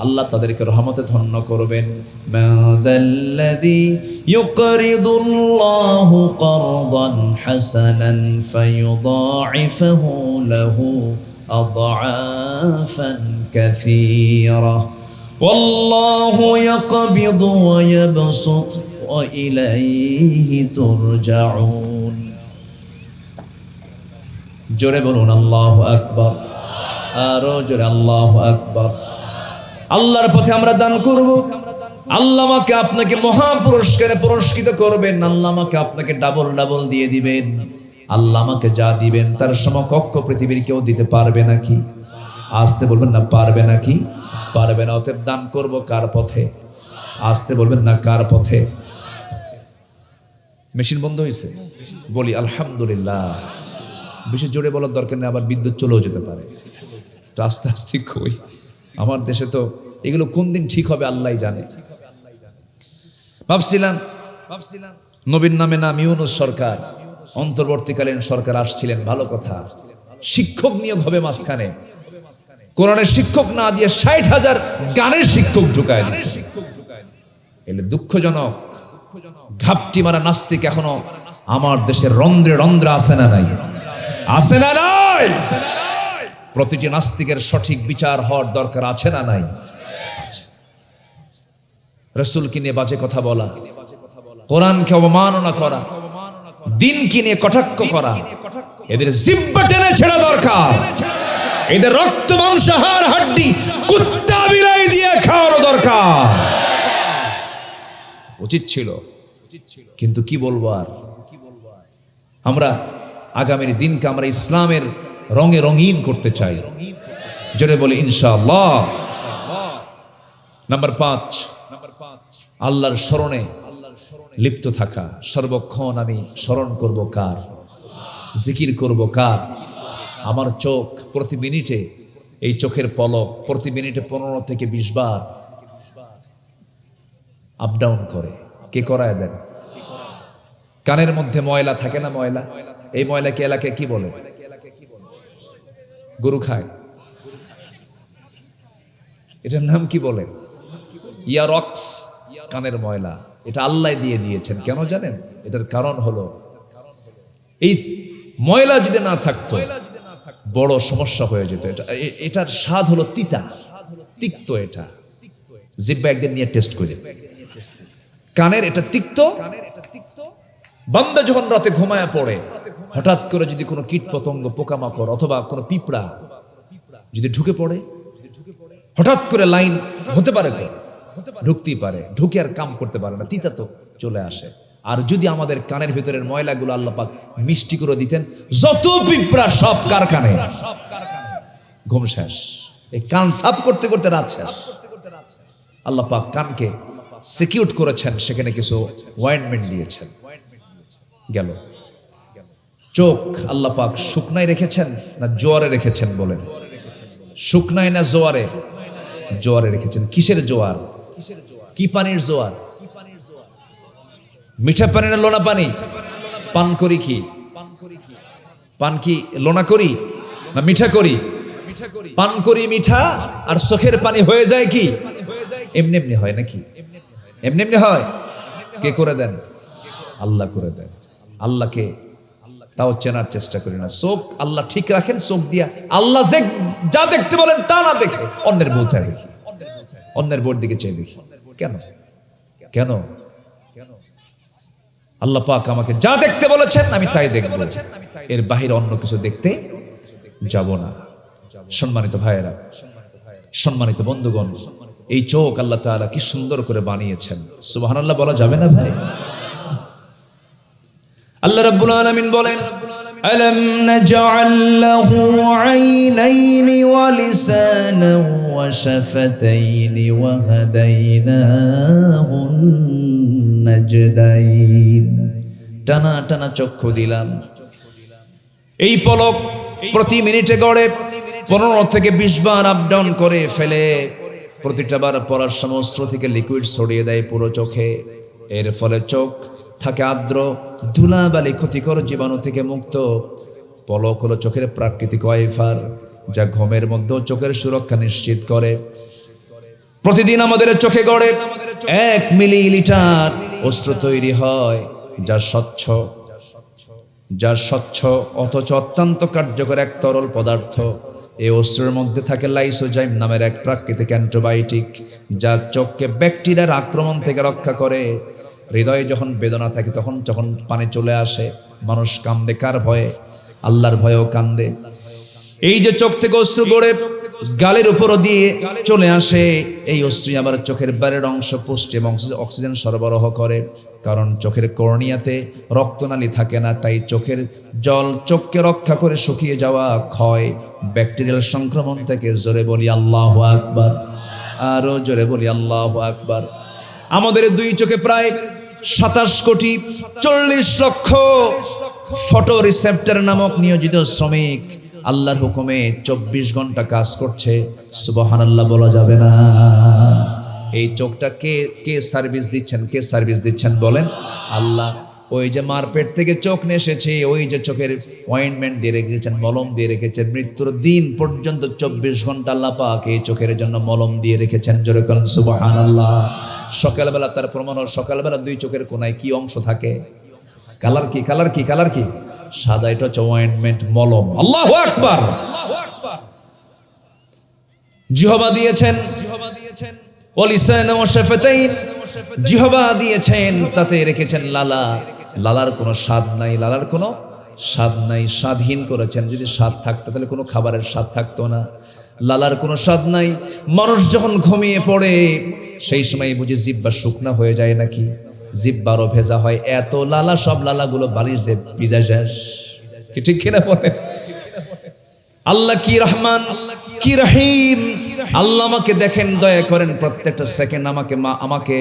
আল্লাহ তাদেরকে রহমতে ধন্য করবেন মাযাল্লাযী ইউকরিদুল্লাহু কারদান হাসানান ফায়ুদাঈফুহু লাহু আদআফান কাসীরা ওয়াল্লাহু ইয়াকবিদু ওয়া ইয়াবসুত ওয়া ইলাইহি তুরজাউন জোরে বলুন আল্লাহু আকবার আরো জোরে আল্লাহু আকবার আল্লাহর পথে আমরা দান করব আল্লাহ আমাকে আপনাকে মহা পুরস্কারে পুরস্কৃত করবেন আল্লাহ আমাকে আপনাকে ডাবল ডাবল দিয়ে দিবেন আল্লাহ আমাকে যা দিবেন তার সমকক্ষ পৃথিবীর কেউ দিতে পারবে নাকি আসতে বলবেন না পারবে নাকি পারবে না অতএব দান করব কার পথে আসতে বলবেন না কার পথে মেশিন বন্ধ হয়েছে বলি আলহামদুলিল্লাহ বেশি জোরে বলার দরকার নেই আবার বিদ্যুৎ চলেও যেতে পারে আস্তে আস্তে কই আমার দেশে তো এগুলো কোন দিন ঠিক হবে আল্লাহই জানে ভাবছিলাম নবীর নামে নাম ইউনূস সরকার অন্তর্বর্তীকালীন সরকার আসছিলেন ভালো কথা শিক্ষক নিয়োগ হবে মাঝখানে কোরআনের শিক্ষক না দিয়ে ৬০,০০০ গানের শিক্ষক ঢুকায় দিচ্ছে এলে দুঃখজনক ঘাপটি মারা নাস্তিক এখনো আমার দেশের রন্ধ্রে রন্ধ্রে আছে না নাই আছে না নাই প্রতিটি নাস্তিকের সঠিক বিচার হওয়ার দরকার আছে না নাই রাসূলকে নিয়ে বাজে কথা বলা কোরআনকে অবমাননা করা দ্বীনকে নিয়ে কটাক্ষ করা এদের জিহ্বা টেনে ছেড়া দরকার এদের রক্ত মাংস হাড় হাড্ডি কুত্তা বিলাই দিয়ে খাওয়ানো দরকার উচিত ছিল কিন্তু কি বলবো আর আমরা আগামীর দিনকে আমরা ইসলামের রঙে রঙিন করতে চাই জোরে বলি ইনশাআল্লাহ নাম্বার 5 আল্লাহর স্মরণে লিপ্ত থাকা, সর্বক্ষণ আমি স্মরণ করব কার, জিকির করব কার। আমার চোখ প্রতি মিনিটে, এই চোখের পলক প্রতি মিনিটে 15 থেকে 20 বার আপ ডাউন করে। কে করায় দেন? কানের মধ্যে ময়লা থাকে না, ময়লা, এই ময়লাকে এলাকায় কি বলে? গরু খায়, এটার নাম কি বলে? ইয়ারক্স, কানের ময়লা। এটা আল্লাহ দিয়ে দিয়েছেন। কেন জানেন? এটার কারণ হলো এই ময়লা যদি না থাকতো বড় সমস্যা হয়ে যেত। এটার স্বাদ হলো তিতা, তিক্ত। এটা জিহ্বা একদিন নিয়ে টেস্ট করে, কানের এটা তিক্ত। বান্দা যখন রাতে ঘুমায়া পড়ে, হঠাৎ করে যদি কোনো কীট পতঙ্গ, পোকামাকড় অথবা কোনো পিঁপড়া যদি ঢুকে পড়ে, হঠাৎ করে লাইন হতে পারে, তো ঢুকতেই পারে, ঢুকে আর কাম করতে পারে না, তিতা তো চলে আসে। আর যদি আমাদের কানের ভিতরের ময়লাগুলো আল্লাহ পাক মিষ্টি করে দিতেন, যত পিঁপড়া সব কারখানে, ঘুম শেষ। এই কান সাফ করতে করতে রাত শেষ। আল্লাহ পাক কানকে সিকিউর করেছেন, সেখানে কিছু ওয়াইন্টমেন্ট দিয়েছেন। গেল চোখ আল্লাহ পাক শুকনায় রেখেছেন না জোয়ারে রেখেছেন? বলেন, শুকনায় না জোয়ারে? জোয়ারে রেখেছেন। কিসের জোয়ার? কি পানির জোয়ার? মিঠা পানি না লোনা পানি? পান করি কি? পান কি লোনা করি না মিঠা করি? পান করি মিঠা, আর চোখের পানি হয়ে যায় কি এমনি এমনি হয় নাকি? এমনি এমনি হয়? কে করে দেন? আল্লাহ করে দেন। আল্লাহকে তাও চেনার চেষ্টা করি না। চোখ আল্লাহ ঠিক রাখেন, চোখ দিয়া আল্লাহ যে যা দেখতে বলেন তা না দেখে অন্যের বউ চাই দেখি, অন্যের বউর দিকে চাই দেখি। কেন? কেন? আল্লাহ পাক আমাকে যা দেখতে বলেছেন আমি তাই দেখব, এর বাহিরে অন্য কিছু দেখতে যাব না। সম্মানিত ভাইয়েরা, সম্মানিত বন্ধুগণ, এই চোখ আল্লাহ তাআলা কি সুন্দর করে বানিয়েছেন। সুবহানাল্লাহ বলা যাবে না ভাই? আল্লাহ রাব্বুল আলামিন বলেন, আলাম নাজআল লাহু আইনাইনি ওয়া লিসানান ওয়া শাফাতাইনি ওয়া হাদাইনাহু নাজদাইন। টানা টানা চক্ষু দিলাম। এই পলক প্রতি মিনিটে গড়ে 15 থেকে 20 বার আপ ডাউন করে ফেলে। প্রতিটা বার পড়ার সময় অস্ত্র থেকে লিকুইড ছড়িয়ে দেয় পুরো চোখে। এর ফলে চোখ থাকে আর্দ্র, ধুলাবালি, ক্ষতিকর জীবাণু থেকে মুক্ত। পলক হলো চোখের প্রাকৃতিক ওয়াইফার, যা ঘুমের মধ্যেও চোখের সুরক্ষা নিশ্চিত করে। প্রতিদিন আমাদের চোখে গড়ে 1 মিলিলিটার অস্ত্র তৈরি হয়, যা স্বচ্ছ অথচ অত্যন্ত কার্যকর এক তরল পদার্থ। এই অস্ত্রের মধ্যে থাকে লাইসোজাইম নামের এক প্রাকৃতিক অ্যান্টিবায়োটিক, যা চোখকে ব্যাকটেরিয়ার আক্রমণ থেকে রক্ষা করে। হৃদয়ে যখন বেদনা থাকে, যখন পানি চলে আসে, মানুষ কান্দে। কার ভয়ে? আল্লাহর ভয়েও কান্দে। এই যে চোখ থেকে অস্ত্র গড়ে গালের উপরও দিয়ে চলে আসে, এই অস্ত্র আবার চোখের বাইরের অংশ পুষ্টি এবং অক্সিজেন সরবরাহ করে। কারণ চোখের কর্নিয়াতে রক্তনালী থাকে না, তাই চোখের জল চোখকে রক্ষা করে শুকিয়ে যাওয়া, ক্ষয়, ব্যাকটেরিয়াল সংক্রমণ থেকে। জোরে বলি আল্লাহু আকবার, আরো জোরে বলি আল্লাহু আকবার। আমাদের দুই চোখে প্রায় 27 কোটি 40 লক্ষ ফটো রিসেপ্টর নামক নিয়োজিত শ্রমিক আল্লাহর হুকুমে 24 ঘন্টা কাজ করছে। সুবহানাল্লাহ বলা যাবে না? এই চোখটা কে সার্ভিস দিচ্ছেন? কে সার্ভিস দিচ্ছেন বলেন? আল্লাহ। ওই যে মার পেট থেকে চোখ নিয়ে এসেছে, ওই যে চোখের অয়েন্টমেন্ট দিয়ে রেখেছেন, মলম দিয়ে রেখেছেন, মৃত্যুর দিন পর্যন্ত 24 ঘন্টা আল্লাহ পাক এই চোখের জন্য মলম দিয়ে রেখেছেন। জোরে বলেন সুবহানাল্লাহ। সকালবেলা তার প্রমাণ, সকালবেলা দুই চোখের কোনায় কি অংশ থাকে? কালার কি? কালার কি? কালার কি? সাদা। এটা হচ্ছে অয়েন্টমেন্ট, মলম। আল্লাহু আকবার। জিহ্বা দিয়েছেন, ওয়ালিসানা ওয়া শাফাতাইন। জিহ্বা দিয়েছেন, তাতে রেখেছেন লালা। লালার কোনো স্বাদ নাই, লালার কোনো স্বাদ নাই, স্বাদহীন করেছেন। যদি স্বাদ থাকতো তাহলে কোনো খাবারের স্বাদ থাকতো না। লালার কোনো স্বাদ নাই। মানুষ যখন ঘুমিয়ে পড়ে সেই সময় বুঝি জিহ্বা শুকনা হয়ে যায় নাকি? জিহ্বারও ভেজা হয়। এত লালা, সব লালাগুলো বালিশ দিয়ে ভিজা শেষ। কি ঠিক কিনা বলে? আল্লাহ কি রহমান, কি রহিম, আল্লাহ আমাকে দেখেন, দয়া করেন, প্রত্যেকটা সেকেন্ড আমাকে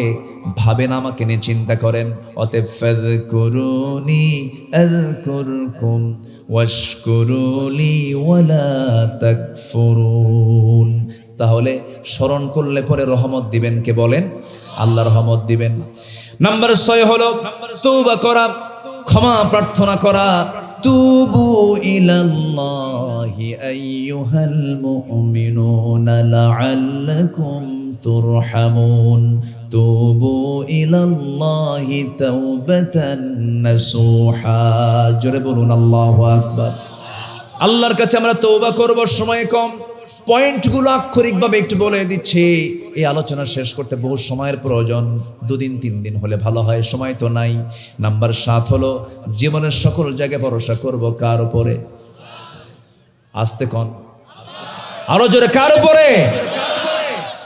ভাবেন, আমাকে নিয়ে চিন্তা করেন। অতএব ফাযকুরুনি আযকুরকুম ওয়াশকুরুলি ওয়ালা তাকফুরুন। তাহলে স্মরণ করলে পরে রহমত দিবেন কে বলেন? আল্লাহ রহমত দিবেন। নাম্বার 6 হলো তওবা করা, ক্ষমা প্রার্থনা করা। তুবু ইলাল্লাহি আইয়ুহাল মুমিনুনা লাআল্লাকুম তুরহামুন। তুবু ইলাল্লাহি তাওবাতান নাসুহা। জোরে বলুন আল্লাহু আকবার। আল্লাহর কাছে আমরা তওবা করব, সময় কম, পয়েন্টগুলো আক্ষরিকভাবে একটু বলে দিচ্ছি। এই আলোচনা শেষ করতে বহু সময়ের প্রয়োজন, 2 দিন 3 দিন হলে ভালো হয়, সময় তো নাই। নাম্বার 7 হলো জীবনের সকল জায়গায় ভরসা করব কার উপরে? আস্তে কোন, আরো জোরে, কার উপরে?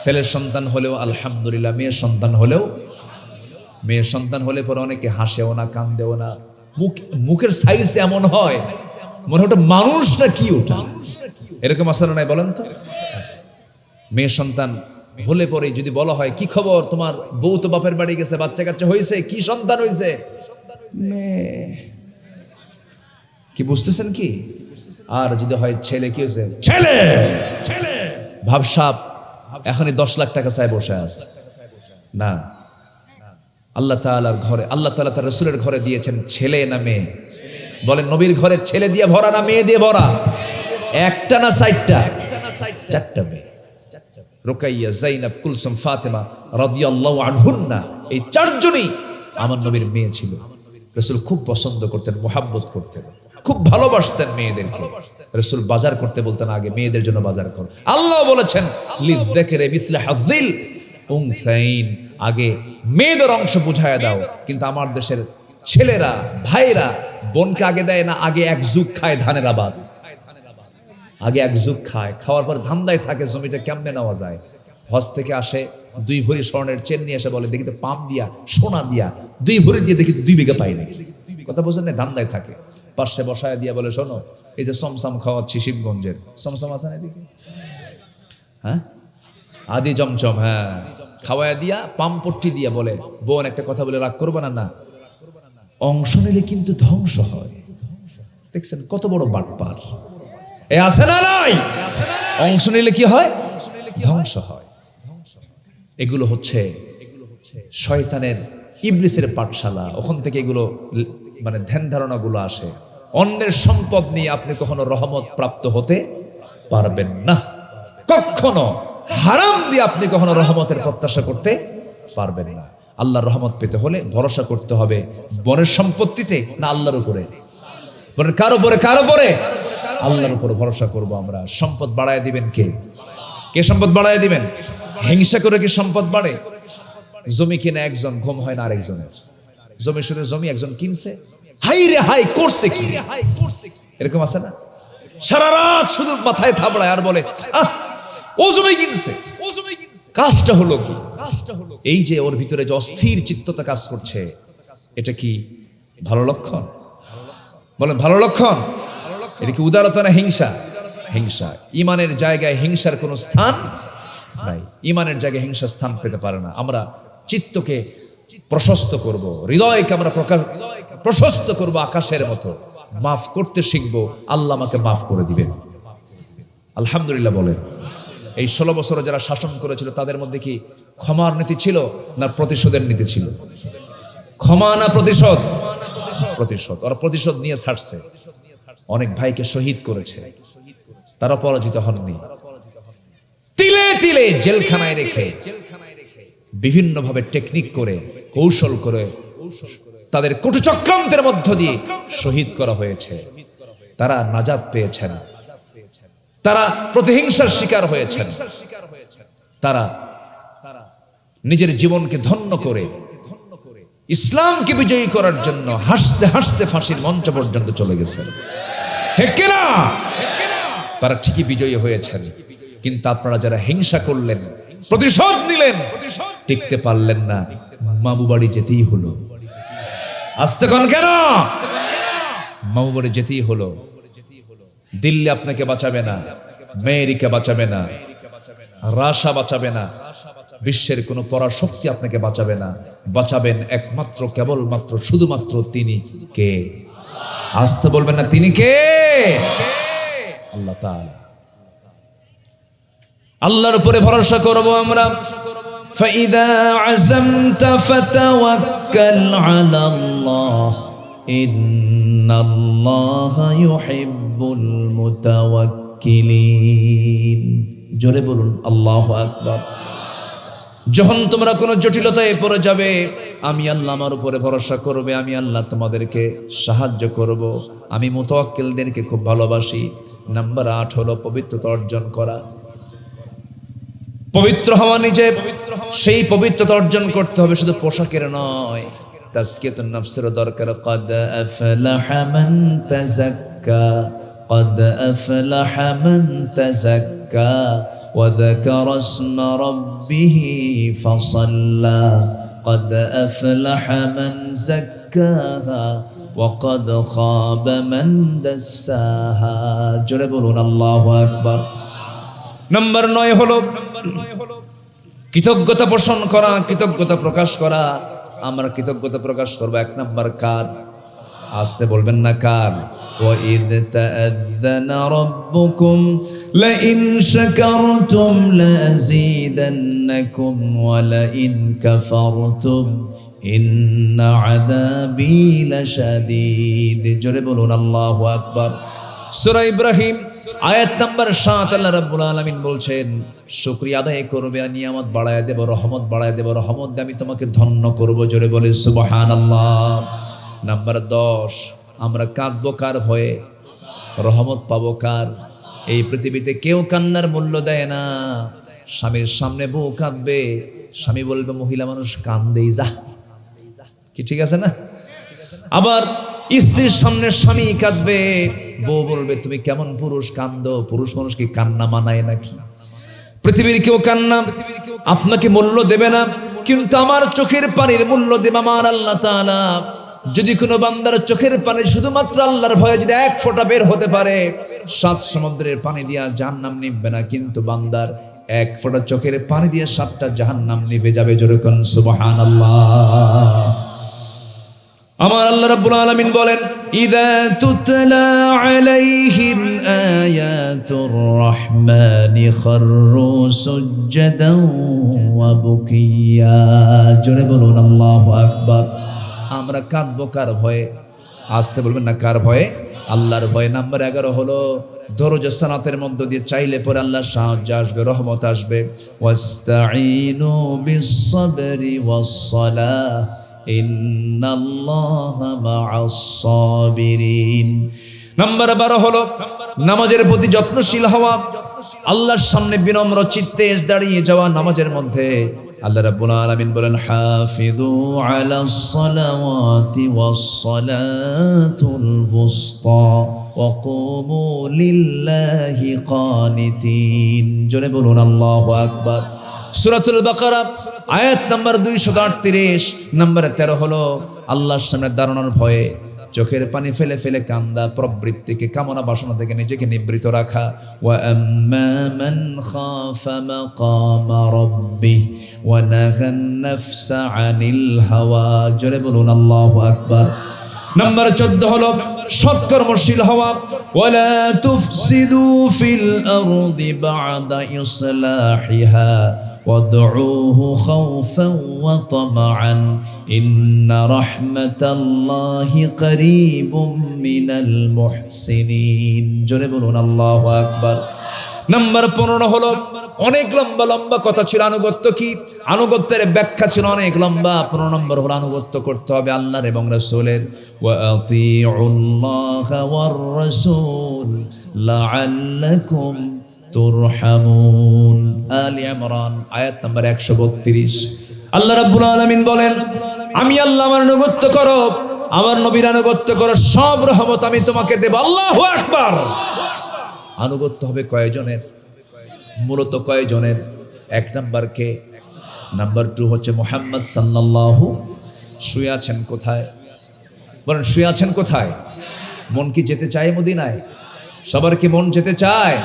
ছেলের সন্তান হলেও আলহামদুলিল্লাহ, মেয়ের সন্তান হলে পরে অনেকে হাসেও না, কান্দেও না, মুখের সাইজ এমন হয় মনে হয় ওটা মানুষ না কি, ওটা এরকম আসলে নাই, বলেন তো? মেয়ের সন্তান হলে পরে যদি বলা হয় কি খবর তোমার, বউ তো বাপের বাড়ি গেছে, বাচ্চা কাচ্চা হয়েছে, কি সন্তান হয়েছে, কি বুঝতেছেন কি? আর যদি হয় ছেলে, কি হয়েছে? ছেলে ভাবসাব, এখনই 10 লাখ টাকা চাই বসে আছে না। আল্লাহ তাআলার ঘরে, আল্লাহ তাআলা তার রাসূলের ঘরে দিয়েছেন ছেলে না মেয়ে? বলেন, নবীর ঘরে ছেলে দিয়ে ভরা না মেয়ে দিয়ে ভরা? একটা না 4টা? 4টা মেয়ে। রুকাইয়া, যায়েনব, কুলসুম, ফাতেমা রাদিয়াল্লাহু আনহুন্না, এই 4 জনই আমার নবীর মেয়ে ছিল। রাসূল খুব পছন্দ করতেন, মুহাব্বত করতেন, খুব ভালোবাসতেন মেয়েদেরকে। রাসূল বাজার করতে বলতেন আগে মেয়েদের জন্য বাজার কর। আল্লাহ বলেছেন লিযযাকিরি মিসলা হাযিল উনসাইন, আগে মেয়েদের অংশ বুঝায়া দাও। কিন্তু আমার দেশের ছেলেরা, ভাইরা বোনকে আগে দেয় না, আগে 1 যুগ খায় ধানের আবাদ, আগে 1 যুগ খায়, খাওয়ার পর ধান্দায় থাকে জমিটা কেমনে নেওয়া যায়। হজ থেকে আসে 2 ভরি স্বর্ণের চেন নিয়ে এসে বলে দেখি তো পাম দিয়া, সোনা দিয়া 2 ভরি দিয়ে দেখি তো 2 বিঘা পাই নাকি। কথা বোঝেন না? ধান্দায় থাকে। পাশে বসায় দিয়া বলে শোনো, এই যে সমসাম খাওয়াচ্ছি শিবগঞ্জের, সমসাম আছে না এদিকে? হ্যাঁ, আদি জমজম, হ্যাঁ, খাওয়ায় দিয়া পামপট্টি দিয়া বলে বোন একটা কথা বলে রাগ করবো না, না অংশ নিলে কিন্তু ধ্বংস হয়। দেখছেন কত বড় বাটপার এ, আছে না নাই? অংশ নিলে কি হয়? ধ্বংস হয়। এগুলো হচ্ছে শয়তানের, ইবলিসের পাঠশালা। ওখান থেকে এগুলো মানে ধ্যান ধারণাগুলো আসে। অন্যের সম্পদ নিয়ে আপনি কখনো রহমত প্রাপ্ত হতে পারবেন না, কখনো। হারাম দিয়ে আপনি কখনো রহমতের প্রত্যাশা করতে পারবেন না। আল্লাহর রহমত পেতে হলে ভরসা করতে হবে বনের সম্পত্তিতে না আল্লাহর উপরে? বলেন কার উপরে? কার উপরে? আল্লাহর উপর ভরসা করব আমরা। সম্পদ বাড়ায় দিবেন কে? কে সম্পদ বাড়ায় দিবেন? হিংসা করে কি সম্পদ বাড়ে? জমি কিনে একজন, ঘুম হয় না আরেকজনের। জমি শুধু জমি একজন কিনছে, হাই রে হাই করছে কি, এরকম আছে না? সারা রাত শুধু মাথায় থাবড়ায় আর বলে ও জমি কিনছে, ও জমি কিনছে। কাজটা হলো কি? এই যে ওর ভিতরে যে অস্থির চিত্ততা কাজ করছে, এটা কি ভালো লক্ষণ? বলেন ভালো লক্ষণ? এটা কি উদারতা না হিংসা? হিংসা। ইমানের জায়গায় হিংসার কোনো স্থান নাই। ইমানের জায়গায় হিংসা স্থান পেতে পারে না। আমরা চিত্তকে প্রশস্ত করব, হৃদয়কে আমরা প্রশস্ত করব আকাশের মতো। মাফ করতে শিখবো, আল্লাহ আমাকে মাফ করে দিবেন। আলহামদুলিল্লাহ বলেন। এই 16 বছরে যারা শাসন করেছিল তাদের মধ্যে কি ক্ষমার নীতি ছিল না প্রতিশোধের নীতি ছিল? ক্ষমা না প্রতিশোধ? প্রতিশোধ। ওরা প্রতিশোধ নিয়ে ছাড়ছে, অনেক ভাইকে শহীদ করেছে, তারা পরাজিত হননি। তিলে তিলে জেলখানায় রেখে বিভিন্ন ভাবে টেকনিক করে, কৌশল করে তাদের কটু চক্রান্তের মধ্য দিয়ে শহীদ করা হয়েছে। তারা নাজাত পেয়েছেন, তারা প্রতিহিংসার শিকার হয়েছেন, তারা নিজের জীবনকে ধন্য করে ইসলামকে বিজয়ী করার জন্য হাসতে হাসতে ফাঁসির মঞ্চ পর্যন্ত চলে গেছেন। ঠিক না? তারা ঠিকই বিজয়ী হয়েছেন। কিন্তু আপনারা যারা হিংসা করলেন, প্রতিশোধ নিলেন, টিকতে পারলেন না, মামু বাড়ি যেতেই হলো। আসতে কোন কেন? মামু বাড়ি যেতেই হলো। দিল্লি আপনাকে বাঁচাবে না, আমেরিকা বাঁচাবে না, রাশা বাঁচাবে না, বিশ্বের কোনো পরাশক্তি আপনাকে বাঁচাবে না। বাঁচাবেন একমাত্র কেবলমাত্র শুধুমাত্র তিনি কে? আসতে বলবেন না, তিনি কে? আল্লাহ তাআলা। আল্লাহর উপরে ভরসা করব আমরা। فإذا عزمت فتوكل على الله إن الله يحب المتوكلين। জোরে বলুন আল্লাহু আকবার। যখন তোমরা কোনো জটিলতায় পড়ে যাবে, আমি আল্লাহ আমার উপরে ভরসা করবে, আমি আল্লাহ তোমাদেরকে সাহায্য করব। আমি মুতাওয়াক্কিলদেরকে খুব ভালোবাসি। নাম্বার 8 হলো পবিত্রতা অর্জন করা। পবিত্র হওয়া, নিজে সেই পবিত্রতা অর্জন করতে হবে, শুধু পোশাকের নয়, তাজকিয়াতুন নফসের দরকার। قد أفلح من تزكى قد أفلح من تزكى وذكر اسم ربه فصلى قد أفلح من زكاها وقد خاب من دساها। জোরে বলুন আল্লাহু আকবার। নাম্বার 9 হলো কৃতজ্ঞতা পোষণ করা, কৃতজ্ঞতা প্রকাশ করা। আমরা কৃতজ্ঞতা প্রকাশ করব এক নাম্বার কার? আসতে বলবেন না কার? وَإِذْ تَأَذَّنَ رَبُّكُمْ لَئِنْ شَكَرْتُمْ لَأَزِيدَنَّكُمْ وَلَئِنْ كَفَرْتُمْ إِنَّ عَذَابِي لَشَدِيدٌ। জোরে বলুন আল্লাহু আকবার। সূরা ইব্রাহিম আয়াত নাম্বার 7 আল্লাহ রাব্বুল আলামিন বলছেন, শুকরিয়া আদায় করবে, নিয়ামত বাড়ায় দেব, রহমত বাড়ায় দেব, রহমত দিয়ে আমি তোমাকে ধন্য করব। জোরে বলে সুবহানাল্লাহ। নাম্বার 10, আমরা কাঁদবো কার ভয়ে? রহমত পাবো কার? এই পৃথিবীতে কেউ কান্নার মূল্য দেয় না। স্বামীর সামনে বউ কাঁদবে, স্বামী বলবে মহিলা মানুষ কান্দেই যা, কি ঠিক আছে না? আবার স্ত্রীর সামনে স্বামী কাঁদবে, বউ বলবে তুমি কেমন পুরুষ কান্দো, পুরুষ মানুষ কি কান্না মানায় নাকি? পৃথিবীর কেউ কান্না আপনাকে মূল্য দেবে না, কিন্তু আমার চোখের পানির মূল্য দেবে আমার আল্লাহ তাআলা। যদি কোনো বান্দার চোখের পানি শুধুমাত্র আল্লাহর ভয়ে যদি এক ফোঁটা বের হতে পারে, 7 সমুদ্রের পানি দিয়া জাহান্নাম নিভবে না, কিন্তু বান্দার এক ফোঁটা চোখের পানি দিয়ে 7টা জাহান্নাম নিভে যাবে। জোরে কোন সুবহানাল্লাহ। আমার আল্লাহ রাব্বুল আলামিন বলেন, ইযা তুতলা আলাইহিম আয়াতুর রাহমানি খাররু সুজদান ওয়া বুকিয়া। জোরে বলুন আল্লাহু আকবার। আমরা কাঁদবো কার ভয়ে? আসতে বলবেন না কার ভয়ে? আল্লাহর ভয়ে। নাম্বার 11 হলো দরজা সালাতের মধ্য দিয়ে চাইলে পরে আল্লাহর সাহায্য আসবে, রহমত আসবে। ওয়াস্তাঈনু বিস-সাবরি ওয়াস-সালাহ ইন্নাল্লাহা মা'আস-সাবিরিন। নাম্বার 12 হলো নামাজের প্রতি যত্নশীল হওয়া, আল্লাহর সামনে বিনম্র চিত্তে দাঁড়িয়ে যাওয়া। নামাজের মধ্যে আল্লাহ রাব্বুল আলামিন বলেন, হাফিযু আলাস সালাওয়াতি ওয়াস সালাতুল বুসতা ওয়া কুমু লিল্লাহি কানিতিন। জোরে বলুন আল্লাহু আকবার। সূরাতুল বাকারা আয়াত নাম্বার 238। নাম্বার 13 হলো আল্লাহর সামনে দাঁড়ানোর ভয়ে চোখের পানি ফেলে ফেলে কান্দা, প্রবৃত্তিকে কামনা বাসনা থেকে নিজেকে নিবৃত রাখা। ওয়া আম্মা মান খাফা মাকামা রাব্বিহি ওয়া নাহান নাফসা আনিল হাওয়া। জোরে বলুন আল্লাহু আকবার। নাম্বার 14 হলো সৎকর্মশীল হওয়া। ওয়ালা তুফসিদু ফিল আরদি বা'দা ইসলাহিহা وادعوه خوفا وطمعا إن رحمة الله قريب من المحسنين। জোরে বলুন আল্লাহু আকবার। নাম্বার 15 হলো অনেক লম্বা লম্বা কথা ছিল। আনুগত্য কি? আনুগত্যের ব্যাখ্যা ছিল অনেক লম্বা। 15 নম্বর হলো আনুগত্য করতে হবে আল্লাহর এবং রাসূলের। ওয়া আতিউল্লাহা ওয়ার রাসূল লাআল্লাকুম তুরহামুন। আলে ইমরান আয়াত নাম্বার 132। আল্লাহ রাব্বুল আলামিন বলেন, আমি আল্লাহ আমার আনুগত্য করো, আমার নবীর আনুগত্য করো, সব রহমত আমি তোমাকে দেব। আল্লাহু আকবার। আনুগত্য হবে কয়জনের? মূলত কয়জনের? 1 নাম্বার কে? নাম্বার 2 হচ্ছে মুহাম্মদ সাল্লাল্লাহু। শুয়ে আছেন কোথায়? বলেন শুয়ে আছেন কোথায়? মন কি যেতে চায় মদিনায়? সবার কি মন যেতে চায়?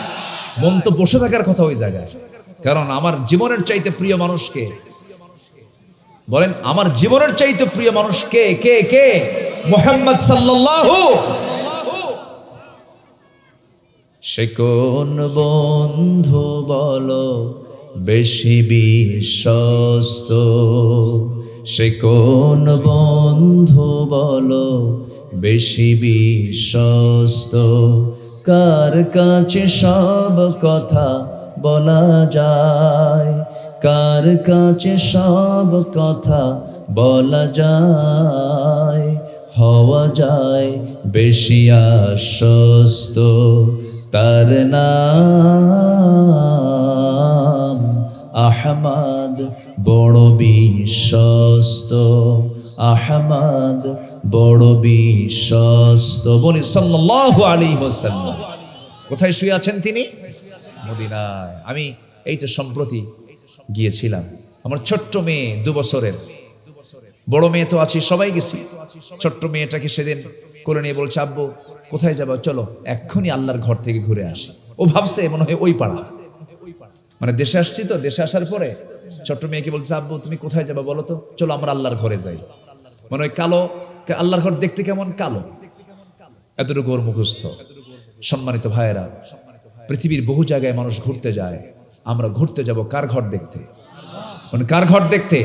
মন তো বসে থাকার কথা ওই জায়গায়। কারণ আমার জীবনের চাইতে প্রিয় মানুষকে বলেন, আমার জীবনের চাইতে প্রিয় মানুষ কে কে কে? মুহাম্মদ সাল্লাল্লাহু। সে কোন বন্ধু বলো বেশি বিশ্বস্ত? সে কোন বন্ধু বলো বেশি বিশ্বস্ত? কার কাছে সব কথা বলা যায়? কার কাছে সব কথা বলা যায়? হওয়া যায় বেশি আশ্বস্ত, তার নাম আহমদ বড় বিশ্বস্ত। আহমদ বড় বিশ্বস্ত। বলি সাল্লাল্লাহু আলাইহি ওয়াসাল্লাম। কোথায় শুয়ে আছেন তিনি? মদিনায়। আমি এই তো সম্প্রতি গিয়েছিলাম। আমার ছোট্ট মেয়ে 2 বছরের, বড় মেয়ে তো আছে, সবাই গেছি। ছোট্ট মেয়েটাকে সেদিন কোলে নিয়ে বলছে, আব্বু কোথায় যাবো, চলো এক্ষুনি আল্লাহর ঘর থেকে ঘুরে আসি। ও ভাবছে মনে হয় ওই পাড়া, মানে দেশে আসছি তো, দেশে আসার পরে ছোট্ট মেয়েকে বলছে, আব্বু তুমি কোথায় যাবা বলো তো, চলো আমরা আল্লাহর ঘরে যাই। মানে ওই কালো, আল্লাহর ঘর দেখতে কেমন কালো, এতটুকু ওর মুখস্থ। সম্মানিত ভাইয়েরা, পৃথিবীর বহু জায়গায় মানুষ ঘুরতে যায়, আমরা ঘুরতে যাব কার ঘর দেখতে? মানে কার ঘর দেখতে?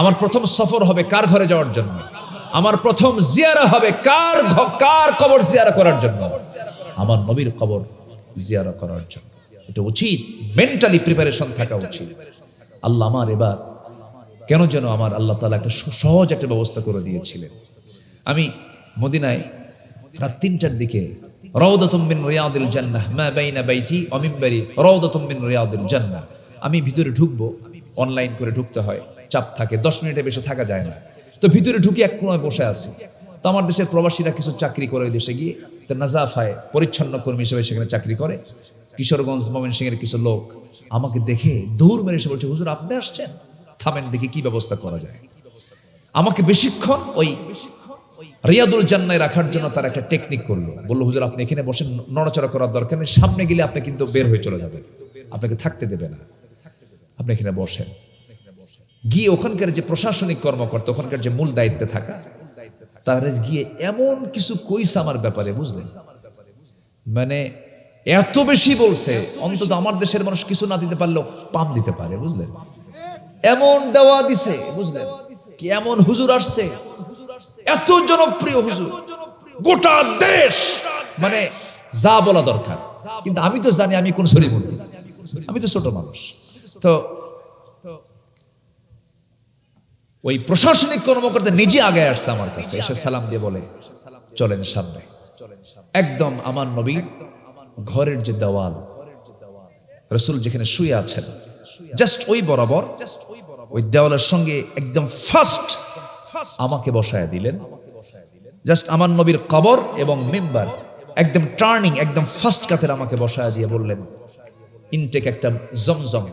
আমার প্রথম সফর হবে কার ঘরে যাওয়ার জন্য? আমার প্রথম জিয়ারা হবে কার কবর জিয়ারা করার জন্য? আমার নবীর কবর জিয়ারা করার জন্য। এটা উচিত, মেন্টালি প্রিপারেশন থাকা উচিত। আল্লাহ আমার এবার কেন যেন আমার আল্লাহ তাআলা একটা সহজ একটা ব্যবস্থা করে দিয়েছিলেন। আমি মদিনায় রাত 3টার দিকে, রাউদাতুম মিন রিয়াদিল জান্নাহ মা বাইনা বাইতি ওয়া মিনবারি রাউদাতুম মিন রিয়াদিল জান্নাহ। আমি ভিতরে ঢুকবো, অনলাইন করে ঢুকতে হয়, চাপ থাকে, 10 মিনিটের বেশি থাকা যায় না। তো ভিতরে ঢুকে এক কোণায় বসে আছি। তো আমার দেশের প্রবাসীরা কিছু চাকরি করে ওই দেশে গিয়ে, তো নাজাফায় পরিচ্ছন্ন কর্মী হিসেবে সেখানে চাকরি করে। কিশোরগঞ্জ ময়মনসিংহের কিছু লোক আমাকে দেখে দৌড় মেরে এসে বলছে, হুজুর আপনি আসছেন, থামেন দেখি কি ব্যবস্থা করা যায়। আমাকে বেশিক্ষণ ওই রিয়াদুল জান্নায় রাখার জন্য তার একটা টেকনিক করলো। বললো, হুজুর আপনি এখানে বসেন, নড়াচড়া করার দরকার নেই, সামনে গেলে আপনি কিন্তু বের হয়ে চলে যাবেন, আপনাকে থাকতে দেবে না, আপনি এখানে বসেন। গিয়ে ওখানকার যে প্রশাসনিক কর্মকর্তা, ওখানকার যে মূল দায়িত্বে থাকা, তারা গিয়ে এমন কিছু কইছে আমার ব্যাপারে, বুঝলেন, মানে এত বেশি বলছে, অন্তত আমার দেশের মানুষ কিছু না দিতে পারলেও পাম দিতে পারে, বুঝলেন, এমন দেওয়া দিছে, বুঝলেন, কি এমন হুজুর আসছে, এত জনপ্রিয় হুজুর, গোটা দেশ, মানে যা বলা দরকার। কিন্তু আমি তো জানি আমি কোন শরীফ, আমি তো ছোট মানুষ। তো ওই প্রশাসনিক কর্মকর্তা নিজে আগে আসছে আমার কাছে, এসে সালাম দিয়ে বলে, চলেন সামনে। একদম আমার নবীর ঘরের যে দেওয়াল, রাসূল যেখানে শুয়ে আছেন, জাস্ট ওই বরাবর ওই দেওয়ালের সঙ্গে একদম ফার্স্ট আমাকে বসায় দিলেন। জাস্ট আমার নবীর কবর এবং মিম্বার একদম টার্নিং, একদম ফার্স্ট কাতের আমাকে বসায় দিয়ে বললেন, ইনটেক একটা জমজম,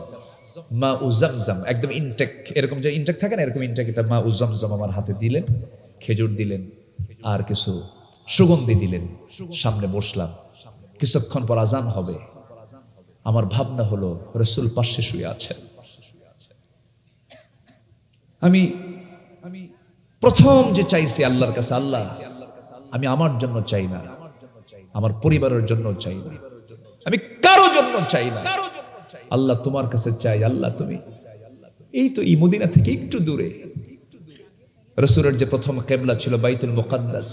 মা উ জমজম, একদম ইনটেক, এরকম যে ইনটেক থাকে না, এরকম ইনটেক একটা মা উ জমজম আমার হাতে দিলেন, খেজুর দিলেন আর কিছু সুগন্ধি দিলেন। সামনে বসলাম, কিছুক্ষণ পর আজান হবে। আমার ভাবনা হলো রাসূল পাশে শুয়ে আছেন। আমি প্রথম যে চাইছি আল্লাহর কাছে, আল্লাহ আমি আমার জন্য চাই না, আমার পরিবারের জন্য চাই না, আমি কারো জন্য চাই না, আল্লাহ তোমার কাছে চাই। আল্লাহ তুমি এই তো এই মদিনা থেকে একটু দূরে, রাসূলের যে প্রথম কিবলা ছিল বাইতুল মুকাদ্দাস,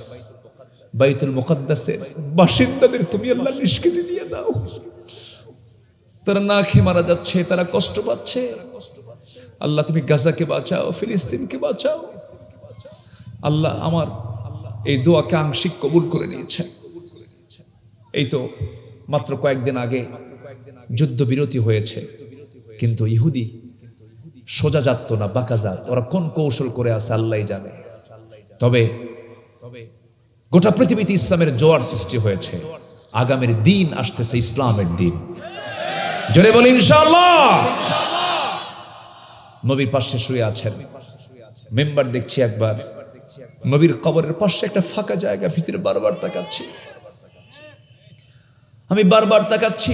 বাইতুল মুকাদ্দাসের বাসিন্দাদের তুমি আল্লাহ নিষ্কৃতি দিয়ে দাও। তারা না খেয়ে মারা যাচ্ছে, তারা কষ্ট পাচ্ছে। আল্লাহ তুমি গাজাকে বাঁচাও, ফিলিস্তিনকে বাঁচাও। আল্লাহ আমার এই দোয়াকে আংশিক কবুল করে নিয়েছেন। এই তো মাত্র কয়েকদিন আগে যুদ্ধবিরতি হয়েছে, কিন্তু ইহুদি সোজা জাত না, বাঁকা জাত, ওরা কোন কৌশল করে আছে আল্লাহই জানে। তবে গোটা পৃথিবীতে ইসলামের জোয়ার সৃষ্টি হয়েছে, আগামীর দিন আসতেছে ইসলামের দিন, জোরে বলি ইনশাআল্লাহ। নবীর পাশে শুয়ে আছেন, মেম্বার দেখছি একবার, নবীর কবরের পাশে একটা ফাঁকা জায়গা, ভিতরে বারবার তাকাচ্ছি, আমি বারবার তাকাচ্ছি।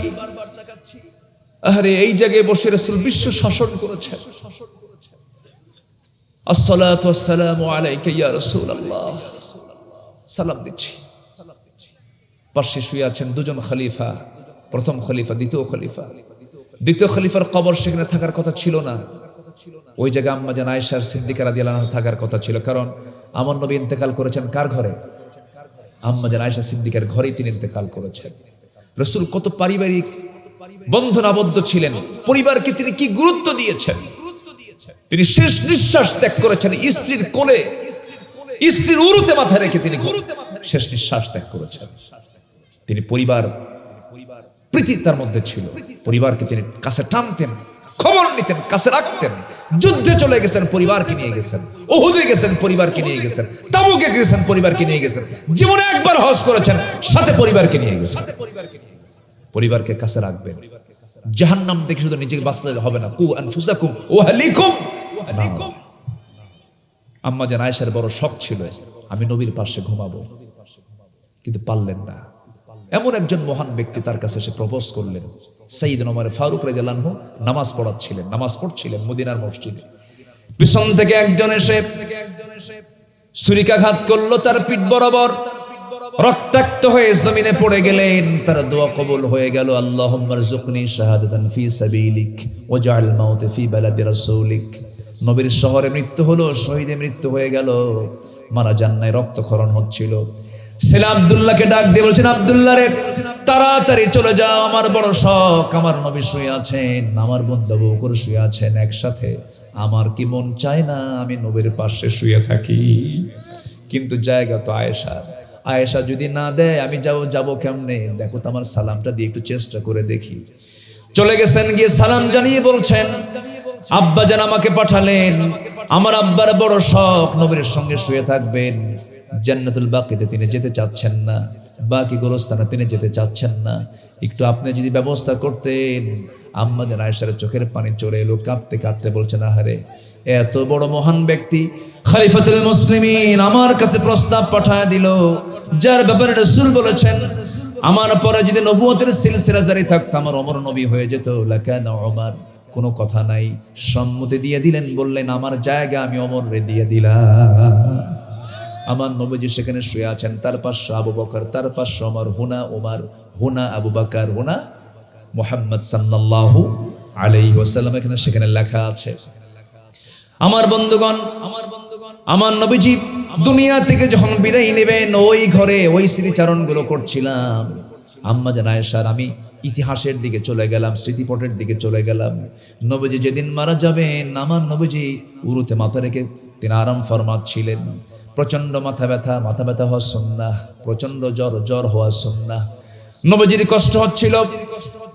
আরে এই জায়গায় বসে রাসূল বিশ্ব শাসন করেছেন। আসসালাতু ওয়াসসালামু আলাইকা ইয়া রাসূলুল্লাহ, সালাম দিচ্ছি। পাশে শুয়ে আছেন দুজন খলিফা, প্রথম খলিফা, দ্বিতীয় খলিফা। দ্বিতীয় খলিফার কবর সেখানে থাকার কথা ছিল না, ওই জায়গায় আম্মা জান আয়েশা সিদ্দিকা রাদিয়াল্লাহু আনহা থাকার কথা ছিল। কারণ আমার নবী ইন্তেকাল করেছেন কার ঘরে? আম্মা জান আয়েশা সিদ্দিকার ঘরেই তিনি ইন্তেকাল করেছেন। রাসূল কত পারিবারিক বন্ধন আবদ্ধ ছিলেন, পরিবারকে তিনি কি গুরুত্ব দিয়েছেন। তিনি শেষ নিঃশ্বাস ত্যাগ করেছেন স্ত্রীর কোলে, স্ত্রীর উরুতে মাথা রেখে তিনি শেষ নিঃশ্বাস ত্যাগ করেছেন। তিনি পরিবার প্রীতি তার মধ্যে ছিল, পরিবারকে তিনি কাছে টানতেন, খবর নিতেন, কাছে রাখতেন। যুদ্ধে চলে গেছেন, পরিবারকে নিয়ে গেছেন। উহুদে গেছেন, পরিবারকে নিয়ে গেছেন। তাবুকে গেছেন, পরিবারকে নিয়ে গেছেন। জীবনে একবার হজ করেছেন, সাথে পরিবারকে নিয়ে গেছেন। পরিবারকে কাছে রাখবেন। জাহান্নাম থেকে শুধু নিজেকে বাঁচলে হবে না, কু আনফুসাকুম ওয়া আহলিকুম। আম্মা জান আয়েশার বড় শখ ছিল আমি নবীর পাশে ঘুমাবো, কিন্তু পারলেন না। এমন একজন মহান ব্যক্তি তার কাছে এসে প্রপোজ করলেন। সাইয়েদনা ওমর ফারুক রাদিয়াল্লাহু আনহু নামাজ পড়াচ্ছিলেন, নামাজ পড়ছিলেন মদিনার মসজিদে। পিছন থেকে একজন এসে ছুরিকাঘাত করলো তার পিঠ বরাবর, রক্তাক্ত হয়ে জমিনে পড়ে গেলেন। তার দোয়া কবুল হয়ে গেল। আল্লাহুম্মা রযুকনি শাহাদাতান ফি সাবিলিক ওয়াজআল মাউত ফি বালাদি রাসূলিক। নবীর শহরে মৃত্যু হলো, শহীদে মৃত্যু হয়ে গেল, মারা যান নাই, রক্তক্ষরণ হচ্ছিল। ছেলে আব্দুল্লাহকে ডাক দিয়ে বলছেন, আব্দুল্লাহ রে তাড়াতাড়ি চলে যাও, আমার বড় শখ, আমার নবী শুয়ে আছেন, আমার বন্ধু আবু বকর শুয়ে আছেন একসাথে। আমার কি মন চায় না আমি নবীর পাশে শুয়ে থাকি, কিন্তু জায়গা তো আয়েশার। আয়েশা যদি না দেয় আমি যাবো কেমনে? দেখো তো আমার সালামটা দিয়ে একটু চেষ্টা করে দেখি। চলে গেছেন, গিয়ে সালাম জানিয়ে বলছেন, আব্বা যেন আমাকে পাঠালেন, আমার আব্বার বড় শখ নবীর সঙ্গে শুয়ে থাকবেন। জান্নাতুল বাকিতে তিনি যেতে চাচ্ছেন না, বাকি গোরস্থানে তিনি যেতে চাচ্ছেন না। একটু আপনি যদি ব্যবস্থা করতেন। আম্মা জান আয়েশার চোখের পানি চলে এলো, কাঁদতে কাঁদতে বলছেন, আহারে এত বড় মহান ব্যক্তি খলিফাতুল মুসলিমিন আমার কাছে প্রস্তাব পাঠায় দিল, যার ব্যাপারে রাসূল বলেছেন আমার পরে যদি নবুয়তের সিলসিলা জারি থাকতো আমার ওমর নবী হয়ে যেত, লাকানা ওমর। কোনো কথা নাই, সম্মতি দিয়ে দিলেন, বললেন আমার জায়গা আমি ওমরে দিয়ে দিলাম। আমার নবীজি সেখানে শুয়ে আছেন, তার পাশে আবু বকর, তার পাশে ওমর, হুনা ওমর, হুনা আবু বকর, হুনা মুহাম্মদ সাল্লাল্লাহু আলাইহি ওয়াসাল্লাম এখানে সেখানে লেখা আছে। আমার বন্ধুগণ, আমার নবীজি দুনিয়া থেকে যখন বিদায় নেবেন, ওই ঘরে ওই স্মৃতিচারণগুলো করছিলাম। আম্মা জান আয়েশার আমি ইতিহাসের দিকে চলে গেলাম, স্মৃতিপটের দিকে চলে গেলাম। নবীজি যেদিন মারা যাবেন, আমার নবীজি উরুতে মাথা রেখে তিনি আরাম ফরমাচ্ছিলেন। প্রচন্ড মাথা ব্যথা হওয়া সুন্নাহ, প্রচন্ড জ্বর হওয়া সুন্নাহ। নবীজির কষ্ট হচ্ছিল,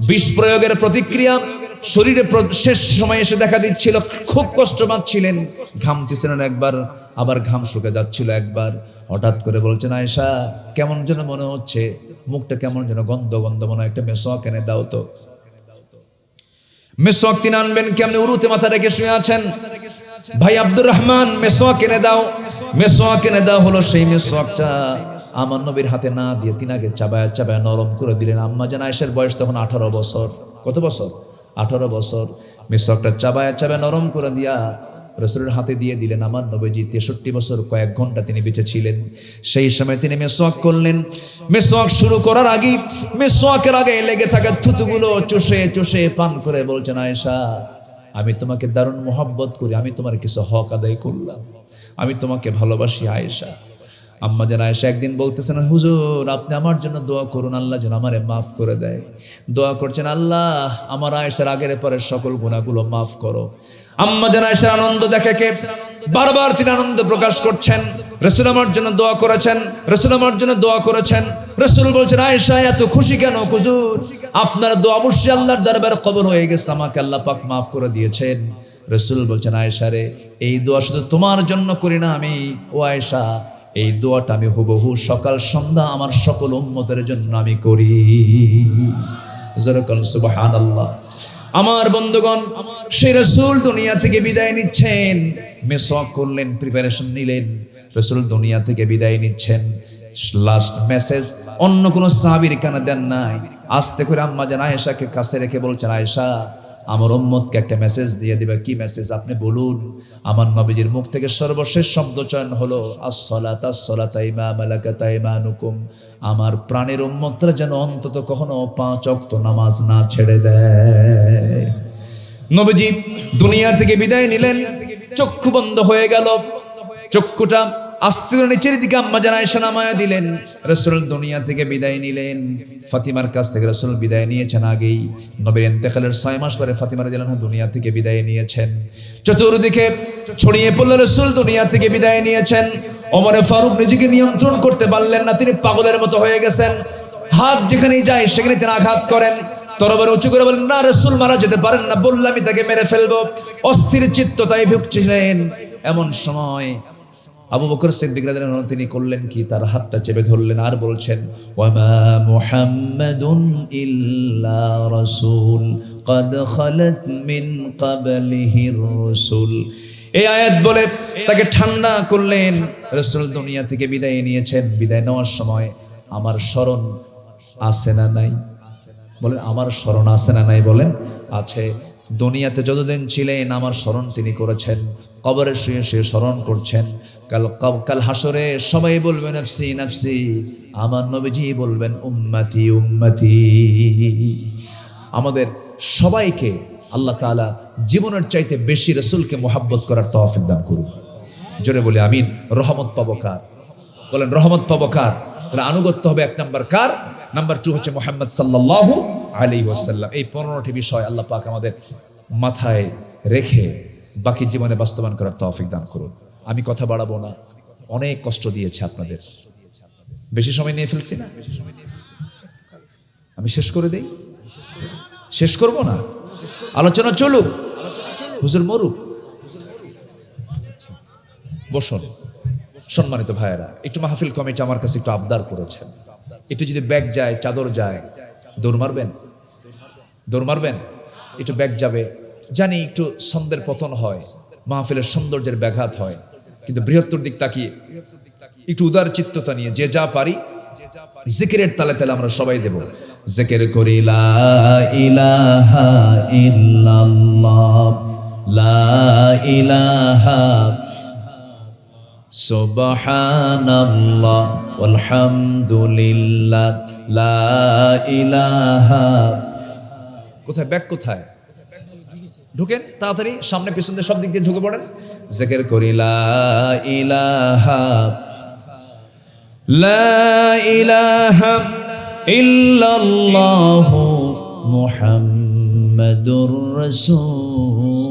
বিষ প্রয়োগের প্রতিক্রিয়া শরীরে শেষ সময় এসে দেখা দিচ্ছিল, খুব কষ্ট পাচ্ছিলেন, ঘামতেছিলেন একবার, আবার ঘাম শুকে যাচ্ছিল একবার। হঠাৎ করে বলছেন, আয়েশা কেমন যেন মনে হচ্ছে, মুখটা কেমন যেন গন্ধ মনে হয়, একটা মেসওয়াক এনে দাও তো। মেসওয়াক তিনি আনবেন কেমনে? উরুতে মাথা রেখে শুয়ে আছেন। ভাই আব্দুর রহমান মেসওয়াক এনে দাও। মেসওয়াক এনে দাও হলো সেই মেসওয়াকটা আমার নবীর হাতে না দিয়ে তিনাকে চাবায়া নরম করে দিলেন। আম্মা জান আয়েশার বয়স তখন 18 বছর। কত বছর? 18 বছর। মেসওয়াকটা চাবায়া নরম করে দিয়া রাসূলের হাতে দিয়ে দিলেন। আমার নবীজি 63 বছর কয়েক ঘন্টা তিনি বেঁচে ছিলেন। সেই সময় তিনি মেসওয়াক করলেন। মেসওয়াক শুরু করার আগে মেসওয়াকের আগে লেগে থাকা থুতুগুলো চুষে পান করে বলছেন, আয়েশা আমি তোমাকে দারুণ মোহাব্বত করি, আমি তোমার কিছু হক আদায় করলাম, আমি তোমাকে ভালোবাসি আয়েশা। আম্মা জান আয়েশা একদিন বলতেছেন, হুজুর আপনি আমার জন্য দোয়া করুন, আল্লাহ যেন আমারে মাফ করে দেয়। দোয়া করছেন, আল্লাহ আমার আয়েশার আগের পরের সকল গুনাহগুলো মাফ করো। আম্মা জান আয়েশার আনন্দ দেখে বারবার তিনি আনন্দ প্রকাশ করছেন। রাসূল আমার জন্য দোয়া করেছেন, রাসূল আমার জন্য দোয়া করেছেন। রাসূল বলছেন, আয়েশা এত খুশি কেন? হুজুর আপনার দোয়া অবশ্যই আল্লাহর দরবারে কবুল হয়ে গেছে, আমাকে আল্লাহ পাক মাফ করে দিয়েছেন। রাসূল বলছেন, আয়েশা রে এই দোয়া শুধু তোমার জন্য করি না আমি, ও আয়েশা এই দোয়াটা আমি হুবহু সকাল সন্ধ্যা আমার সকল উম্মতের জন্য আমি করি। যারাকাল সুবহানাল্লাহ। আমার বন্ধুগণ, সেই রাসূল দুনিয়া থেকে বিদায় নিচ্ছেন, মেসওয়াক করলেন, প্রিপারেশন নিলেন, রাসূল দুনিয়া থেকে বিদায় নিচ্ছেন। লাস্ট মেসেজ অন্য কোন সাহাবীর কানে দেন নাই, আস্তে করে আম্মা জান আয়েশাকে কাছে রেখে বলছেন, আয়েশা আমার উম্মতকে একটা মেসেজ দিয়ে দিবা। কি মেসেজ আপনি বলুন। আমার নবীজির মুখ থেকে সর্বশেষ শব্দ চয়ন হলো আসসালাতা আসসালাতা মা মালাকাত আইমানুকুম। আমার প্রাণের উম্মতরা যেন অন্তত কখনো 5 ওয়াক্ত নামাজ না ছেড়ে দেয়। নবীজি দুনিয়া থেকে বিদায় নিলেন, চক্ষু বন্ধ হয়ে গেল, চক্ষুটা আস্তে করে নিচের দিকে আম্মা জান আয়েশা নামায়া দিলেন। রাসূল দুনিয়া থেকে বিদায় নিলেন। ফাতিমার কাছ থেকে রাসূল বিদায় নিয়েছেন আগেই। নবীর ইন্তেকালের 6 মাস পরে ফাতিমা রাদিয়াল্লাহু আনহা দুনিয়া থেকে বিদায় নিয়েছেন। চতুর্দিকে ছড়িয়ে পড়ল রাসূল দুনিয়া থেকে বিদায় নিয়েছেন। ওমর ফারুক নিজেকে নিয়ন্ত্রণ করতে পারলেন না, তিনি পাগলের মতো হয়ে গেছেন। হাত যেখানেই যায় সেখানে তিনি আঘাত করেন, তরবারি উঁচু করে বলেন, না রাসূল মারা যেতে পারেন না, বললে আমি তাকে মেরে ফেলবো। অস্থির চিত্ততায় ভুগছিলেন। এমন সময় আবু বকর সিদ্দিক রাদিয়াল্লাহু আনহু তিনি করলেন কি, তার হাতটা চেপে ধরলেন আর বলছেন, ওয়ামা মুহাম্মাদুন ইল্লা রাসূল ক্বাদ খালাত মিন ক্বাবলিহির রাসূল। এই আয়াত বলে তাকে ঠান্ডা করলেন। রাসূল দুনিয়া থেকে বিদায় নিয়েছেন। বিদায় নেওয়ার সময় আমার স্মরণ আছে না নাই বলেন? আমার স্মরণ আছে না নাই বলেন? আছে। দুনিয়াতে যতদিন ছিলেন আমার স্মরণ তিনি করেছেন, কবরে শুয়ে শুয়ে স্মরণ করছেন। কাল হাসরে সবাই বলবেন নাফসি নাফসি, আমার নবীজি বলবেন উম্মতি উম্মতি। আমাদের সবাইকে আল্লাহ তাআলা জীবনের চাইতে বেশি রাসূলকে মুহাব্বত করার তৌফিক দান করুন। জোরে বলি আমিন। রহমত পাবো কার? বলেন রহমত পাবো কার? তাহলে আনুগত্য হবে 1 নাম্বার কার? নাম্বার 2 হচ্ছে মুহাম্মদ সাল্লাল্লাহু আলাইহি ওয়াসাল্লাম। এই 15টি বিষয় আল্লাহ পাক আমাদের মাথায় রেখে বাকি জীবনে বাস্তবায়ন করার তৌফিক দান করুন। আমি কথা বাড়াবো না, অনেক কষ্ট দিয়েছে আপনাদের, বেশি সময় নিয়ে ফেলছি না? আমি শেষ করে দেই? শেষ করব না, আলোচনা চলুক, হুজুর মরুক। বসুন সম্মানিত ভাইয়েরা, একটু মাহফিল কমিটি আমার কাছে একটু আবদার করেছেন, একটু যদি ব্যাগ যায়, চাদর যায়, দৌড় মারবেন? দৌড় মারবেন? একটু ব্যাগ যাবে। জানি একটু ছন্দের পতন হয়, মাহফিলের সৌন্দর্যের ব্যাঘাত হয়, কিন্তু বৃহত্তর দিক তাকিয়ে একটু উদার চিত্ততা নিয়ে যে যা পারি জিকিরের তালে তালে আমরা সবাই দেব। জিকির করি লা ইলাহা ইল্লাল্লাহ, লা ইলাহা সুবহানাল্লাহ ওয়ালহামদুলিল্লাহ, লা ইলাহা। কোথায় ব্যাগ কোথায়? ঢুকেন তাড়াতাড়ি, সামনে পিছন দিয়ে সব দিক দিয়ে ঢুকে পড়েন। জিকির করি লা ইলাহা, লা ইলাহা ইল্লাল্লাহু মুহাম্মাদুর রাসূলুল্লাহ।